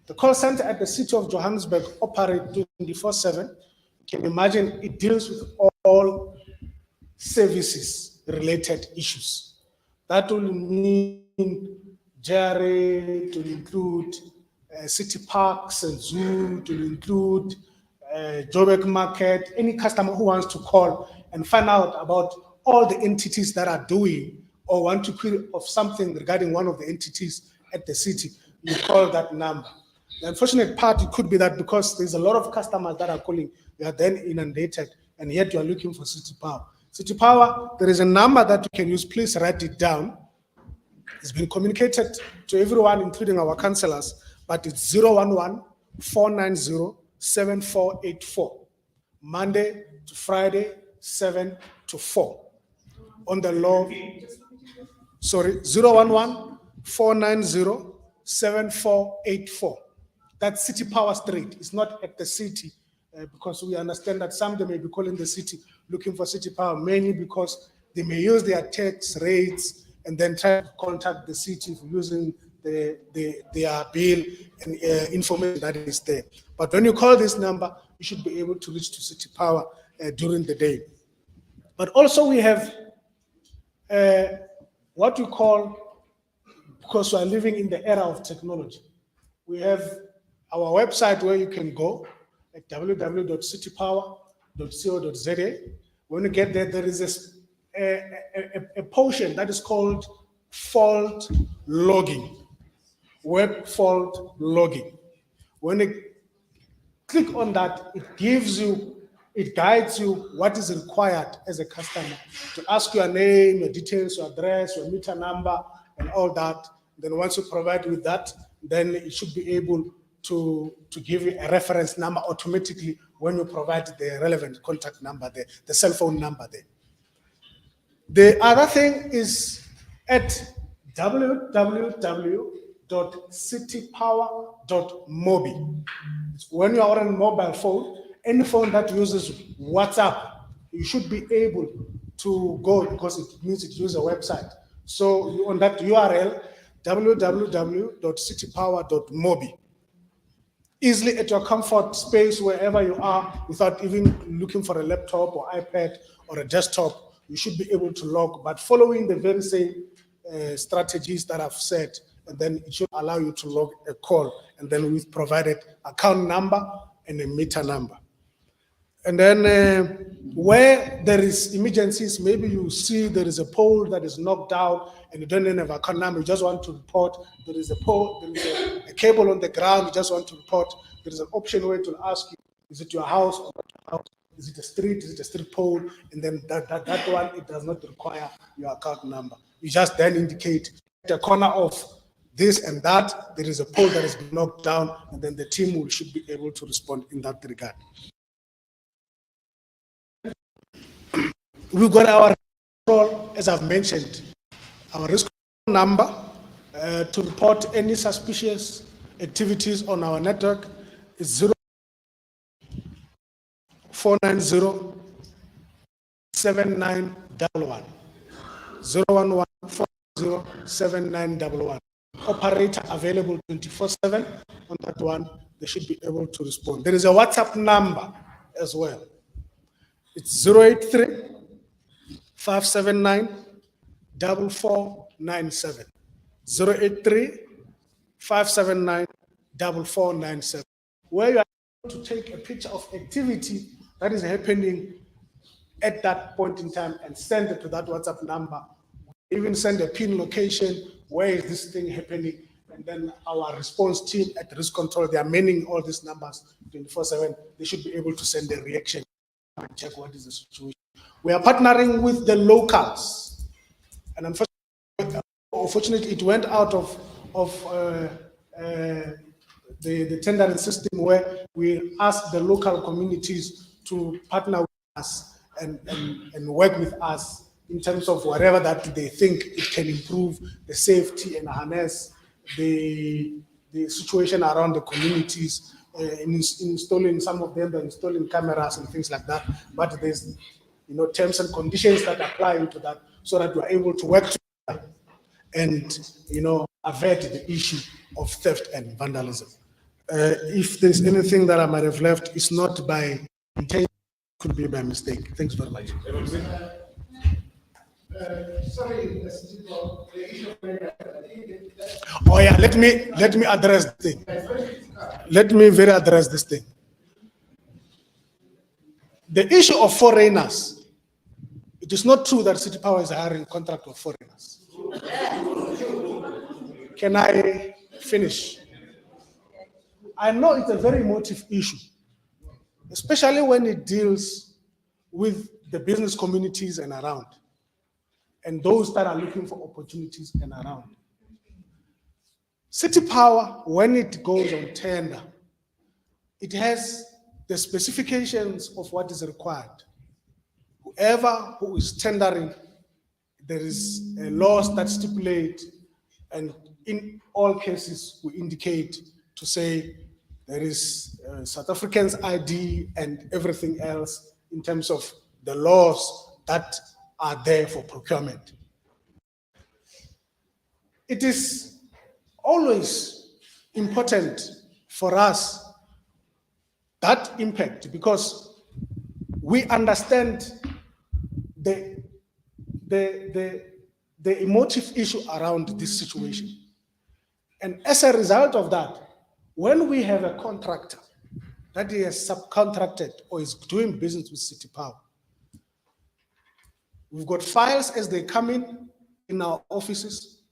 The call center at the city of Johannesburg operates 24/7. You can imagine it deals with all services related issues. That will mean JRA, to include city parks and zoo, to include Joburg Market, any customer who wants to call and find out about all the entities that are doing or want to query of something regarding one of the entities at the city, you call that number. The unfortunate part, it could be that because there's a lot of customers that are calling, you are then inundated, and yet you are looking for City Power. City Power, there is a number that you can use. Please write it down. It's been communicated to everyone, including our councillors, but it's 011-490-7484. Monday to Friday, 7 to 4. On the law, 011-490-7484. That's City Power Street. It's not at the city, because we understand that some they may be calling the city looking for City Power, mainly because they may use their tax rates and then try to contact the city for using their bill and information that is there. But when you call this number, you should be able to reach to City Power during the day. But also we have what we call, because we are living in the era of technology, we have our website where you can go at www.citypower.co.za. When you get there, there is a portion that is called fault logging, web fault logging. When you click on that, it guides you what is required as a customer to ask your name, your details, your address, your meter number, and all that. Then once you provide with that, then it should be able to give you a reference number automatically when you provide the relevant contact number there, the cell phone number there. The other thing is at www.citypower.mobi. When you are on a mobile phone, any phone that uses WhatsApp, you should be able to go, because it means it uses a website. So on that URL, www.citypower.mobi. Easily at your comfort space, wherever you are, without even looking for a laptop or iPad or a desktop, you should be able to log, but following the very same strategies that I've said, and then it should allow you to log a call, and then we've provided account number and a meter number. And then where there is emergencies, maybe you see there is a pole that is knocked out and you don't have an account number, you just want to report. There is a pole, there is a cable on the ground, you just want to report. There is an option where it will ask you, is it your house or not your house? Is it a street? Is it a street pole? And then that one, it does not require your account number. You just then indicate a corner of this and that, there is a pole that has been knocked down, and then the team should be able to respond in that regard. We've got our control, as I've mentioned, our risk number to report any suspicious activities on our network is 0490 7911. 011 40 7911. Operator available 24/7 on that one. They should be able to respond. There is a WhatsApp number as well. It's 083 579 4497. 083 579 4497. Where you are able to take a picture of activity that is happening at that point in time and send it to that WhatsApp number. Even send a pin location, where is this thing happening? And then our response team at Risk Control, they are manning all these numbers 24/7. They should be able to send a reaction and check what is the situation. We are partnering with the locals. And unfortunately, it went out of the tendering system, where we asked the local communities to partner with us and work with us in terms of whatever that they think it can improve the safety and harness the situation around the communities, installing some of them, installing cameras and things like that. But there's terms and conditions that apply into that, so that we're able to work together and avert the issue of theft and vandalism. If there's anything that I might have left, it's not by intention, it could be by mistake. Thanks very much. Sorry, Oh yeah, let me address the thing. Let me address this thing. The issue of foreigners. It is not true that City Power is hiring contract of foreigners. Can I finish? I know it's a very emotive issue, especially when it deals with the business communities and around, and those that are looking for opportunities and around. City Power, when it goes on tender, it has the specifications of what is required. Whoever who is tendering, there is a laws that stipulate, and in all cases we indicate to say there is South African's ID and everything else in terms of the laws that are there for procurement. It is always important for us, that impact, because we understand the emotive issue around this situation. And as a result of that, when we have a contractor that is subcontracted or is doing business with City Power, we've got files as they come in our offices,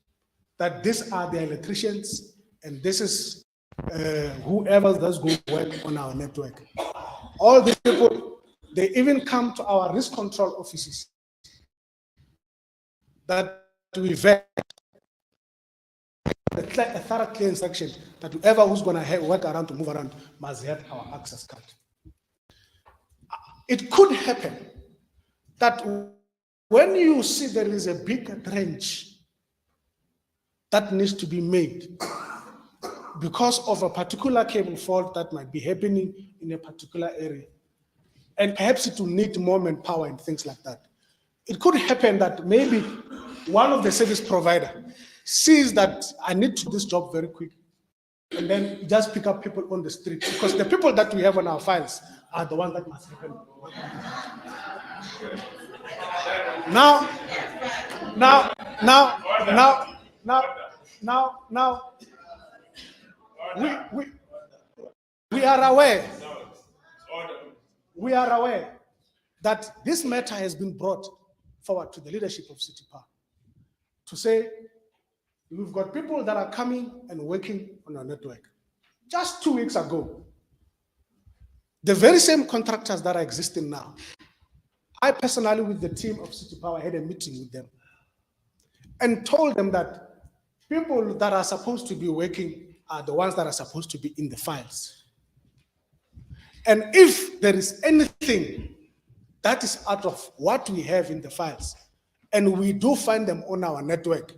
that these are the electricians and this is whoever does go work on our network. All these people, they even come to our risk control offices that we vet a thorough clearance section, that whoever who's going to work around to move around must have our access card. It could happen that when you see there is a big trench that needs to be made because of a particular cable fault that might be happening in a particular area, and perhaps it will need more manpower and things like that. It could happen that maybe one of the service provider sees that I need to do this job very quick, and then just pick up people on the street, because the people that we have on our files are the ones that must happen. Now, we are aware. We are aware that this matter has been brought forward to the leadership of City Power to say, we've got people that are coming and working on our network. Just 2 weeks ago, the very same contractors that are existing now, I personally, with the team of City Power, had a meeting with them and told them that people that are supposed to be working are the ones that are supposed to be in the files. And if there is anything that is out of what we have in the files, and we do find them on our network,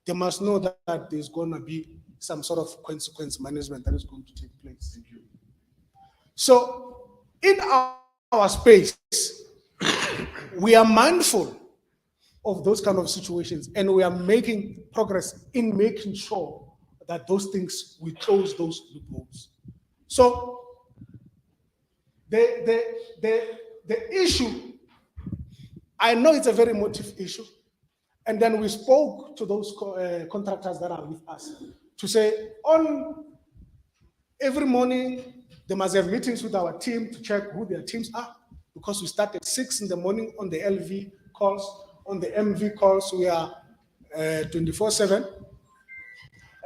they must know that there's going to be some sort of consequence management that is going to take place. So in our space, we are mindful of those kind of situations, and we are making progress in making sure that those things, we close those loopholes. So the issue, I know it's a very emotive issue, and then we spoke to those contractors that are with us to say, on every morning, they must have meetings with our team to check who their teams are, because we start at 6 in the morning on the LV calls. On the MV calls, we are 24/7.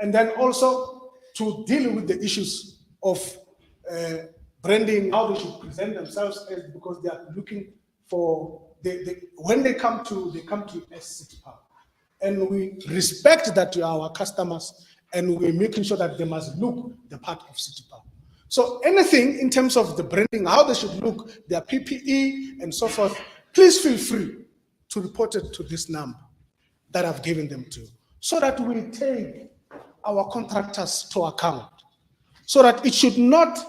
And then also to deal with the issues of branding, how they should present themselves, because they are looking for, when they come to as City Park. And we respect that you are our customers, and we're making sure that they must look the part of City Park. So anything in terms of the branding, how they should look, their PPE and so forth, please feel free to report it to this number that I've given them to, so that we take our contractors to account, so that we should not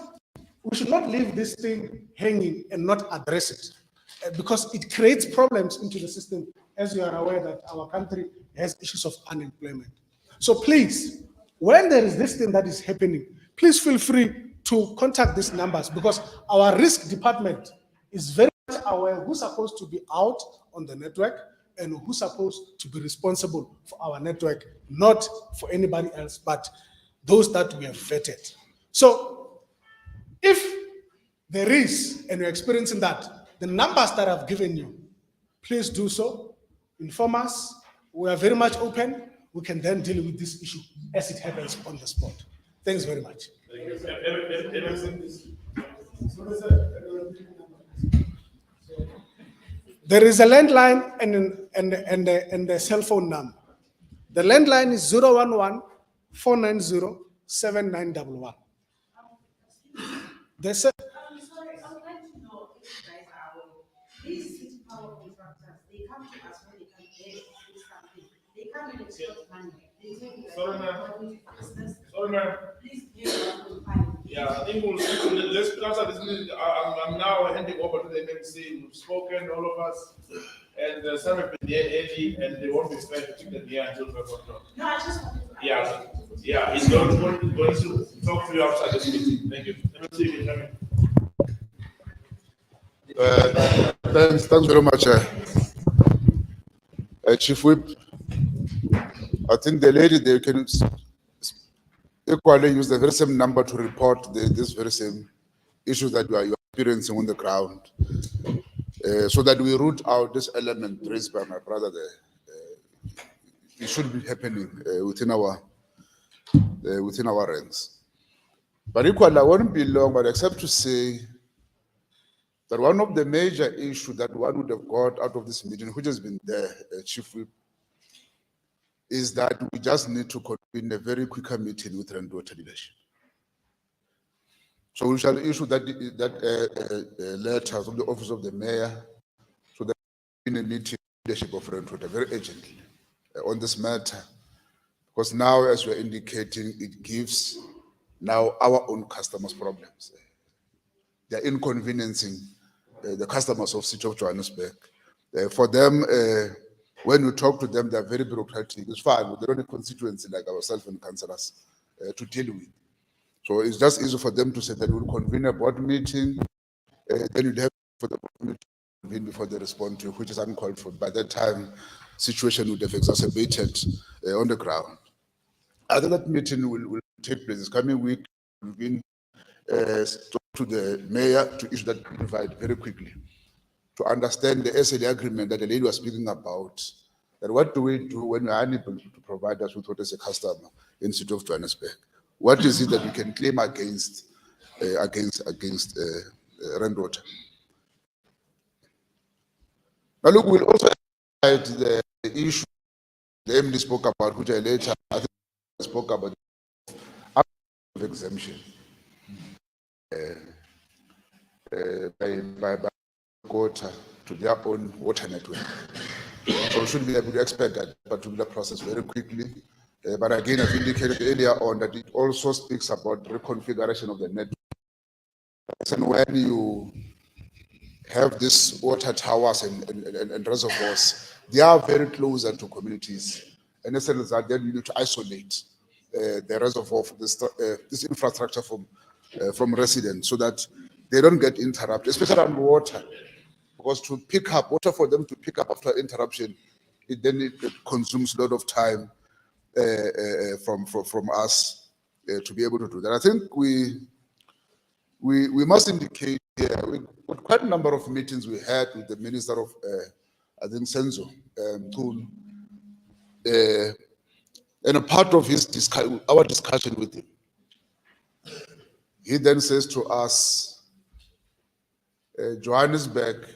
leave this thing hanging and not address it, because it creates problems into the system, as you are aware that our country has issues of unemployment. So please, when there is this thing that is happening, please feel free to contact these numbers, because our risk department is very much aware who's supposed to be out on the network and who's supposed to be responsible for our network, not for anybody else, but those that we have vetted. So if there is, and you're experiencing that, the numbers that I've given you, please do so, inform us. We are very much open. We can then deal with this issue as it happens on the spot. Thanks very much. There is a landline and a cell phone number. The landline is 011-490-7911. The sorry, I would like to know if you guys are aware. These City Power contractors, they come to us when they can get something. They come and export money. They take it. Sorry, ma'am. Sorry, ma'am. Please pay us fine. Yeah, I think let's answer this meeting. I'm now handing over to the MMC. We've spoken, all of us, and some have been here early, and they won't be fair to keep them here until 5 o'clock. No, I just wanted to. Yeah, he's going to talk to you outside this meeting. Thank you. MMC, you can come in. Thanks very much, Chief Whip. I think the lady there can equally use the very same number to report this very same issue that you are experiencing on the ground, so that we root out this element raised by my brother there. It should be happening within our ranks. But equally, I won't be long, but except to say that one of the major issues that one would have got out of this meeting, which has been there, Chief Whip, is that we just need to convene a very quicker meeting with Water leadership. So we shall issue that letter from the office of the mayor, so that in a meeting leadership of Water very urgently on this matter, because now, as we're indicating, it gives now our own customers problems. They're inconveniencing the customers of City of Johannesburg. For them, when you talk to them, they're very bureaucratic. It's fine, but they don't have a constituency like ourselves and councillors to deal with. So it's just easy for them to say that we'll convene a board meeting, then you'd have for the board meeting to convene before they respond to you, which is uncalled for. By that time, situation would have exacerbated on the ground. Other that meeting will take place this coming week. Convene, talk to the mayor to issue that invite very quickly, to understand the SLA agreement that the lady was speaking about, that what do we do when we are unable to provide us with what is a customer in City of Johannesburg? What is it that we can claim against Water? Now look, we'll also highlight the issue the MD spoke about, which I later, I think spoke about exemption by quota to their own water network. So we should be able to expect that particular process very quickly. But again, I've indicated earlier on that it also speaks about reconfiguration of the network. And when you have these water towers and reservoirs, they are very closer to communities. And as a result, then you need to isolate the reservoir of this infrastructure from residents so that they don't get interrupted, especially on water. Because to pick up water for them to pick up after interruption, it consumes a lot of time from us to be able to do that. I think we must indicate here, with quite a number of meetings we had with the Minister of, I think, Senzo, and a part of our discussion with him, he then says to us, Johannesburg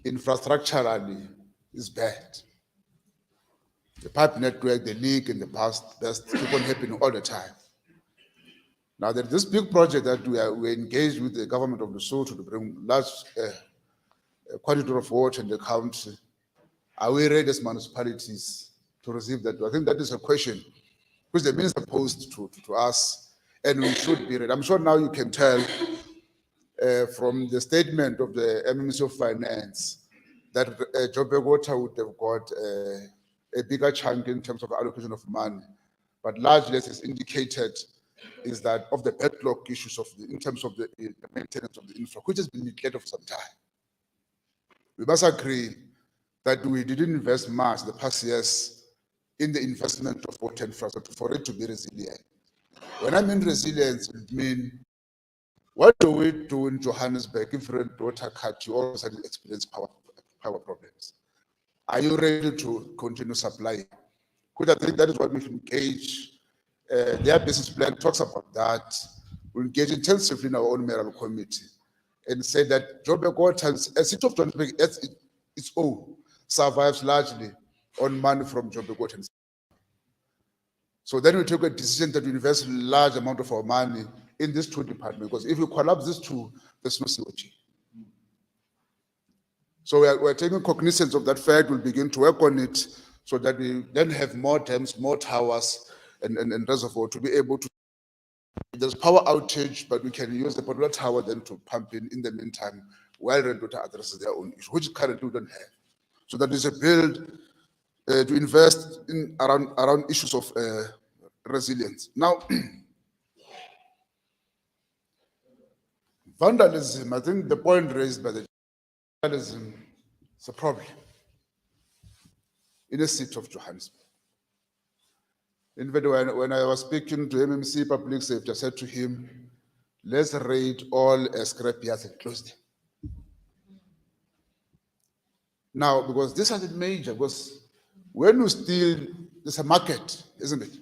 infrastructurally is bad. The pipe network, the leak in the past, that's keep on happening all the time. Now, there's this big project that we're engaged with the government of Lesotho to bring large quantity of water in the country. Are we ready as municipalities to receive that? I think that is a question which the minister posed to us, and we should be ready. I'm sure now you can tell from the statement of the MMC of Finance that Joburg Water would have got a bigger chunk in terms of allocation of money. But largely, as is indicated, is that of the backlog issues in terms of the maintenance of the infra, which has been neglected for some time. We must agree that we didn't invest much the past years in the investment of water infrastructure for it to be resilient. When I mean resilience, it means what do we do in Johannesburg if water cut, you all of a sudden experience power problems? Are you ready to continue supplying? Because I think that is what we've engaged. Their business plan talks about that. We engage intensively in our own mayoral committee and say that Joburg Water, a city of Johannesburg, its own, survives largely on money from Joburg Water. So then we took a decision that we invest a large amount of our money in these two departments, because if we collapse these two, there's no sewage. So we're taking cognizance of that fact. We'll begin to work on it so that we then have more dams, more towers, and reservoir to be able to. There's power outage, but we can use the particular tower then to pump in the meantime, while Red Water addresses their own issue, which currently we don't have. So that is a build to invest in around issues of resilience. Now, vandalism, I think the point raised by the vandalism is a problem in the city of Johannesburg. In fact, when I was speaking to MMC Public Safety, I said to him, let's raid all scrapyards and close them. Now, because this is major, because when you steal, there's a market, isn't it?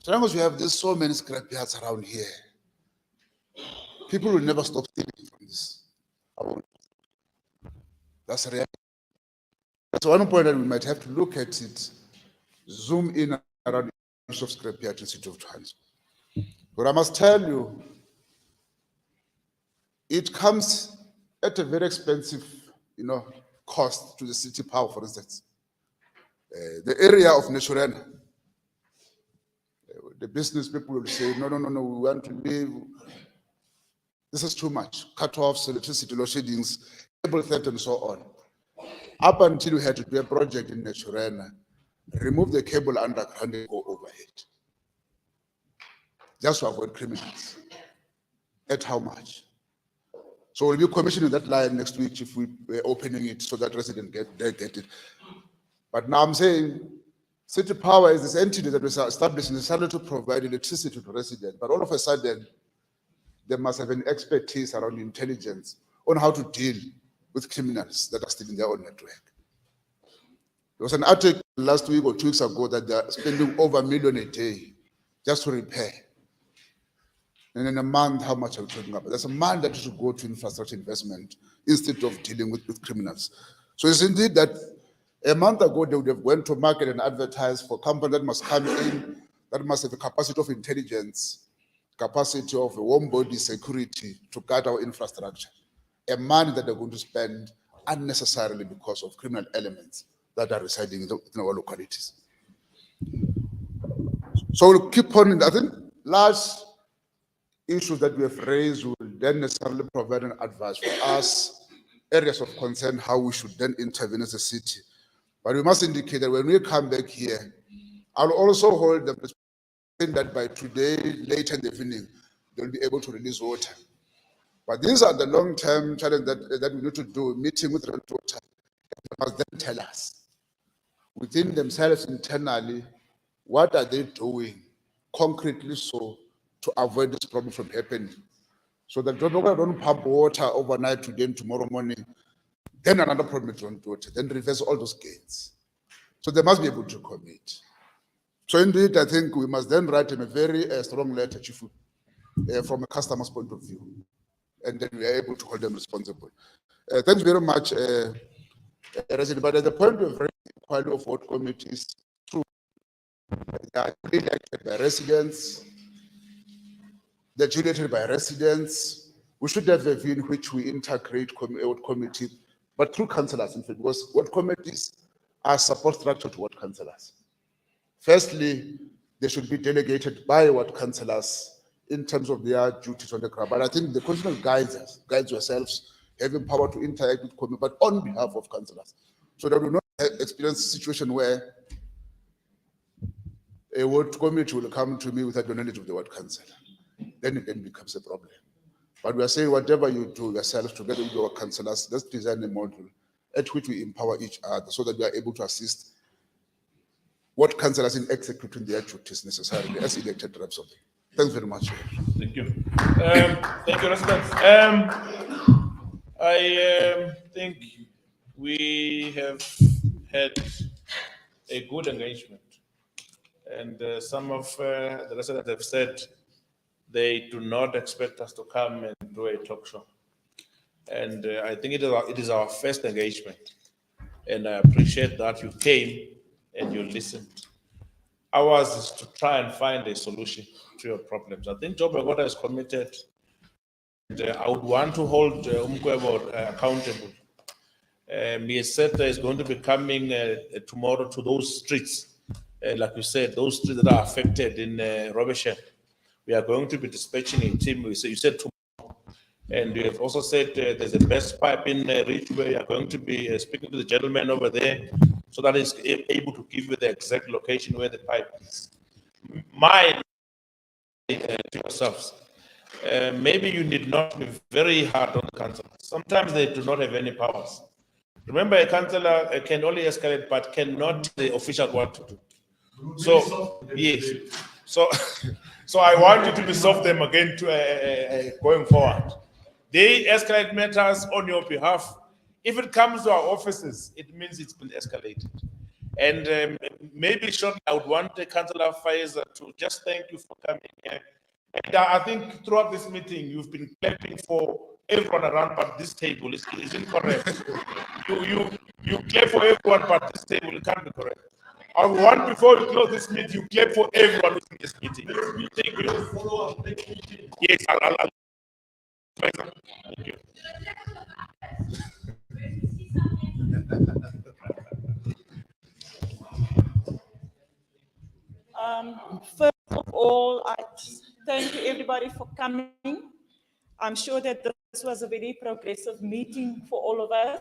So long as we have so many scrapyards around here, people will never stop stealing from this. That's a reality. That's one point that we might have to look at it, zoom in around the issue of scrapyard in the city of Johannesburg. But I must tell you, it comes at a very expensive, cost to the city power, for instance. The area of Naturena, the business people will say, no, we want to leave. This is too much. Cut-offs, electricity, load sheddings, cable theft, and so on. Up until we had to do a project in Naturena, remove the cable underground and go overhead. Just to avoid criminals. At how much? So we'll be commissioning that line next week if we're opening it so that residents get it. But now I'm saying city power is this entity that was established necessarily to provide electricity to residents. But all of a sudden, they must have an expertise around intelligence on how to deal with criminals that are still in their own network. There was an article last week or 2 weeks ago that they're spending over $1 million a day just to repair. And in a month, how much are we talking about? There's a month that should go to infrastructure investment instead of dealing with criminals. So it's indeed that A month ago, they would have went to market and advertised for company that must come in, that must have the capacity of intelligence, capacity of a warm body security to guard our infrastructure. A money that they're going to spend unnecessarily because of criminal elements that are residing in our localities. So we'll keep on, I think large issues that we have raised will then necessarily provide an advice for us, areas of concern, how we should then intervene as a city. But we must indicate that when we come back here, I'll also hold them that by today, late in the evening, they'll be able to release water. But these are the long-term challenges that we need to do, meeting with water. They must then tell us, within themselves internally, what are they doing concretely so to avoid this problem from happening? So that don't pump water overnight today and tomorrow morning, then another problem is don't water, then reverse all those gains. So they must be able to commit. So indeed, I think we must then write him a very strong letter, Chief, from a customer's point of view, and then we are able to hold them responsible. Thanks very much, Resident. But at the point of equality of ward committees, true, they are elected by residents, they're elected by residents. We should have a view in which we integrate ward committee, but through councillors, in fact, because ward committees are support structure to ward councillors. Firstly, they should be delegated by ward councillors in terms of their duties on the ground. But I think the constitution guides yourselves, having power to interact with committee, but on behalf of councillors. So that we not experience a situation where a ward committee will come to me without the knowledge of the ward councillor. Then it then becomes a problem. But we are saying whatever you do yourselves together with your councillors, let's design a model at which we empower each other so that we are able to assist what councillors in executing their duties necessarily as elected reps of them. Thanks very much. Thank you. Thank you, residents. I think we have had a good engagement, and some of the residents have said they do not expect us to come and do a talk show. And I think it is our first engagement, and I appreciate that you came and you listened. Ours is to try and find a solution to your problems. I think Joburg Water is committed, and I would want to hold Umkwebo accountable. He has said that he's going to be coming tomorrow to those streets, like you said, those streets that are affected in Robertson. We are going to be dispatching a team. You said tomorrow, and you have also said there's a best pipe in Reach where you are going to be speaking to the gentleman over there, so that he's able to give you the exact location where the pipe is. Mine, to yourselves, maybe you need not be very hard on the council. Sometimes they do not have any powers. Remember, a councillor can only escalate, but cannot tell the official what to do. So, yes. So I want you to be soft them again to going forward. They escalate matters on your behalf. If it comes to our offices, it means it's been escalated. And maybe shortly, I would want the Councillor Faiza to just thank you for coming here. And I think throughout this meeting, you've been clapping for everyone around, but this table is incorrect. You clap for everyone, but this table can't be correct. I want, before you close this meeting, you clap for everyone who's in this meeting. Thank you. Yes, I'll thank you. First of all, I thank you everybody for coming. I'm sure that this was a very progressive meeting for all of us.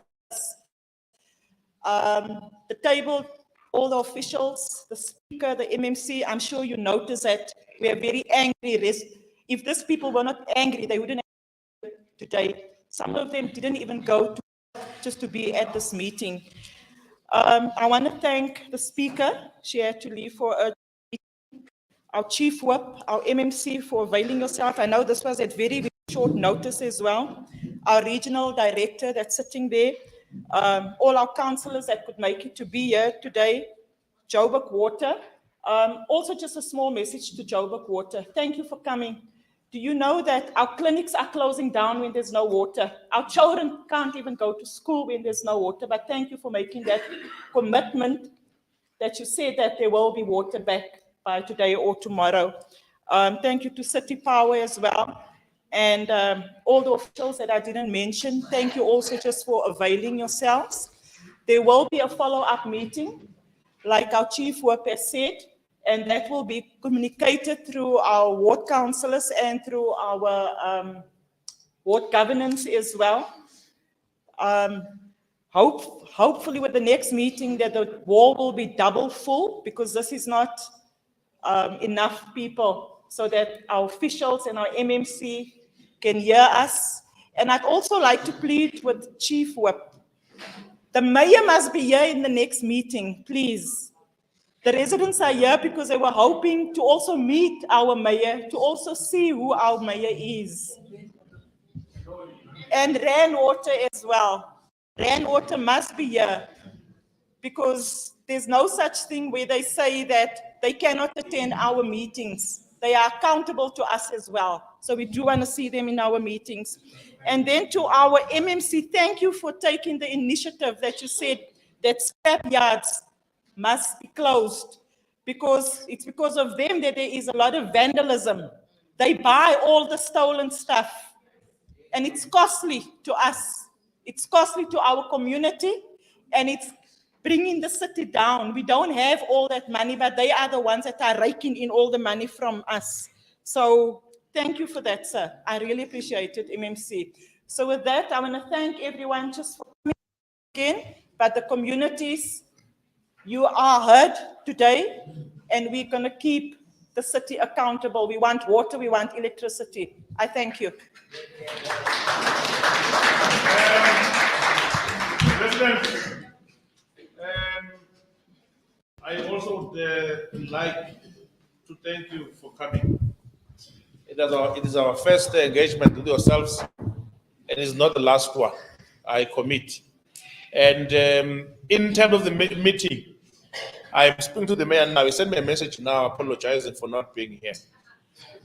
The table, all the officials, the speaker, the MMC, I'm sure you noticed that we are very angry. If these people were not angry, they wouldn't have today. Some of them didn't even go just to be at this meeting. I want to thank the speaker. She had to leave for a our chief whip, our MMC for availing yourself. I know this was at very, very short notice as well. Our regional director that's sitting there, all our councillors that could make it to be here today, Joburg Water. Also just a small message to Joburg Water. Thank you for coming. Do you know that our clinics are closing down when there's no water? Our children can't even go to school when there's no water, but thank you for making that commitment that you said that there will be water back by today or tomorrow. Thank you to City Power as well. And all the officials that I didn't mention, thank you also just for availing yourselves. There will be a follow-up meeting, like our Chief Whip has said, and that will be communicated through our ward councillors and through our ward governance as well. Hopefully with the next meeting that the wall will be double full, because this is not enough people, so that our officials and our MMC can hear us. And I'd also like to plead with Chief Whip. The mayor must be here in the next meeting, please. The residents are here because they were hoping to also meet our mayor, to also see who our mayor is. And rainwater as well. Rainwater must be here, because there's no such thing where they say that they cannot attend our meetings. They are accountable to us as well. So we do want to see them in our meetings. And then to our MMC, thank you for taking the initiative that you said that scrap yards must be closed, because it's because of them that there is a lot of vandalism. They buy all the stolen stuff, and it's costly to us. It's costly to our community, and it's bringing the city down. We don't have all that money, but they are the ones that are raking in all the money from us. So thank you for that, sir. I really appreciate it, MMC. So with that, I want to thank everyone just for coming again, but the communities, you are heard today, and we're going to keep the city accountable. We want water, we want electricity. I thank you. President, I also would like to thank you for coming. It is our first engagement with yourselves, and it's not the last one, I commit. And in terms of the meeting, I'm speaking to the mayor now. He sent me a message now apologizing for not being here.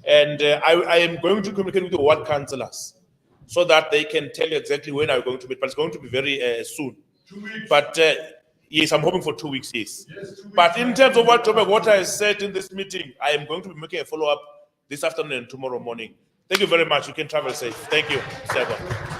And I am going to communicate with the ward councillors so that they can tell you exactly when I'm going to meet, but it's going to be very soon. 2 weeks. But yes, I'm hoping for 2 weeks, yes. Yes, 2 weeks. But in terms of what Joburg Water has said in this meeting, I am going to be making a follow-up this afternoon and tomorrow morning. Thank you very much. You can travel safe. Thank you, Seba.